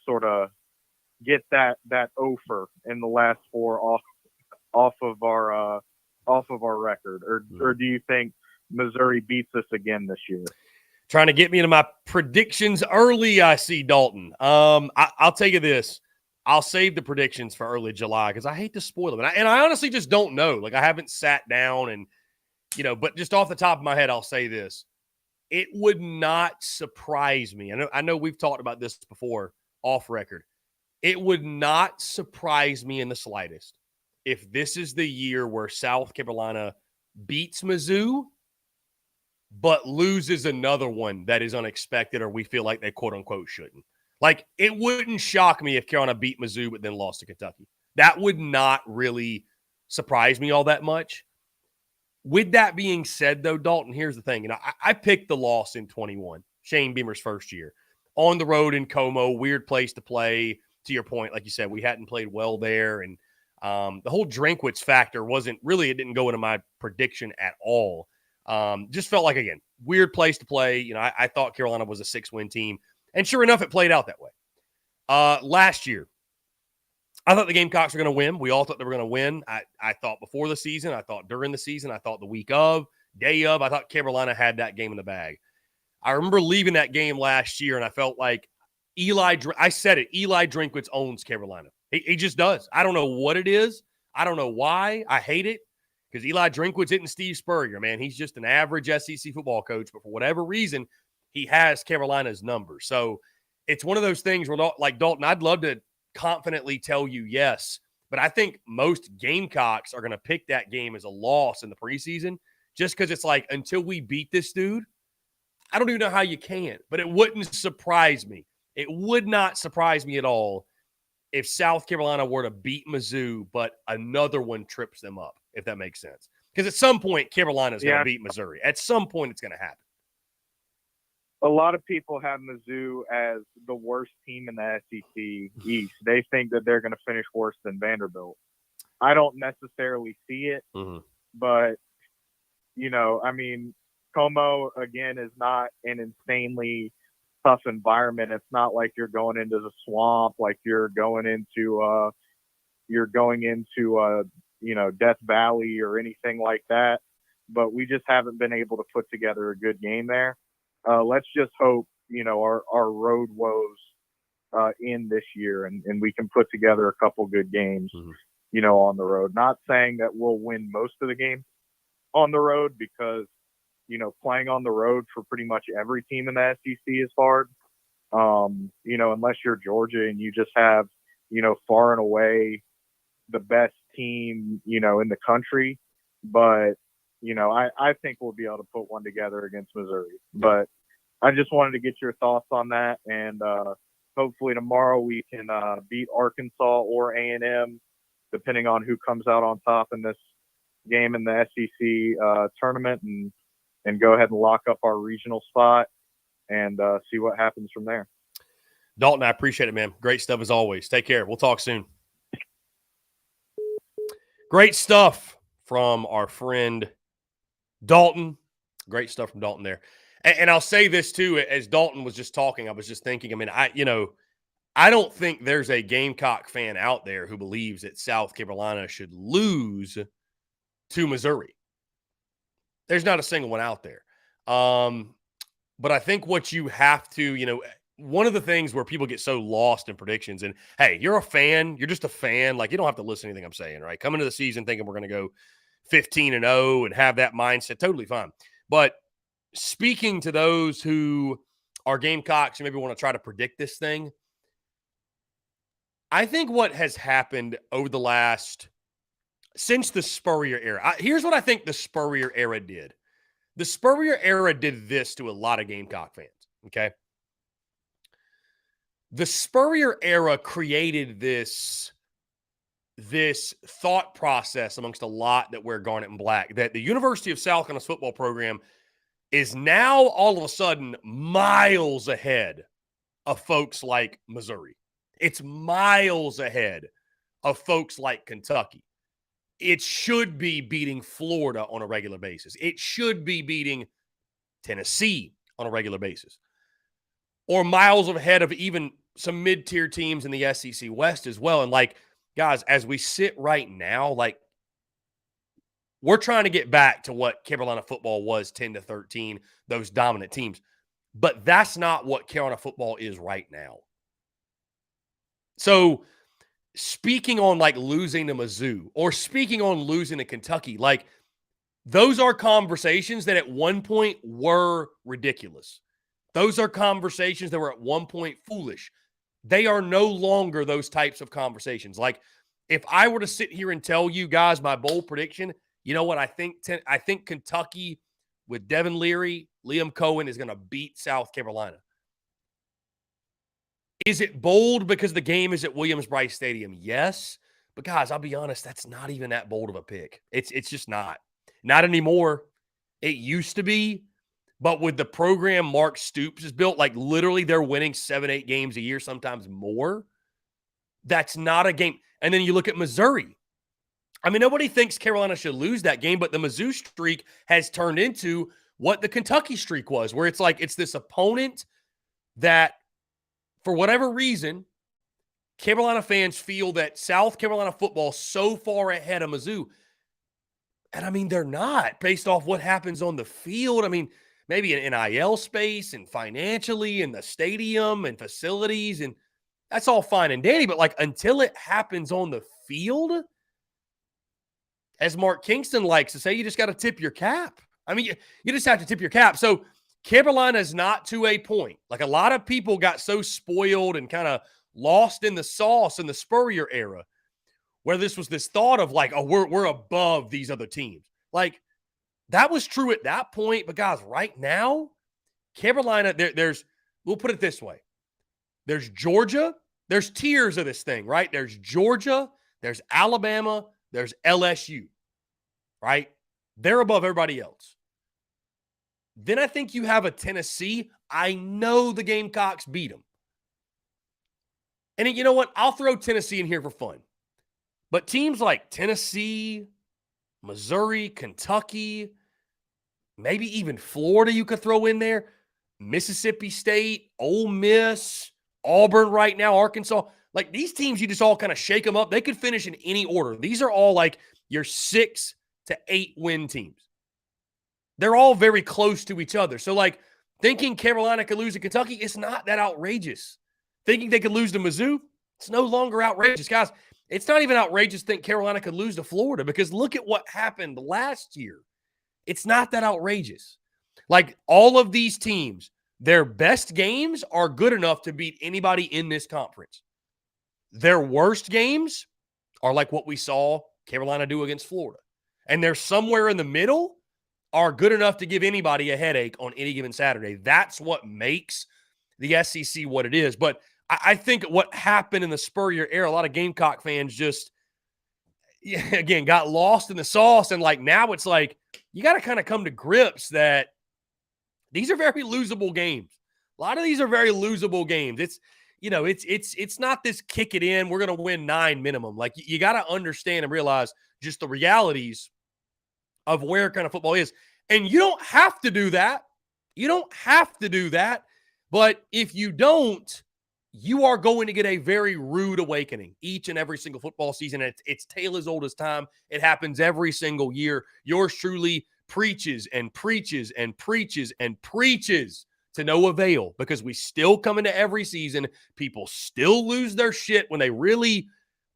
S5: sort of get that offer in the last 4 off of our record, or do you think Missouri beats us again this year?
S1: Trying to get me into my predictions early, I see, Dalton. I'll tell you this. I'll save the predictions for early July because I hate to spoil them. And I honestly just don't know. Like, I haven't sat down and, but just off the top of my head, I'll say this. It would not surprise me. I know we've talked about this before off record. It would not surprise me in the slightest if this is the year where South Carolina beats Mizzou, but loses another one that is unexpected or we feel like they quote-unquote shouldn't. Like, it wouldn't shock me if Carolina beat Mizzou but then lost to Kentucky. That would not really surprise me all that much. With that being said, though, Dalton, here's the thing. I picked the loss in 21, Shane Beamer's first year. On the road in Como, weird place to play. To your point, like you said, we hadn't played well there. And the whole Drinkwitz factor it didn't go into my prediction at all. Just felt like, again, weird place to play. I thought Carolina was a 6-win team. And sure enough, it played out that way. Last year, I thought the Gamecocks were going to win. We all thought they were going to win. I thought before the season. I thought during the season. I thought the week of, day of. I thought Carolina had that game in the bag. I remember leaving that game last year, and I felt like I said it, Eli Drinkwitz owns Carolina. He just does. I don't know what it is. I don't know why. I hate it because Eli Drinkwitz isn't Steve Spurrier, man. He's just an average SEC football coach, but for whatever reason, he has Carolina's number. So it's one of those things where, like Dalton, I'd love to confidently tell you yes, but I think most Gamecocks are going to pick that game as a loss in the preseason just because it's like, until we beat this dude, I don't even know how you can, but it wouldn't surprise me. It would not surprise me at all if South Carolina were to beat Mizzou, but another one trips them up, if that makes sense. Because at some point, Carolina's going to beat Missouri. At some point, it's going to happen.
S5: A lot of people have Mizzou as the worst team in the SEC East. They think that they're going to finish worse than Vanderbilt. I don't necessarily see it, but, Como, again, is not an insanely tough environment. It's not like you're going into the swamp, like you're going into Death Valley or anything like that. But we just haven't been able to put together a good game there. Let's just hope, our road woes end this year and we can put together a couple good games, on the road. Not saying that we'll win most of the games on the road because, playing on the road for pretty much every team in the SEC is hard. Unless you're Georgia and you just have, far and away the best team, in the country. But, I think we'll be able to put one together against Missouri. But I just wanted to get your thoughts on that. And hopefully tomorrow we can beat Arkansas or A&M, depending on who comes out on top in this game in the SEC tournament, and go ahead and lock up our regional spot and see what happens from there.
S1: Dalton, I appreciate it, man. Great stuff as always. Take care. We'll talk soon. Great stuff from our friend Dalton. Great stuff from Dalton there. And I'll say this too, as Dalton was just talking, I was just thinking, I don't think there's a Gamecock fan out there who believes that South Carolina should lose to Missouri. There's not a single one out there. But I think what you have to, one of the things where people get so lost in predictions, and hey, you're a fan, you're just a fan. Like, you don't have to listen to anything I'm saying, right? Coming into the season thinking we're going to go 15-0 and have that mindset, totally fine. But speaking to those who are Gamecocks and maybe want to try to predict this thing, I think what has happened over the since the Spurrier era, here's what I think the Spurrier era did. The Spurrier era did this to a lot of Gamecock fans, okay? The Spurrier era created this thought process amongst a lot that wear garnet and black, that the University of South Carolina's football program is now all of a sudden miles ahead of folks like Missouri. It's miles ahead of folks like Kentucky. It should be beating Florida on a regular basis. It should be beating Tennessee on a regular basis. Or miles ahead of even some mid-tier teams in the SEC West as well. And guys, as we sit right now, we're trying to get back to what Carolina football was 10-13, those dominant teams. But that's not what Carolina football is right now. So speaking on like losing to Mizzou or speaking on losing to Kentucky, like those are conversations that at one point were ridiculous. Those are conversations that were at one point foolish. They are no longer those types of conversations. Like if I were to sit here and tell you guys my bold prediction, you know what? I think Kentucky with Devin Leary, Liam Cohen is going to beat South Carolina. Is it bold because the game is at Williams-Brice Stadium? Yes. But guys, I'll be honest, that's not even that bold of a pick. It's just not. Not anymore. It used to be. But with the program Mark Stoops has built, like literally they're winning 7-8 games a year, sometimes more. That's not a game. And then you look at Missouri. I mean, nobody thinks Carolina should lose that game, but the Mizzou streak has turned into what the Kentucky streak was, where it's like it's this opponent that, for whatever reason, Carolina fans feel that South Carolina football is so far ahead of Mizzou. And I mean, they're not based off what happens on the field. I mean, maybe in NIL space and financially and the stadium and facilities, and that's all fine and dandy. But like until it happens on the field, as Mark Kingston likes to say, you just got to tip your cap. I mean, you just have to tip your cap. So Carolina is not to a point. Like a lot of people got so spoiled and kind of lost in the sauce in the Spurrier era, where this was this thought of like, oh, we're above these other teams. Like that was true at that point. But guys, right now, Carolina, there's, we'll put it this way. There's Georgia. There's tiers of this thing, right? There's Georgia. There's Alabama. There's LSU, right? They're above everybody else. Then I think you have a Tennessee. I know the Gamecocks beat them. And you know what? I'll throw Tennessee in here for fun. But teams like Tennessee, Missouri, Kentucky, maybe even Florida you could throw in there, Mississippi State, Ole Miss, Auburn right now, Arkansas. Like these teams, you just all kind of shake them up. They could finish in any order. These are all like your 6 to 8 win teams. They're all very close to each other. So like thinking Carolina could lose to Kentucky, it's not that outrageous. Thinking they could lose to Mizzou, it's no longer outrageous. Guys, it's not even outrageous to think Carolina could lose to Florida because look at what happened last year. It's not that outrageous. Like all of these teams, their best games are good enough to beat anybody in this conference. Their worst games are like what we saw Carolina do against Florida. And they're somewhere in the middle are good enough to give anybody a headache on any given Saturday. That's what makes the SEC what it is. But I think what happened in the Spurrier era, a lot of Gamecock fans just, again, got lost in the sauce. And like now it's like you got to kind of come to grips that these are very losable games. A lot of these are very losable games. It's, you know, it's not this kick it in, we're going to win 9 minimum. Like you got to understand and realize just the realities of where kind of football is. And you don't have to do that. You don't have to do that. But if you don't, you are going to get a very rude awakening each and every single football season. It's tale as old as time. It happens every single year. Yours truly preaches and preaches and preaches and preaches to no avail because we still come into every season. People still lose their shit when they really,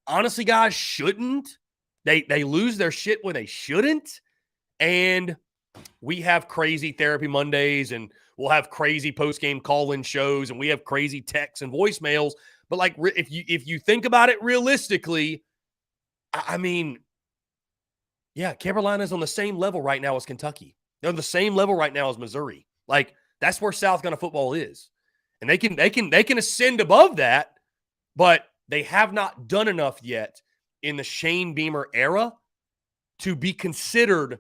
S1: honestly, guys, shouldn't. They lose their shit when they shouldn't. And we have crazy therapy Mondays and we'll have crazy post-game call-in shows and we have crazy texts and voicemails. But like, if you think about it realistically, I mean, yeah, Carolina's on the same level right now as Kentucky. They're on the same level right now as Missouri. Like that's where South Carolina football is. And they can ascend above that, but they have not done enough yet in the Shane Beamer era to be considered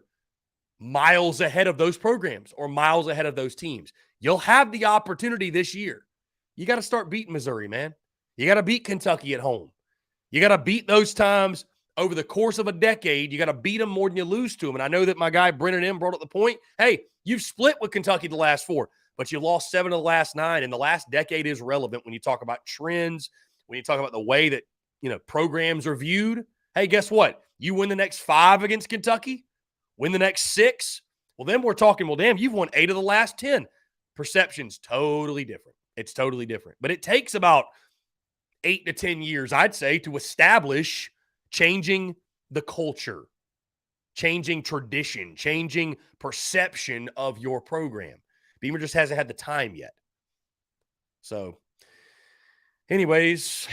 S1: miles ahead of those programs or miles ahead of those teams. You'll have the opportunity this year. You got to start beating Missouri, man. You got to beat Kentucky at home. You got to beat those times over the course of a decade. You got to beat them more than you lose to them. And I know that my guy Brennan M brought up the point. Hey, you've split with Kentucky the last 4, but you lost 7 of the last 9. And the last decade is relevant when you talk about trends, when you talk about the way that, you know, programs are viewed. Hey, guess what? You win the next 5 against Kentucky, win the next 6. Well, then we're talking, well, damn, you've won 8 of the last 10. Perception's totally different. It's totally different. But it takes about 8 to 10 years, I'd say, to establish changing the culture, changing tradition, changing perception of your program. Beamer just hasn't had the time yet. So, anyways,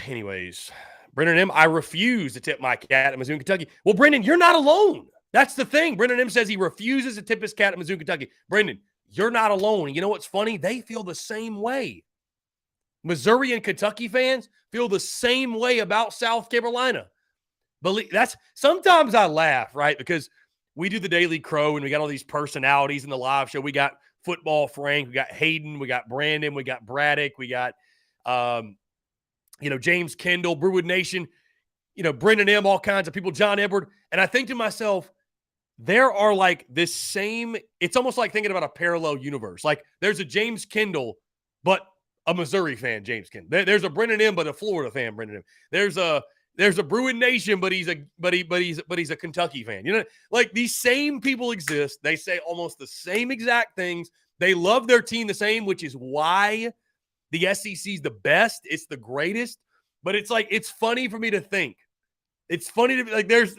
S1: Brendan M., I refuse to tip my cat at Mizzou, Kentucky. Well, Brendan, you're not alone. That's the thing. Brendan M. says he refuses to tip his cat at Mizzou, Kentucky. Brendan, you're not alone. And you know what's funny? They feel the same way. Missouri and Kentucky fans feel the same way about South Carolina. Sometimes I laugh, right? Because we do the Daily Crow and we got all these personalities in the live show. We got Football Frank, we got Hayden, we got Brandon, we got Braddock, we got James Kendall, Brewwood Nation, Brendan M., all kinds of people, John Edward. And I think to myself, there are like this same, it's almost like thinking about a parallel universe. Like there's a James Kendall, but a Missouri fan, James Kendall. There's a Brendan M., but a Florida fan, Brendan M. There's a Brewwood Nation, but he's a Kentucky fan. Like these same people exist. They say almost the same exact things. They love their team the same, which is why the SEC is the best. It's the greatest. But it's like, it's funny for me to think. It's funny to be like, there's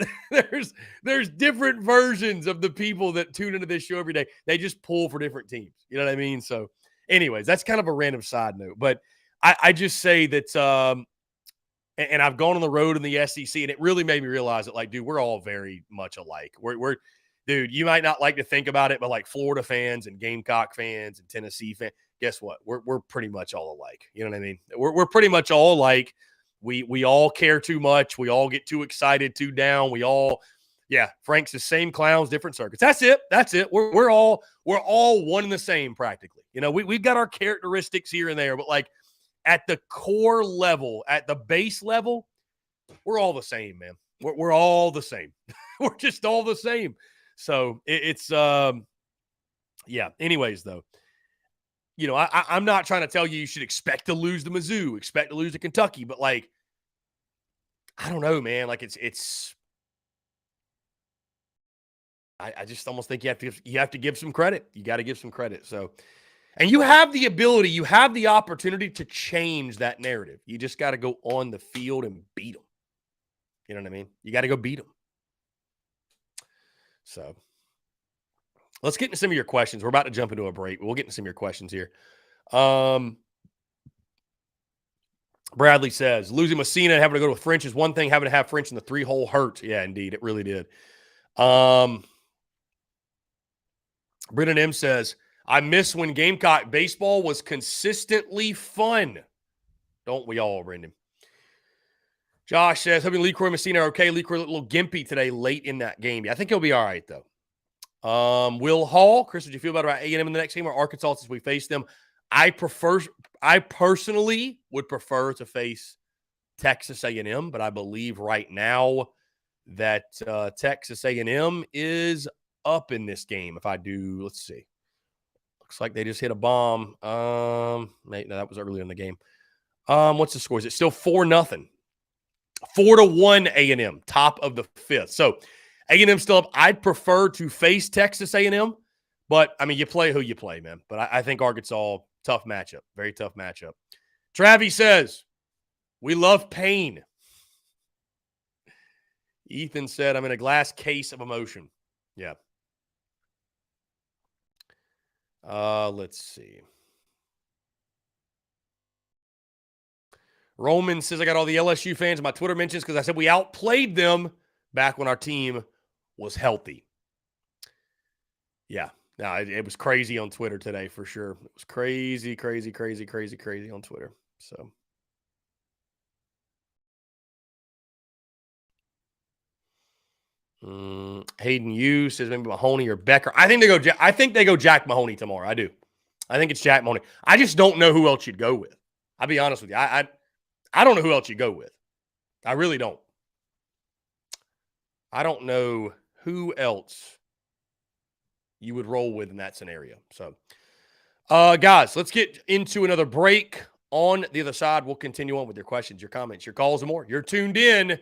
S1: different versions of the people that tune into this show every day. They just pull for different teams. You know what I mean? So anyways, that's kind of a random side note. But I just say that, and I've gone on the road in the SEC, and it really made me realize that, like, dude, we're all very much alike. Dude, you might not like to think about it, but like Florida fans and Gamecock fans and Tennessee fans, guess what? We're pretty much all alike. You know what I mean? We're pretty much all alike. We all care too much. We all get too excited, too down. Frank's the same clowns, different circuits. That's it. We're all one and the same practically. We've got our characteristics here and there, but like at the core level, at the base level, we're all the same, man. We're all the same. We're just all the same. So anyways, though, I'm not trying to tell you should expect to lose to Mizzou, expect to lose to Kentucky, but like, I don't know, man. Like I just almost think you have to give some credit. You got to give some credit. So, and you have the ability, you have the opportunity to change that narrative. You just got to go on the field and beat them. You know what I mean? You got to go beat them. So let's get into some of your questions. We're about to jump into a break. We'll get into some of your questions here. Bradley says, losing Messina and having to go to French is one thing. Having to have French in the 3-hole hurt. Yeah, indeed. It really did. Brendan M. says, I miss when Gamecock baseball was consistently fun. Don't we all, Brendan? Josh says, hoping LeCroy Messina are okay. LeCroy looked a little gimpy today late in that game. I think he'll be all right, though. Will Hall, Chris, would you feel better about A&M in the next game or Arkansas since we face them? I personally would prefer to face Texas A&M, but I believe right now that Texas A&M is up in this game. If I do, let's see. Looks like they just hit a bomb. No, that was earlier in the game. What's the score? Is it still 4-0? 4-1 A&M, top of the fifth. So A&M still up. I'd prefer to face Texas A&M, but I mean, you play who you play, man. But I think Arkansas, tough matchup, very tough matchup. Travis says, we love pain. Ethan said, I'm in a glass case of emotion. Yeah. Let's see. Roman says, I got all the LSU fans in my Twitter mentions because I said we outplayed them back when our team was healthy. Yeah. No, it was crazy on Twitter today for sure. It was crazy on Twitter. So. Hayden Yu says maybe Mahoney or Becker. I think they go Jack Mahoney tomorrow. I do. I think it's Jack Mahoney. I just don't know who else you'd go with. I'll be honest with you. I don't know who else you go with. I really don't. I don't know who else you would roll with in that scenario. So, guys, let's get into another break. On the other side, we'll continue on with your questions, your comments, your calls, and more. You're tuned in to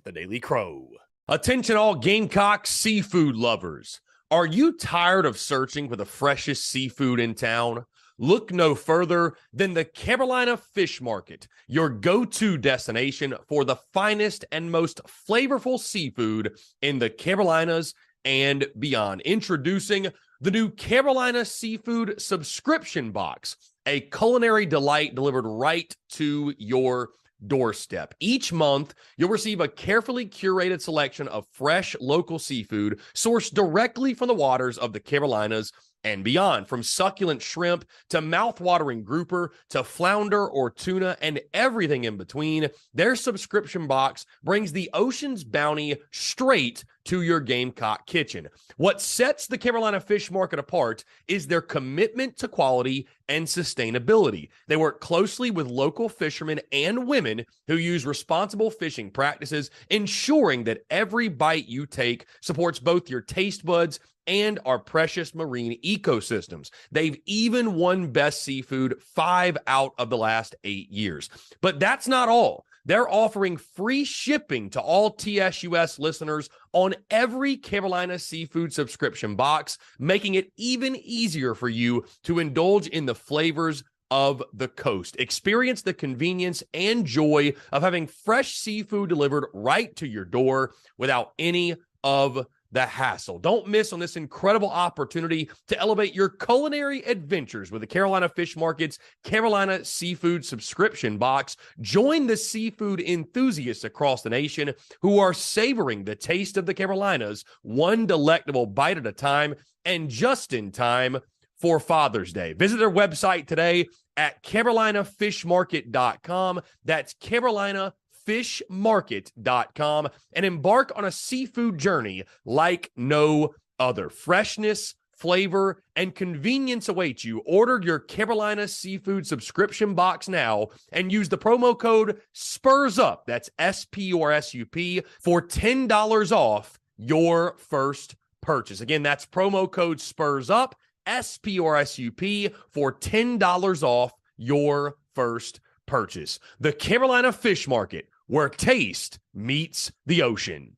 S1: the Daily Crow. Attention all Gamecock seafood lovers. Are you tired of searching for the freshest seafood in town? look no further than the Carolina Fish Market, your go-to destination for the finest and most flavorful seafood in the Carolinas and beyond. Introducing the new Carolina Seafood Subscription Box, a culinary delight delivered right to your doorstep. Each month, you'll receive a carefully curated selection of fresh local seafood sourced directly from the waters of the Carolinas and beyond. From succulent shrimp to mouth-watering grouper to flounder or tuna and everything in between, their subscription box brings the ocean's bounty straight to your Gamecock kitchen. What sets the Carolina Fish Market apart is their commitment to quality and sustainability. They work closely with local fishermen and women who use responsible fishing practices, ensuring that every bite you take supports both your taste buds and our precious marine ecosystems. They've even won Best Seafood 5 out of the last 8 years. But that's not all. They're offering free shipping to all TSUS listeners on every Carolina Seafood subscription box, making it even easier for you to indulge in the flavors of the coast. Experience the convenience and joy of having fresh seafood delivered right to your door without any of the hassle. Don't miss on this incredible opportunity to elevate your culinary adventures with the Carolina Fish Market's Carolina Seafood Subscription Box. Join the seafood enthusiasts across the nation who are savoring the taste of the Carolinas, one delectable bite at a time, and just in time for Father's Day. Visit their website today at carolinafishmarket.com. That's carolinafishmarket.com, and embark on a seafood journey like no other. Freshness, flavor, and convenience await you. Order your Carolina Seafood subscription box now and use the promo code SPURSUP, that's SPURSUP, for $10 off your first purchase. Again, that's promo code SPURSUP, SPURSUP, for $10 off your first purchase. The Carolina Fish Market, where taste meets the ocean.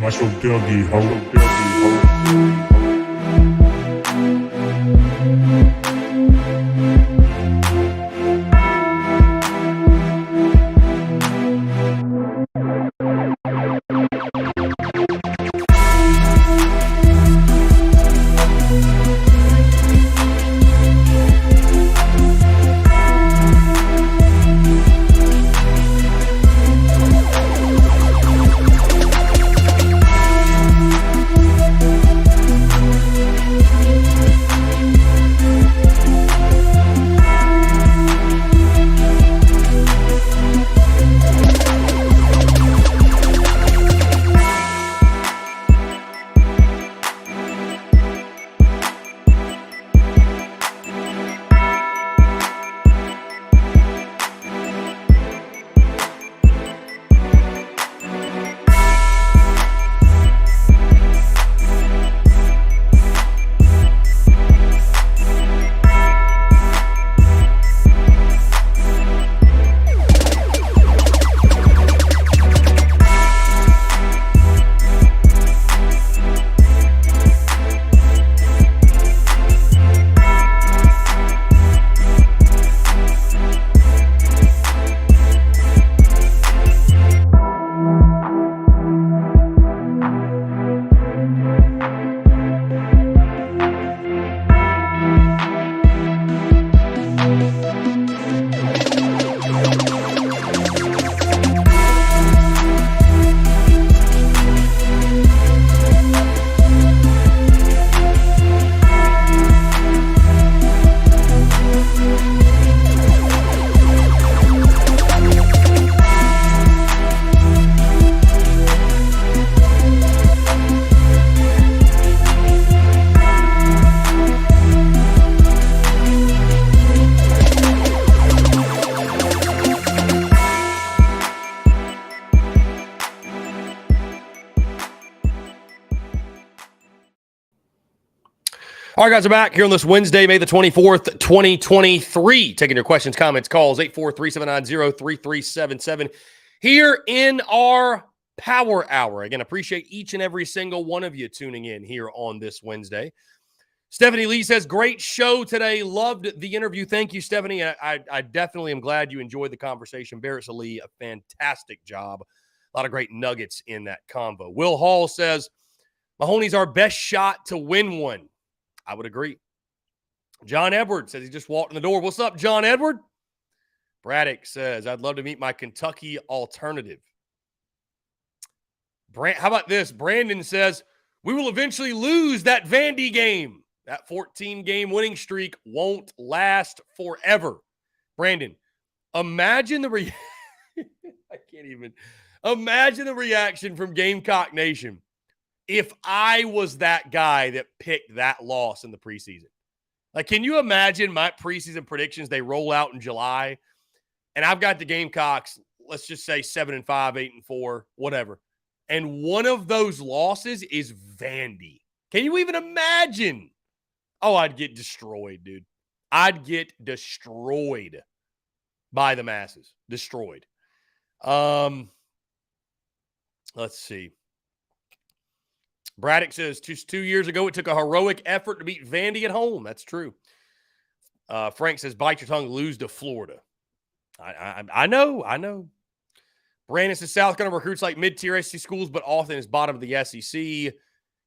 S2: Muscle Dougie, ho.
S1: All right, guys, we're back here on this Wednesday, May the 24th, 2023. Taking your questions, comments, calls, 843-790-3377 here in our Power Hour. Again, appreciate each and every single one of you tuning in here on this Wednesday. Stephanie Lee says, great show today. Loved the interview. Thank you, Stephanie. I definitely am glad you enjoyed the conversation. Barrett Lee, a fantastic job. A lot of great nuggets in that convo. Will Hall says, Mahoney's our best shot to win one. I would agree. John Edward says he just walked in the door. What's up, John Edward? Braddock says, I'd love to meet my Kentucky alternative. How about this? Brandon says, we will eventually lose that Vandy game. That 14-game winning streak won't last forever. Brandon, imagine the I can't even imagine the reaction from Gamecock Nation if I was that guy that picked that loss in the preseason. Like, can you imagine my preseason predictions? They roll out in July, and I've got the Gamecocks, let's just say 7-5, 8-4, whatever. And one of those losses is Vandy. Can you even imagine? Oh, I'd get destroyed, dude. I'd get destroyed by the masses. Destroyed. Let's see. Braddock says, just 2 years ago, it took a heroic effort to beat Vandy at home. That's true. Frank says, bite your tongue, lose to Florida. I know. Brandon says, South Carolina recruits like mid-tier SEC schools, but often is bottom of the SEC.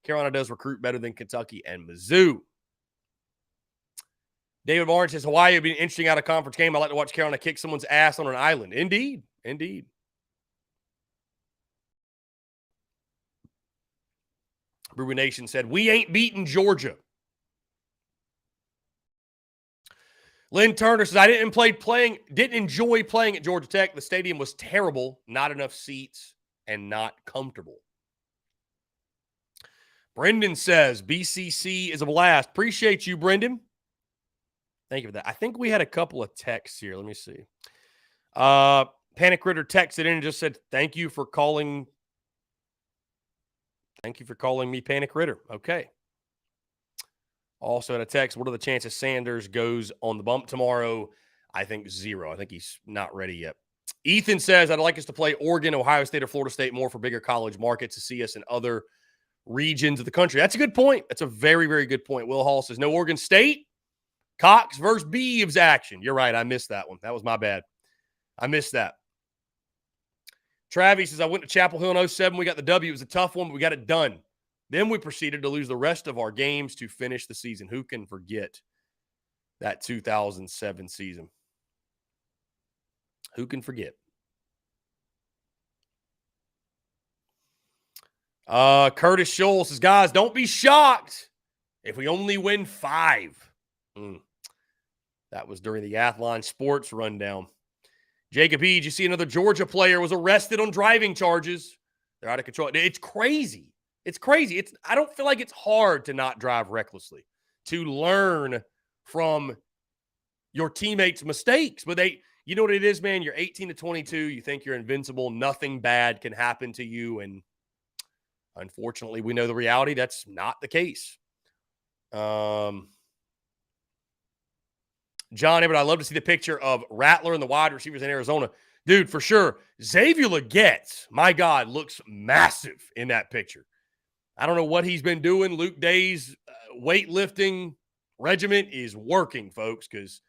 S1: Carolina does recruit better than Kentucky and Mizzou. David Barnes says, Hawaii would be an interesting out-of-conference game. I like to watch Carolina kick someone's ass on an island. Indeed. Brewer Nation said, we ain't beating Georgia. Lynn Turner says, I didn't enjoy playing at Georgia Tech. The stadium was terrible, not enough seats, and not comfortable. Brendan says, BCC is a blast. Appreciate you, Brendan. Thank you for that. I think we had a couple of texts here. Let me see. Panic Ritter texted in and just said, thank you for calling me Panic Ritter. Okay. Also had a text, what are the chances Sanders goes on the bump tomorrow? I think 0. I think he's not ready yet. Ethan says, I'd like us to play Oregon, Ohio State, or Florida State more for bigger college markets to see us in other regions of the country. That's a good point. That's a very, very good point. Will Hall says, no Oregon State. Cox versus Beavs action. You're right. I missed that one. That was my bad. I missed that. Travis says, I went to Chapel Hill in 07. We got the W. It was a tough one, but we got it done. Then we proceeded to lose the rest of our games to finish the season. Who can forget that 2007 season? Who can forget? Curtis Scholl says, guys, don't be shocked if we only win 5. That was during the Athlon Sports Rundown. Jacob E., did you see another Georgia player was arrested on driving charges? They're out of control. It's crazy. It's crazy. I don't feel like it's hard to not drive recklessly, to learn from your teammates' mistakes. But you know what it is, man? You're 18 to 22. You think you're invincible. Nothing bad can happen to you. And unfortunately, we know the reality. That's not the case. John Everett, I love to see the picture of Rattler and the wide receivers in Arizona. Dude, for sure. Xavier Legette, my God, looks massive in that picture. I don't know what he's been doing. Luke Day's weightlifting regiment is working, folks, because,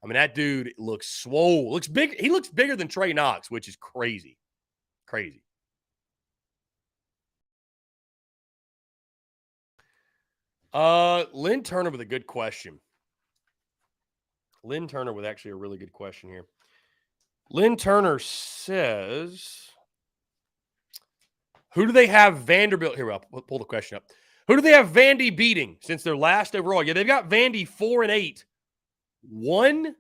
S1: I mean, that dude looks swole. Looks big. He looks bigger than Trey Knox, which is crazy. Crazy. Lynn Turner with a good question. Lynn Turner with actually a really good question here. Lynn Turner says, who do they have Vanderbilt? Here, I'll pull the question up. Who do they have Vandy beating since their last overall? Yeah, they've got Vandy 4-8, 1-7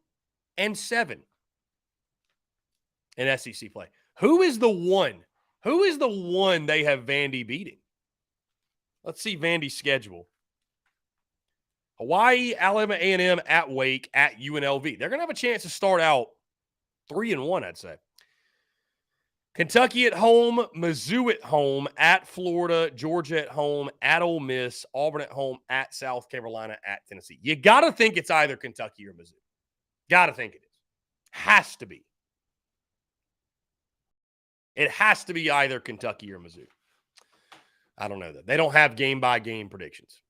S1: in SEC play. Who is the one? Who is the one they have Vandy beating? Let's see Vandy's schedule. Hawaii, Alabama A&M, at Wake, at UNLV. They're going to have a chance to start out 3-1, I'd say. Kentucky at home, Mizzou at home, at Florida, Georgia at home, at Ole Miss, Auburn at home, at South Carolina, at Tennessee. You got to think it's either Kentucky or Mizzou. Got to think it is. Has to be. It has to be either Kentucky or Mizzou. I don't know that. They don't have game-by-game predictions.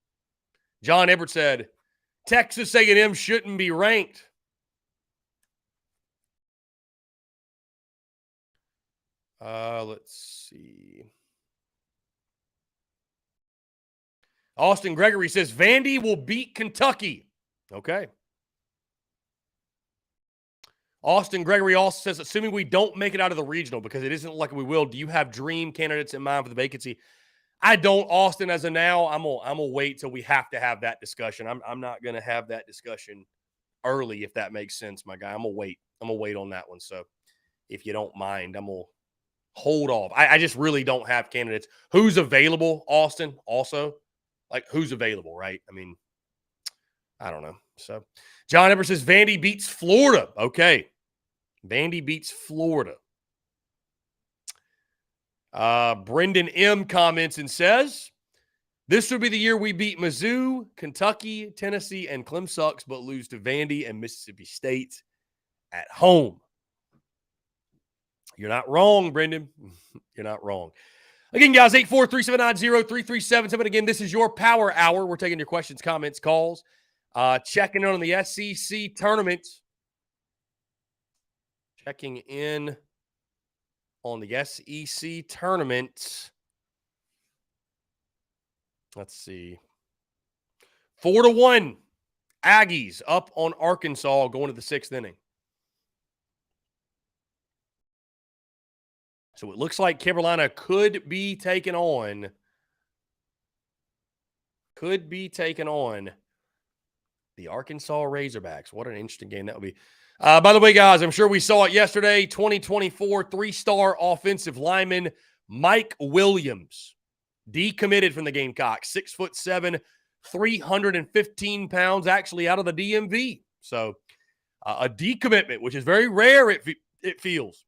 S1: John Everett said, Texas A&M shouldn't be ranked. Let's see. Austin Gregory says, Vandy will beat Kentucky. Okay. Austin Gregory also says, assuming we don't make it out of the regional, because it isn't like we will, do you have dream candidates in mind for the vacancy? I don't, Austin, as of now. I'm gonna wait till we have to have that discussion. I'm not gonna have that discussion early, if that makes sense, my guy. I'm gonna wait. I'm gonna wait on that one. So if you don't mind, I'm gonna hold off. I just really don't have candidates. Who's available, Austin, also? Like, who's available, right? I mean, I don't know. So John Everett says Vandy beats Florida. Okay. Vandy beats Florida. Brendan M. comments and says, this would be the year we beat Mizzou, Kentucky, Tennessee, and Clemson, but lose to Vandy and Mississippi State at home. You're not wrong, Brendan. You're not wrong. Again, guys, 843-790-3377. Again, this is your Power Hour. We're taking your questions, comments, calls. Checking in on the SEC tournament. Checking in on the SEC tournament. Let's see. 4-1. Aggies up on Arkansas going to the 6th inning. So it looks like Carolina could be taking on the Arkansas Razorbacks. What an interesting game that would be. By the way, guys, I'm sure we saw it yesterday. 2024 3-star offensive lineman Mike Williams decommitted from the Gamecocks. 6'7", 315 pounds, actually out of the DMV. So a decommitment, which is very rare, it feels.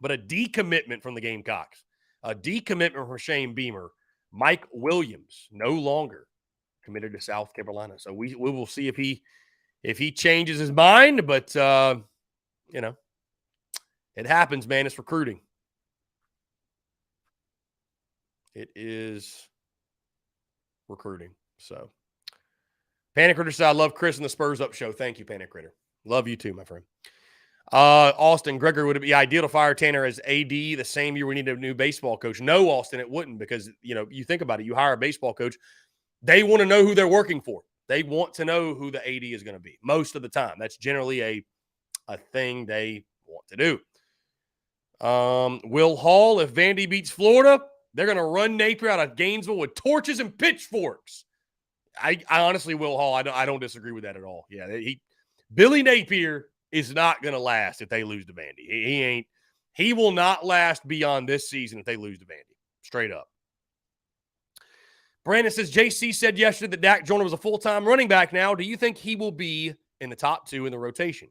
S1: But a decommitment from the Gamecocks. A decommitment from Shane Beamer. Mike Williams no longer committed to South Carolina. So we will see if he changes his mind. But, it happens, man. It's recruiting. It is recruiting. So, Panic Critter said, I love Chris and the Spurs Up show. Thank you, Panic Critter. Love you too, my friend. Austin Gregory, would it be ideal to fire Tanner as AD the same year we need a new baseball coach? No, Austin, it wouldn't, because, you think about it. You hire a baseball coach, they want to know who they're working for. They want to know who the AD is going to be most of the time. That's generally a thing they want to do. Will Hall, if Vandy beats Florida, they're going to run Napier out of Gainesville with torches and pitchforks. I honestly, Will Hall, I don't disagree with that at all. Yeah, Billy Napier is not going to last if they lose to Vandy. He will not last beyond this season if they lose to Vandy. Straight up. Brandon says, JC said yesterday that Dak Joyner was a full-time running back now. Do you think he will be in the top 2 in the rotation?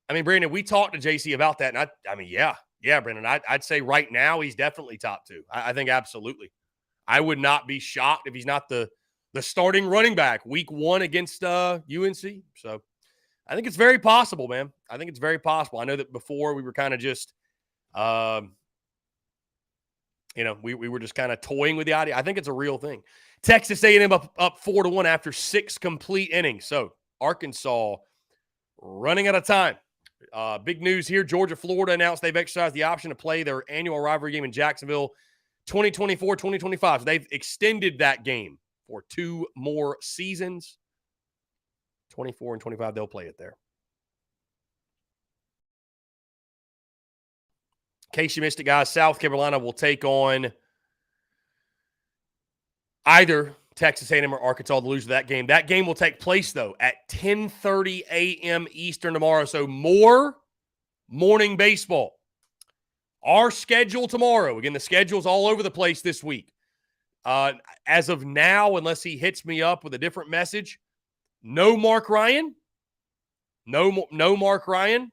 S1: I mean, Brandon, we talked to JC about that, and I mean, yeah, Brandon, I'd say right now he's definitely top 2. I think absolutely. I would not be shocked if he's not the starting running back week 1 against UNC. So I think it's very possible, man. I think it's very possible. I know that before we were kind of just, we were just kind of toying with the idea. I think it's a real thing. Texas A&M up 4-1 after 6 complete innings. So Arkansas running out of time. Big news here. Georgia, Florida announced they've exercised the option to play their annual rivalry game in Jacksonville 2024-2025. So they've extended that game for 2 more seasons. 24 and 25, they'll play it there. In case you missed it, guys, South Carolina will take on either Texas A&M or Arkansas to lose to that game. That game will take place, though, at 10:30 a.m. Eastern tomorrow. So more morning baseball. Our schedule tomorrow. Again, the schedule's all over the place this week. As of now, unless he hits me up with a different message, no Mark Ryan. No Mark Ryan.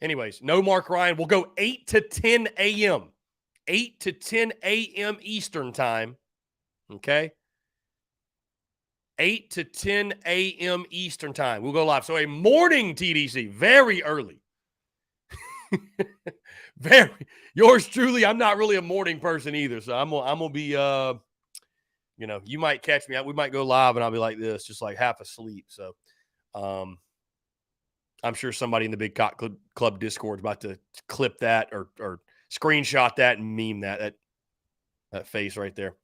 S1: Anyways, no Mark Ryan. We'll go 8 to 10 a.m. 8 to 10 a.m. Eastern time. Okay? 8 to 10 a.m. Eastern time. We'll go live. So a morning TDC, very early. Very. Yours truly, I'm not really a morning person either. So I'm gonna be you might catch me. We might go live and I'll be like this, just like half asleep. So I'm sure somebody in the Big Cock Club Discord is about to clip that or screenshot that and meme that face right there.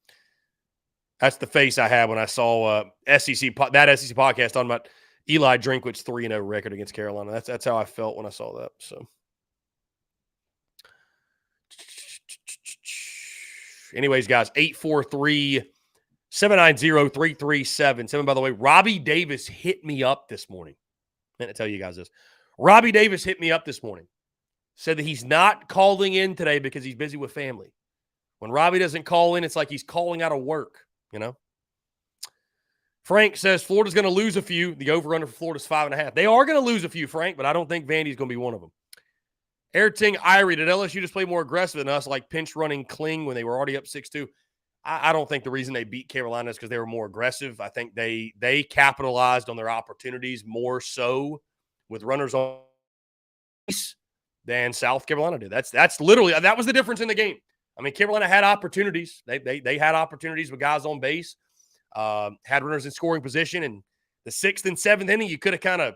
S1: That's the face I had when I saw SEC podcast talking about Eli Drinkwitz's 3-0 record against Carolina. That's how I felt when I saw that. So, anyways, guys, 843-790-3377. By the way, Robbie Davis hit me up this morning. I meant to tell you guys this. Robbie Davis hit me up this morning. Said that he's not calling in today because he's busy with family. When Robbie doesn't call in, it's like he's calling out of work. Frank says Florida's going to lose a few. The over-under for Florida's 5.5. They are going to lose a few, Frank, but I don't think Vandy's going to be one of them. Airting Irie, did LSU just play more aggressive than us, like pinch running Kling when they were already up 6-2? I don't think the reason they beat Carolina is because they were more aggressive. I think they capitalized on their opportunities more so with runners on base than South Carolina did. That's literally, that was the difference in the game. I mean, Carolina had opportunities. They had opportunities with guys on base, had runners in scoring position, and the 6th and 7th inning, you could have kind of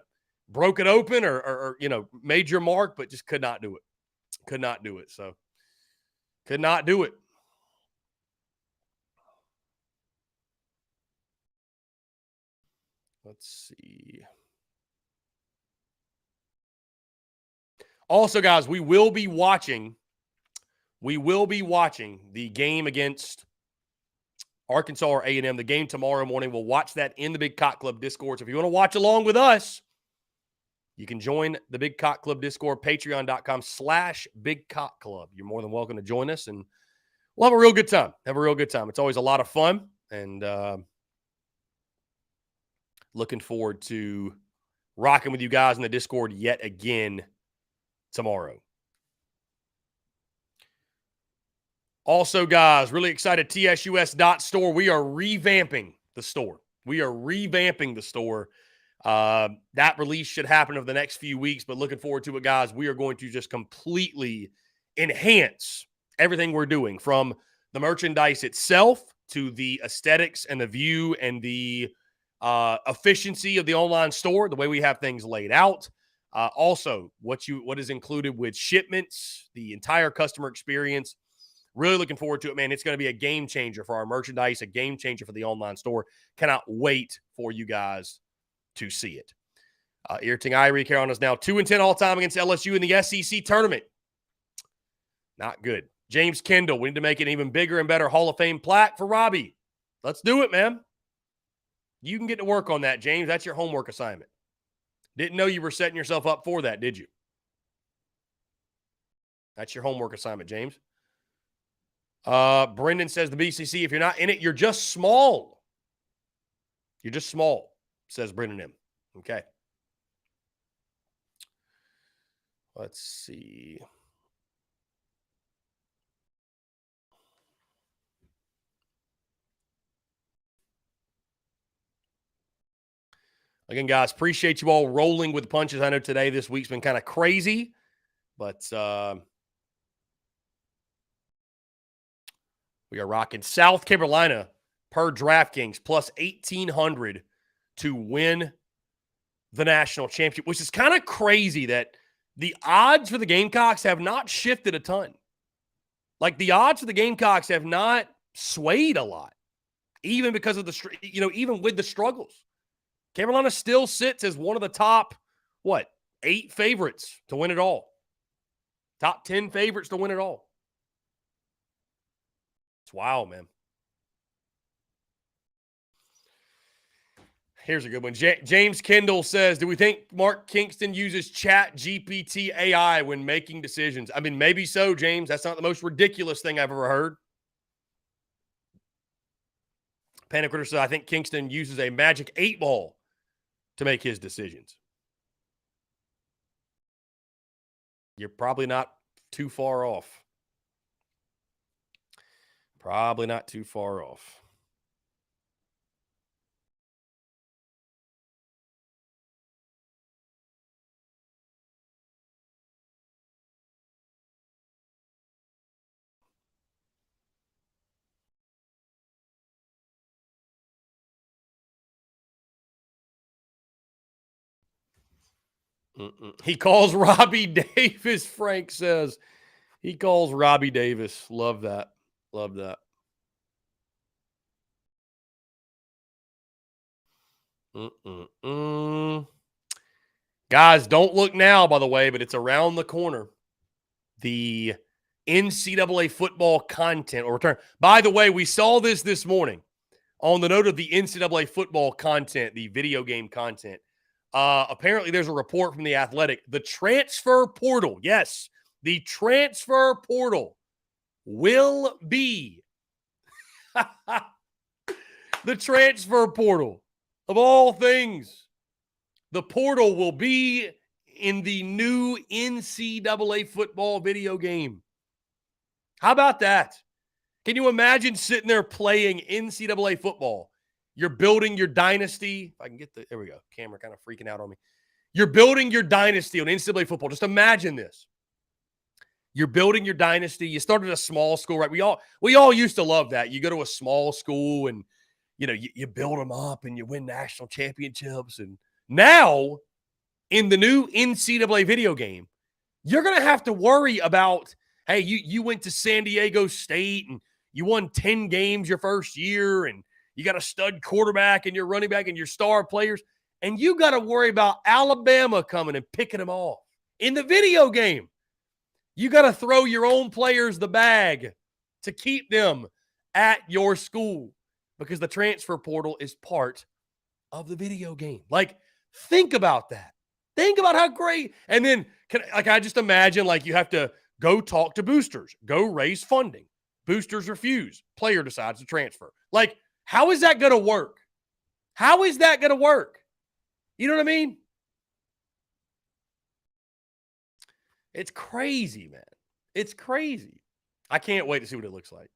S1: broke it open or made your mark, but just could not do it. Could not do it. So, could not do it. Let's see. Also, guys, we will be watching the game against Arkansas or A&M, the game tomorrow morning. We'll watch that in the Big Cock Club Discord. So if you want to watch along with us, you can join the Big Cock Club Discord, patreon.com/Big Cock Club. You're more than welcome to join us, and we'll have a real good time. It's always a lot of fun, and looking forward to rocking with you guys in the Discord yet again tomorrow. Also, guys, really excited, tsus.store. We are revamping the store. That release should happen over the next few weeks, but looking forward to it, guys. We are going to just completely enhance everything we're doing, from the merchandise itself to the aesthetics and the view and the efficiency of the online store, the way we have things laid out. Also, what is included with shipments, the entire customer experience. Really looking forward to it, man. It's going to be a game changer for our merchandise, a game changer for the online store. Cannot wait for you guys to see it. Irting Irie, Carolina's now 2-10 all-time against LSU in the SEC tournament. Not good. James Kendall, we need to make an even bigger and better Hall of Fame plaque for Robbie. Let's do it, man. You can get to work on that, James. That's your homework assignment. Didn't know you were setting yourself up for that, did you? That's your homework assignment, James. Brendan says the BCC, if you're not in it, you're just small. You're just small, says Brendan M. Okay. Let's see. Again, guys, appreciate you all rolling with punches. I know this week's been kind of crazy, but we are rocking South Carolina per DraftKings plus 1,800 to win the national championship, which is kind of crazy that the odds for the Gamecocks have not shifted a ton. Like, the odds for the Gamecocks have not swayed a lot, even because of even with the struggles. Carolina still sits as one of the top, 8 favorites to win it all. Top 10 favorites to win it all. It's wild, man. Here's a good one. James Kendall says, do we think Mark Kingston uses Chat GPT AI when making decisions? I mean, maybe so, James. That's not the most ridiculous thing I've ever heard. Panic Critter says, I think Kingston uses a magic 8-ball to make his decisions. You're probably not too far off. Probably not too far off. He calls Robbie Davis, Frank says. He calls Robbie Davis. Love that. Love that. Guys, don't look now, by the way, but it's around the corner. The NCAA football content or return. By the way, we saw this morning on the note of the NCAA football content, the video game content. Apparently, there's a report from The Athletic. The transfer portal, yes, the transfer portal will be the transfer portal of all things. The portal will be in the new NCAA football video game. How about that? Can you imagine sitting there playing NCAA football? You're building your dynasty. If I can get there we go. Camera kind of freaking out on me. You're building your dynasty on NCAA football. Just imagine this. You're building your dynasty. You started a small school, right? We all used to love that. You go to a small school and, you build them up and you win national championships. And now, in the new NCAA video game, you're going to have to worry about, hey, you went to San Diego State and you won 10 games your first year and you got a stud quarterback and your running back and your star players, and you got to worry about Alabama coming and picking them off. In the video game, you got to throw your own players the bag to keep them at your school because the transfer portal is part of the video game. Like, think about that. Think about how great. And then, I just imagine, you have to go talk to boosters, go raise funding. Boosters refuse. Player decides to transfer. How is that going to work? How is that going to work? You know what I mean? It's crazy, man. It's crazy. I can't wait to see what it looks like.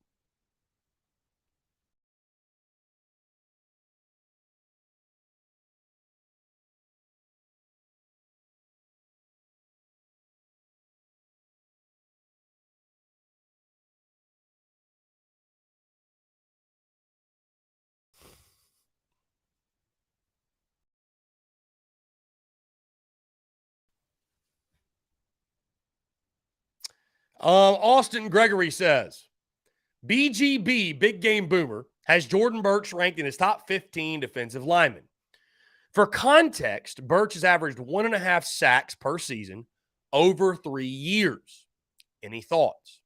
S1: Austin Gregory says, BGB, Big Game Boomer, has Jordan Burch ranked in his top 15 defensive linemen. For context, Burch has averaged 1.5 sacks per season over 3 years. Any thoughts?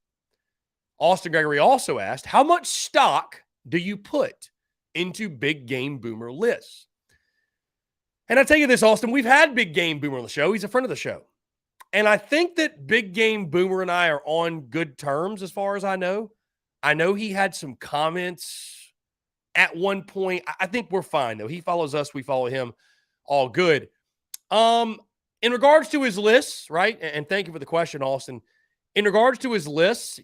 S1: Austin Gregory also asked, how much stock do you put into Big Game Boomer lists? And I tell you this, Austin, we've had Big Game Boomer on the show. He's a friend of the show. And I think that Big Game Boomer and I are on good terms as far as I know. I know he had some comments at one point. I think we're fine, though. He follows us. We follow him. All good. In regards to his lists, right? And thank you for the question, Austin. In regards to his lists,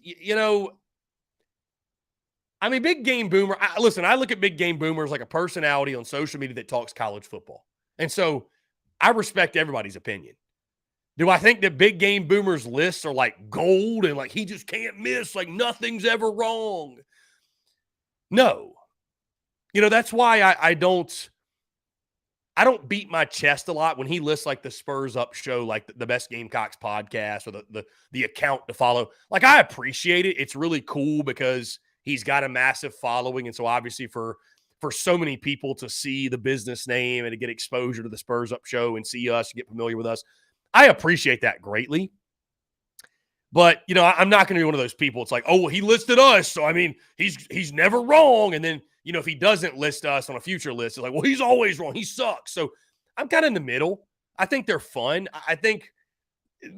S1: Big Game Boomer, listen, I look at Big Game Boomer as like a personality on social media that talks college football. And so I respect everybody's opinion. Do I think that Big Game Boomer's lists are like gold and he just can't miss, nothing's ever wrong? No. That's why I don't beat my chest a lot when he lists the Spurs Up show, the Best Gamecocks podcast or the account to follow. I appreciate it. It's really cool because he's got a massive following. And so obviously for so many people to see the business name and to get exposure to the Spurs Up show and see us and get familiar with us, I appreciate that greatly. But, I'm not going to be one of those people. It's he listed us. So, he's never wrong. And then, if he doesn't list us on a future list, it's he's always wrong. He sucks. So I'm kind of in the middle. I think they're fun. I think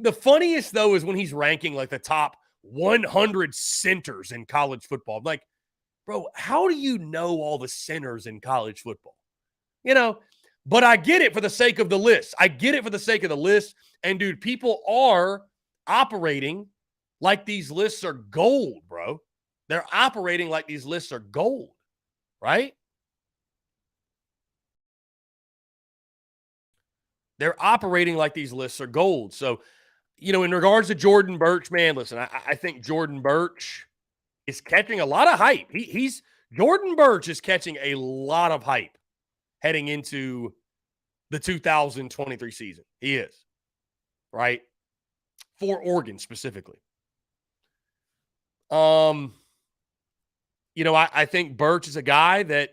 S1: the funniest, though, is when he's ranking the top 100 centers in college football. I'm bro, how do you know all the centers in college football? But I get it for the sake of the list. I get it for the sake of the list. And, dude, people are operating like these lists are gold, bro. They're operating like these lists are gold, right? They're operating like these lists are gold. So, in regards to Jordan Birch, man, listen, I think Jordan Birch is catching a lot of hype. Jordan Birch is catching a lot of hype heading into the 2023 season. He is, right? For Oregon specifically. I think Birch is a guy that,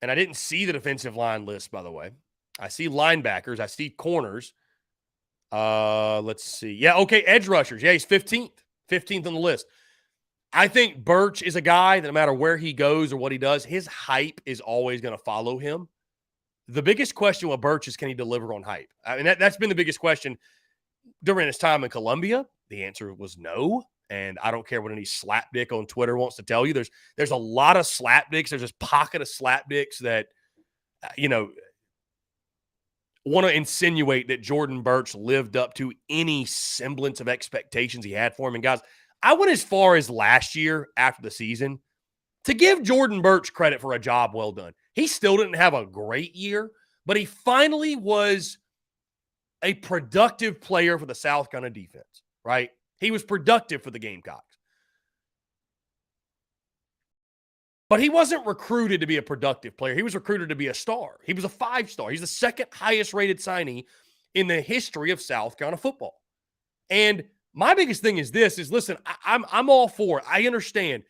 S1: and I didn't see the defensive line list, by the way. I see linebackers. I see corners. Let's see. Yeah, okay, edge rushers. Yeah, he's 15th. 15th on the list. I think Birch is a guy that no matter where he goes or what he does, his hype is always going to follow him. The biggest question with Birch is, can he deliver on hype? I mean, that's been the biggest question during his time in Columbia. The answer was no. And I don't care what any slapdick on Twitter wants to tell you. There's a lot of slapdicks. There's this pocket of slapdicks that, want to insinuate that Jordan Birch lived up to any semblance of expectations he had for him. And guys, I went as far as last year after the season to give Jordan Birch credit for a job well done. He still didn't have a great year, but he finally was a productive player for the South Carolina defense, right? He was productive for the Gamecocks. But he wasn't recruited to be a productive player. He was recruited to be a star. He was a 5-star. He's the second highest rated signee in the history of South Carolina football. And my biggest thing is listen, I'm all for it. I understand.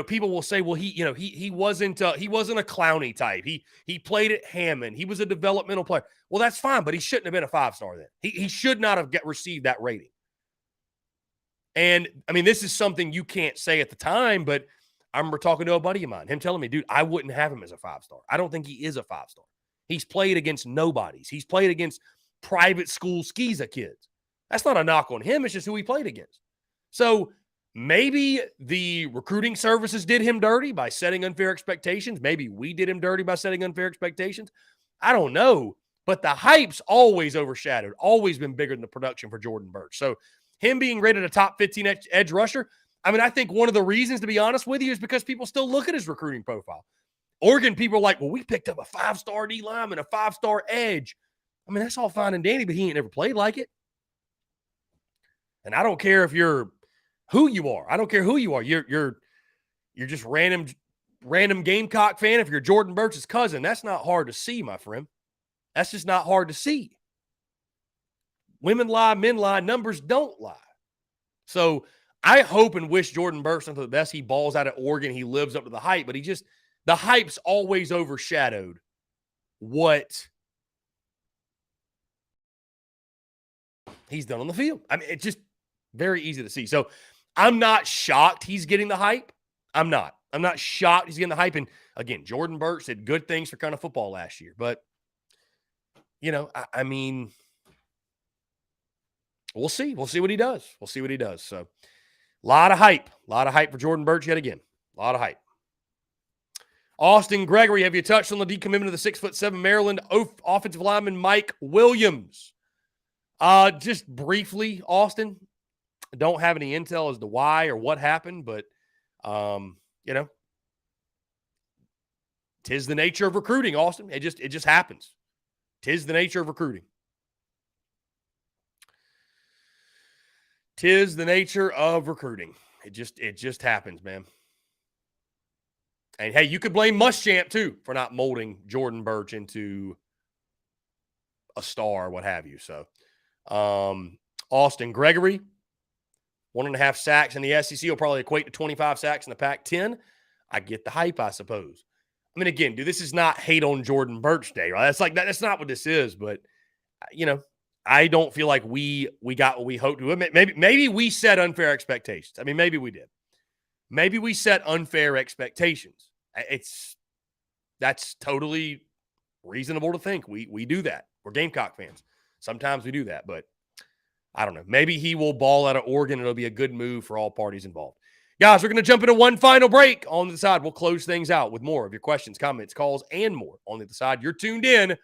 S1: People will say, well, he wasn't a Clowney type. He played at Hammond. He was a developmental player. Well, that's fine, but he shouldn't have been a 5-star then. He should not have received that rating. And I mean, this is something you can't say at the time, but I remember talking to a buddy of mine, him telling me, dude, I wouldn't have him as a 5-star. I don't think he is a 5-star. He's played against nobodies. He's played against private school skeeza kids. That's not a knock on him. It's just who he played against. So maybe the recruiting services did him dirty by setting unfair expectations. Maybe we did him dirty by setting unfair expectations. I don't know. But the hype's always overshadowed, always been bigger than the production for Jordan Birch. So him being rated a top 15 edge rusher, I mean, I think one of the reasons, to be honest with you, is because people still look at his recruiting profile. Oregon people are like, well, we picked up a 5-star D lineman, a 5-star edge. I mean, that's all fine and dandy, but he ain't never played like it. And I don't care if you're who you are. I don't care who you are. You're just random Gamecock fan. If you're Jordan Birch's cousin, that's not hard to see, my friend. That's just not hard to see. Women lie, men lie, numbers don't lie. So I hope and wish Jordan Birch something the best. He balls out at Oregon. He lives up to the hype, but the hype's always overshadowed what he's done on the field. I mean, it's just very easy to see. So I'm not shocked he's getting the hype. I'm not shocked he's getting the hype. And again, Jordan Birch did good things for kind of football last year, but I mean, we'll see. We'll see what he does. So a lot of hype for Jordan Birch yet again. A lot of hype. Austin Gregory, have you touched on the decommitment of the 6'7" Maryland offensive lineman Mike Williams? Just briefly, Austin. I don't have any intel as to why or what happened, but tis the nature of recruiting, Austin. It just happens. Tis the nature of recruiting. Tis the nature of recruiting. It just happens, man. And hey, you could blame Muschamp too for not molding Jordan Birch into a star or what have you. So, Austin Gregory, 1.5 sacks in the SEC will probably equate to 25 sacks in the Pac-10. I get the hype, I suppose. I mean, again, dude, this is not hate on Jordan Birch Day, right? That's not what this is. But I don't feel like we got what we hoped to. Maybe we set unfair expectations. I mean, maybe we did. Maybe we set unfair expectations. That's totally reasonable to think. We do that. We're Gamecock fans. Sometimes we do that, but I don't know. Maybe he will ball out of Oregon. It'll be a good move for all parties involved. Guys, we're going to jump into one final break. On the side, we'll close things out with more of your questions, comments, calls, and more. On the other side, you're tuned in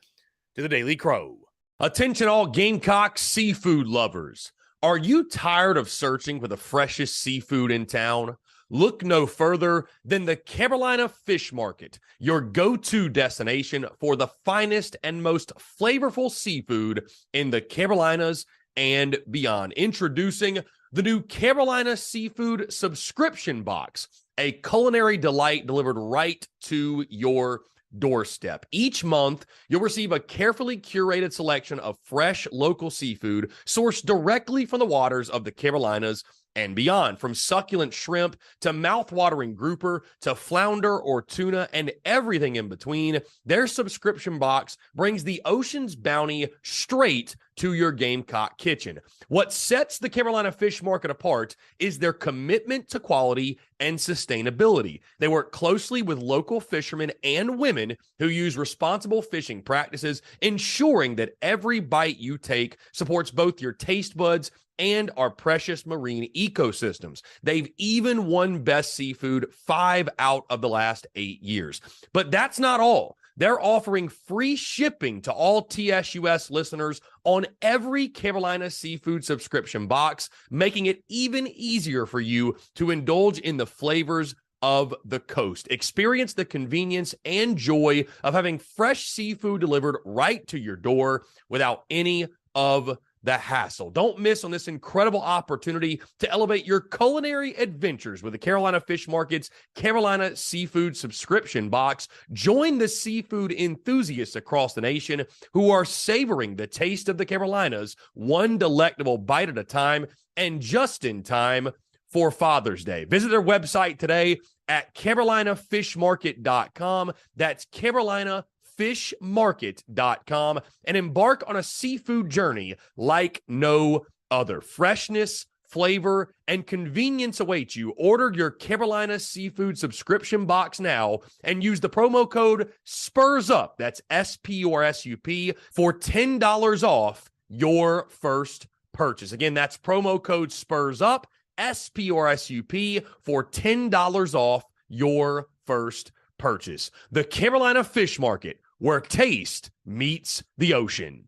S1: to the Daily Crow. Attention all Gamecocks seafood lovers. Are you tired of searching for the freshest seafood in town? Look no further than the Carolina Fish Market, your go-to destination for the finest and most flavorful seafood in the Carolinas and beyond. Introducing the new Carolina Seafood Subscription Box, a culinary delight delivered right to your doorstep. Each month, you'll receive a carefully curated selection of fresh local seafood sourced directly from the waters of the Carolinas and beyond. From succulent shrimp to mouth-watering grouper to flounder or tuna and everything in between, their subscription box brings the ocean's bounty straight to your Gamecock kitchen. What sets the Carolina Fish Market apart is their commitment to quality and sustainability. They work closely with local fishermen and women who use responsible fishing practices, ensuring that every bite you take supports both your taste buds and our precious marine ecosystems. They've even won Best Seafood 5 out of the last 8 years. But that's not all. They're offering free shipping to all TSUS listeners on every Carolina Seafood subscription box, making it even easier for you to indulge in the flavors of the coast. Experience the convenience and joy of having fresh seafood delivered right to your door without any of the hassle. Don't miss on this incredible opportunity to elevate your culinary adventures with the Carolina Fish Market's Carolina Seafood Subscription Box. Join the seafood enthusiasts across the nation who are savoring the taste of the Carolinas, one delectable bite at a time, and just in time for Father's Day. Visit their website today at carolinafishmarket.com. That's carolinafishmarket.com, and embark on a seafood journey like no other. Freshness, flavor, and convenience await you. Order your Carolina Seafood Subscription Box now and use the promo code SPURSUP, that's SPURSUP, for $10 off your first purchase. Again, that's promo code SPURSUP, SPURSUP, for $10 off your first purchase. The Carolina Fish Market, where taste meets the ocean.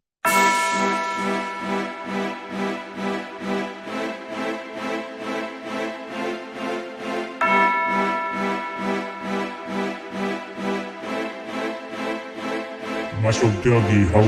S2: Muscle Dougie, ho.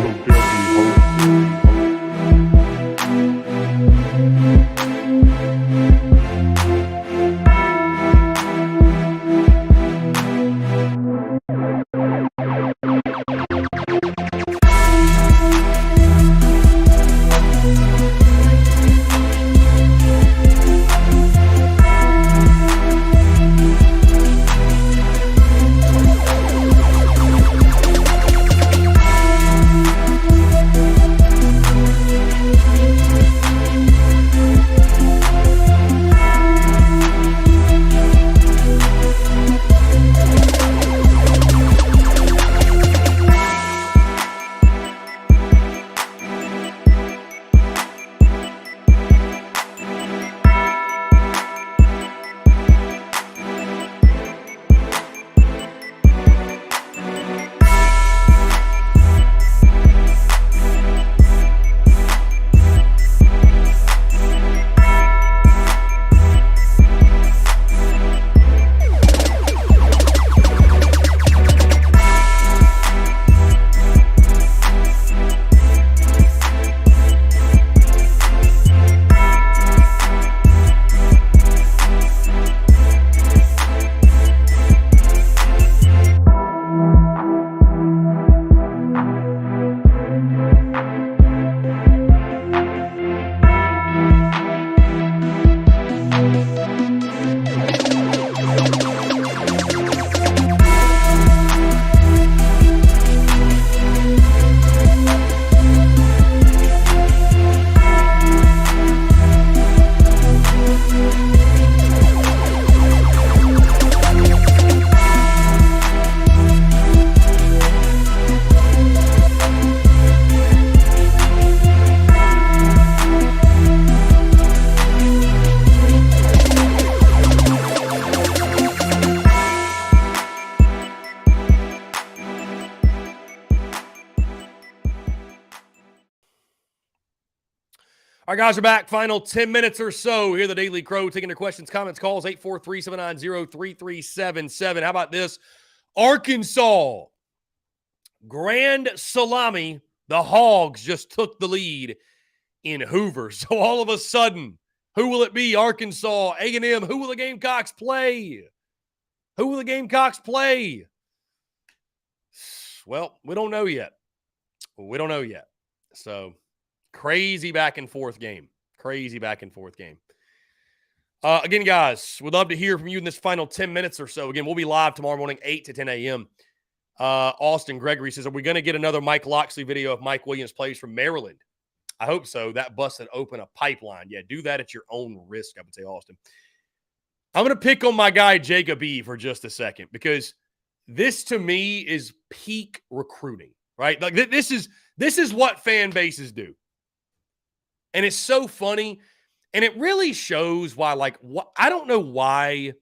S1: Our guys are back. Final 10 minutes or so. Here, the Daily Crow taking your questions, comments, calls, 843-790-3377. How about this? Arkansas, grand salami. The Hogs just took the lead in Hoover. So all of a sudden, who will it be? Arkansas, A&M. Who will the Gamecocks play? Who will the Gamecocks play? Well, we don't know yet. We don't know yet. So crazy back and forth game. Crazy back and forth game. Again, guys, we'd love to hear from you in this final 10 minutes or so. Again, we'll be live tomorrow morning, 8 to 10 a.m. Austin Gregory says, are we going to get another Mike Loxley video if Mike Williams plays from Maryland? I hope so. That busted open a pipeline. Yeah, do that at your own risk, I would say, Austin. I'm going to pick on my guy, Jacob E., for just a second, because this, to me, is peak recruiting, right? Like, this is what fan bases do. And it's so funny. And it really shows why, like, what I don't know why.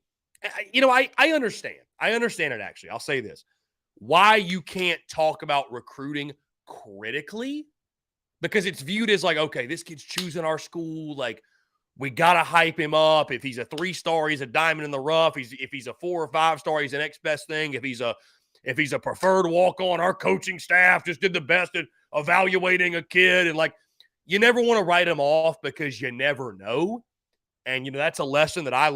S1: I understand. I understand it, actually. I'll say this. Why you can't talk about recruiting critically, because it's viewed as like, okay, this kid's choosing our school. Like, we got to hype him up. If he's a 3-star, he's a diamond in the rough. If he's a 4 or 5-star, he's the next best thing. If he's a preferred walk-on, our coaching staff just did the best at evaluating a kid. And, like, you never want to write him off because you never know. And, that's a lesson that I've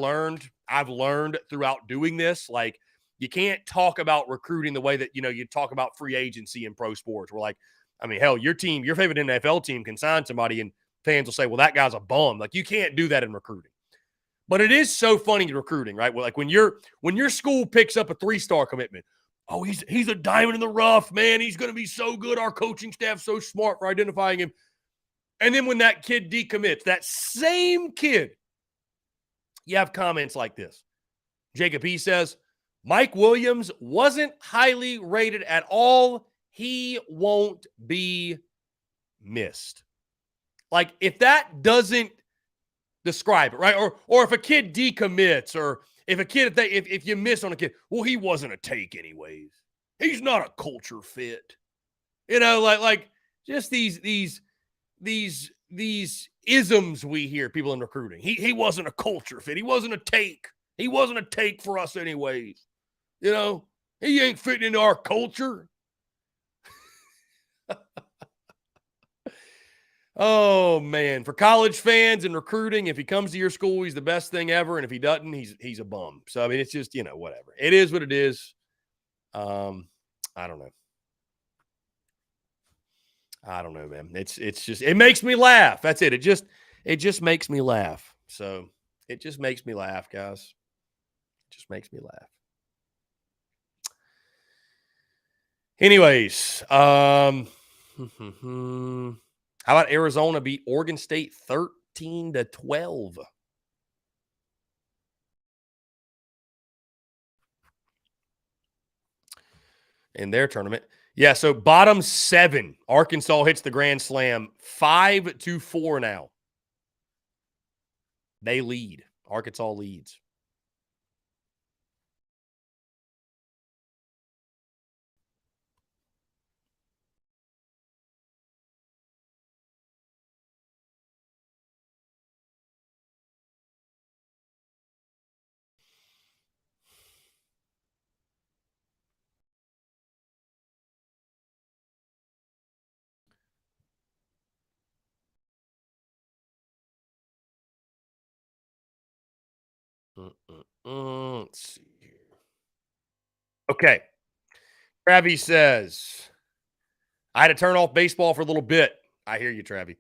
S1: learned throughout doing this. Like, you can't talk about recruiting the way that, you talk about free agency in pro sports. We're like, I mean, hell, your favorite NFL team can sign somebody and fans will say, well, that guy's a bum. Like, you can't do that in recruiting. But it is so funny in recruiting, right? Well, like when your school picks up a 3-star commitment, oh, he's a diamond in the rough, man. He's going to be so good. Our coaching staff's so smart for identifying him. And then when that kid decommits, that same kid, you have comments like this. Jacob E. says, Mike Williams wasn't highly rated at all. He won't be missed. Like, if that doesn't describe it, right? Or if a kid decommits, or if a kid, if you miss on a kid, well, he wasn't a take anyways. He's not a culture fit. Like just these isms we hear people in recruiting. He wasn't a culture fit. He wasn't a take. He wasn't a take for us anyways. He ain't fitting into our culture. Oh, man. For college fans and recruiting, if he comes to your school, he's the best thing ever. And if he doesn't, he's a bum. So, I mean, it's just, whatever. It is what it is. I don't know. I don't know, man. It's just, it makes me laugh. That's it. It just makes me laugh. So it just makes me laugh, guys. It just makes me laugh. Anyways, how about Arizona beat Oregon State 13-12? In their tournament. Yeah, so bottom 7. Arkansas hits the grand slam 5-4 now. They lead. Arkansas leads. Let's see here. Okay. Travis says, I had to turn off baseball for a little bit. I hear you, Travis.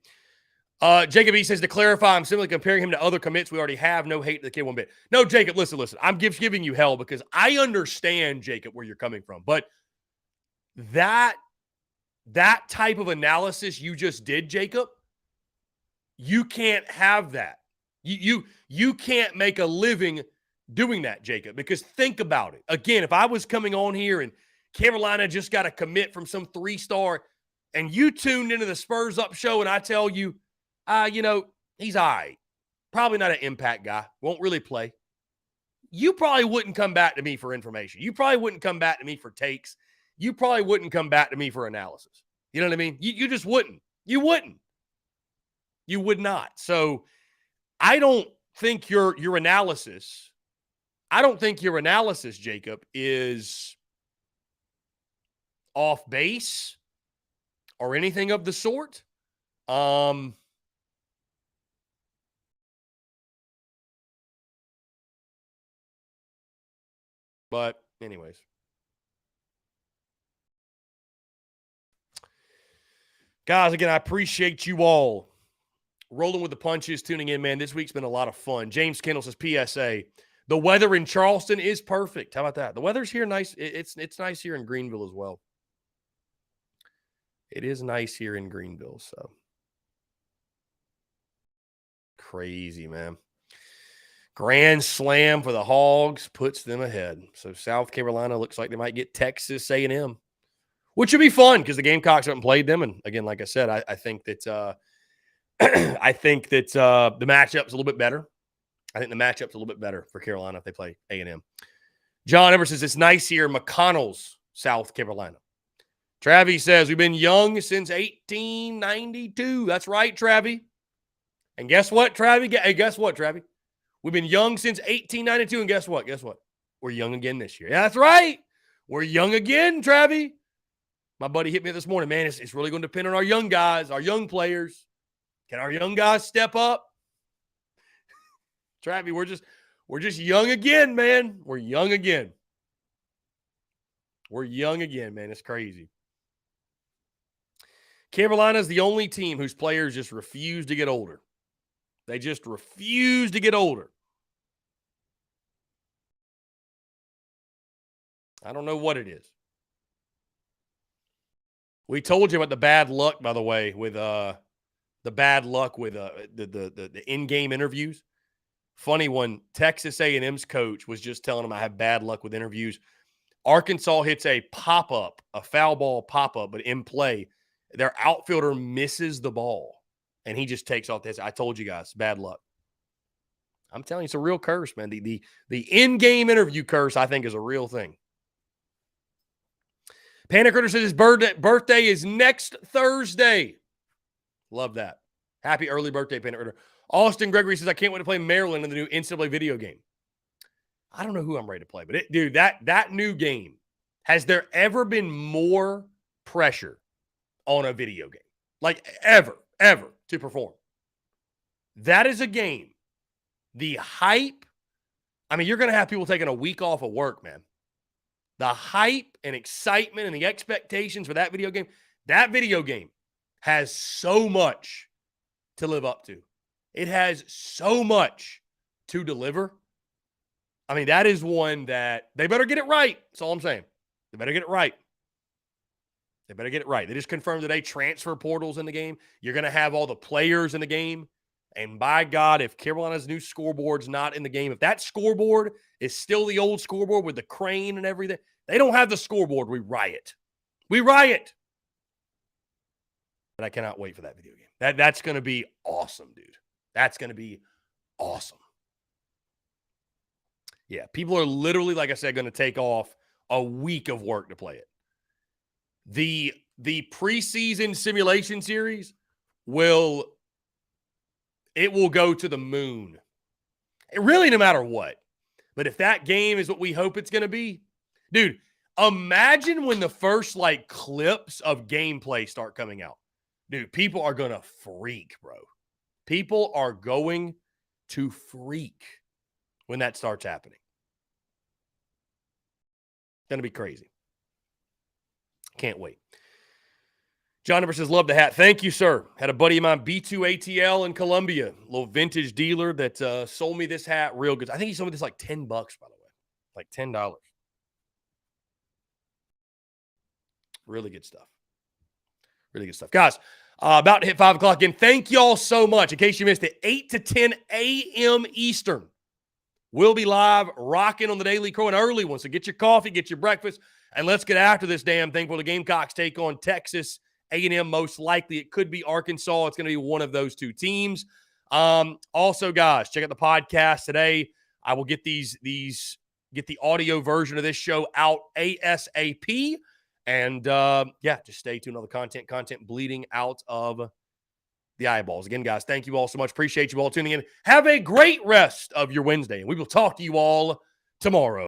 S1: Jacob E. says, to clarify, I'm simply comparing him to other commits we already have. No hate to the kid one bit. No, Jacob, listen. I'm giving you hell because I understand, Jacob, where you're coming from. But that type of analysis you just did, Jacob, you can't have that. You can't make a living doing that, Jacob, because think about it. Again, if I was coming on here and Carolina just got a commit from some 3-star and you tuned into the Spurs Up show and I tell you, he's all right. Probably not an impact guy. Won't really play. You probably wouldn't come back to me for information. You probably wouldn't come back to me for takes. You probably wouldn't come back to me for analysis. You know what I mean? You just wouldn't. You wouldn't. You would not. So I don't think your analysis, Jacob, is off base or anything of the sort. But anyways. Guys, again, I appreciate you all rolling with the punches, tuning in, man. This week's been a lot of fun. James Kendall says, PSA, the weather in Charleston is perfect. How about that? The weather's here nice. It's nice here in Greenville as well. It is nice here in Greenville, so. Crazy, man. Grand slam for the Hogs puts them ahead. So South Carolina looks like they might get Texas A&M, which would be fun because the Gamecocks haven't played them. And again, like I said, I think that I think that the matchup's a little bit better. I think the matchup's a little bit better for Carolina if they play A&M. John Ever says, it's nice here in McConnell's, South Carolina. Travis says, we've been young since 1892. That's right, Travis. And guess what, Travis? Hey, guess what, Travis? We've been young since 1892, and guess what? Guess what? We're young again this year. Yeah, that's right. We're young again, Travis. My buddy hit me this morning. Man, it's really going to depend on our young guys, our young players. Can our young guys step up? Travis, we're just young again, man. We're young again. We're young again, man. It's crazy. Carolina is the only team whose players just refuse to get older. They just refuse to get older. I don't know what it is. We told you about the bad luck, by the way, with the in-game interviews. Funny one, Texas A&M's coach was just telling them I have bad luck with interviews. Arkansas hits a pop-up, a foul ball pop-up, but in play, their outfielder misses the ball, and he just takes off this. I told you guys, bad luck. I'm telling you, it's a real curse, man. The in-game interview curse, I think, is a real thing. Panic Ritter says his birthday is next Thursday. Love that. Happy early birthday, Panic Ritter. Austin Gregory says, I can't wait to play Maryland in the new NCAA video game. I don't know who I'm ready to play, but dude, that new game, has there ever been more pressure on a video game? Like ever to perform? That is a game. The hype, I mean, you're going to have people taking a week off of work, man. The hype and excitement and the expectations for that video game has so much to live up to. It has so much to deliver. I mean, that is one that they better get it right. That's all I'm saying. They better get it right. They just confirmed today transfer portals in the game. You're going to have all the players in the game. And by God, if Carolina's new scoreboard's not in the game, if that scoreboard is still the old scoreboard with the crane and everything, they don't have the scoreboard, we riot. We riot. But I cannot wait for that video game. That's going to be awesome, dude. That's going to be awesome. Yeah, people are literally, like I said, going to take off a week of work to play it. The preseason simulation series will go to the moon. Really, no matter what. But if that game is what we hope it's going to be, dude, imagine when the first clips of gameplay start coming out. Dude, people are going to freak, bro. People are going to freak when that starts happening. It's going to be crazy. Can't wait. John Number says, love the hat. Thank you, sir. Had a buddy of mine, B2ATL in Columbia, a little vintage dealer that sold me this hat real good. I think he sold me this like $10, by the way. Like $10. Really good stuff. Really good stuff. Guys, about to hit 5 o'clock again. Thank y'all so much. In case you missed it, 8 to 10 a.m. Eastern. We'll be live, rocking on the Daily Crow, an early one. So get your coffee, get your breakfast, and let's get after this damn thing for the Gamecocks take on Texas A&M. Most likely it could be Arkansas. It's going to be one of those two teams. Also, guys, check out the podcast today. I will get get the audio version of this show out ASAP. And, just stay tuned on the content bleeding out of the eyeballs. Again, guys, thank you all so much. Appreciate you all tuning in. Have a great rest of your Wednesday, and we will talk to you all tomorrow.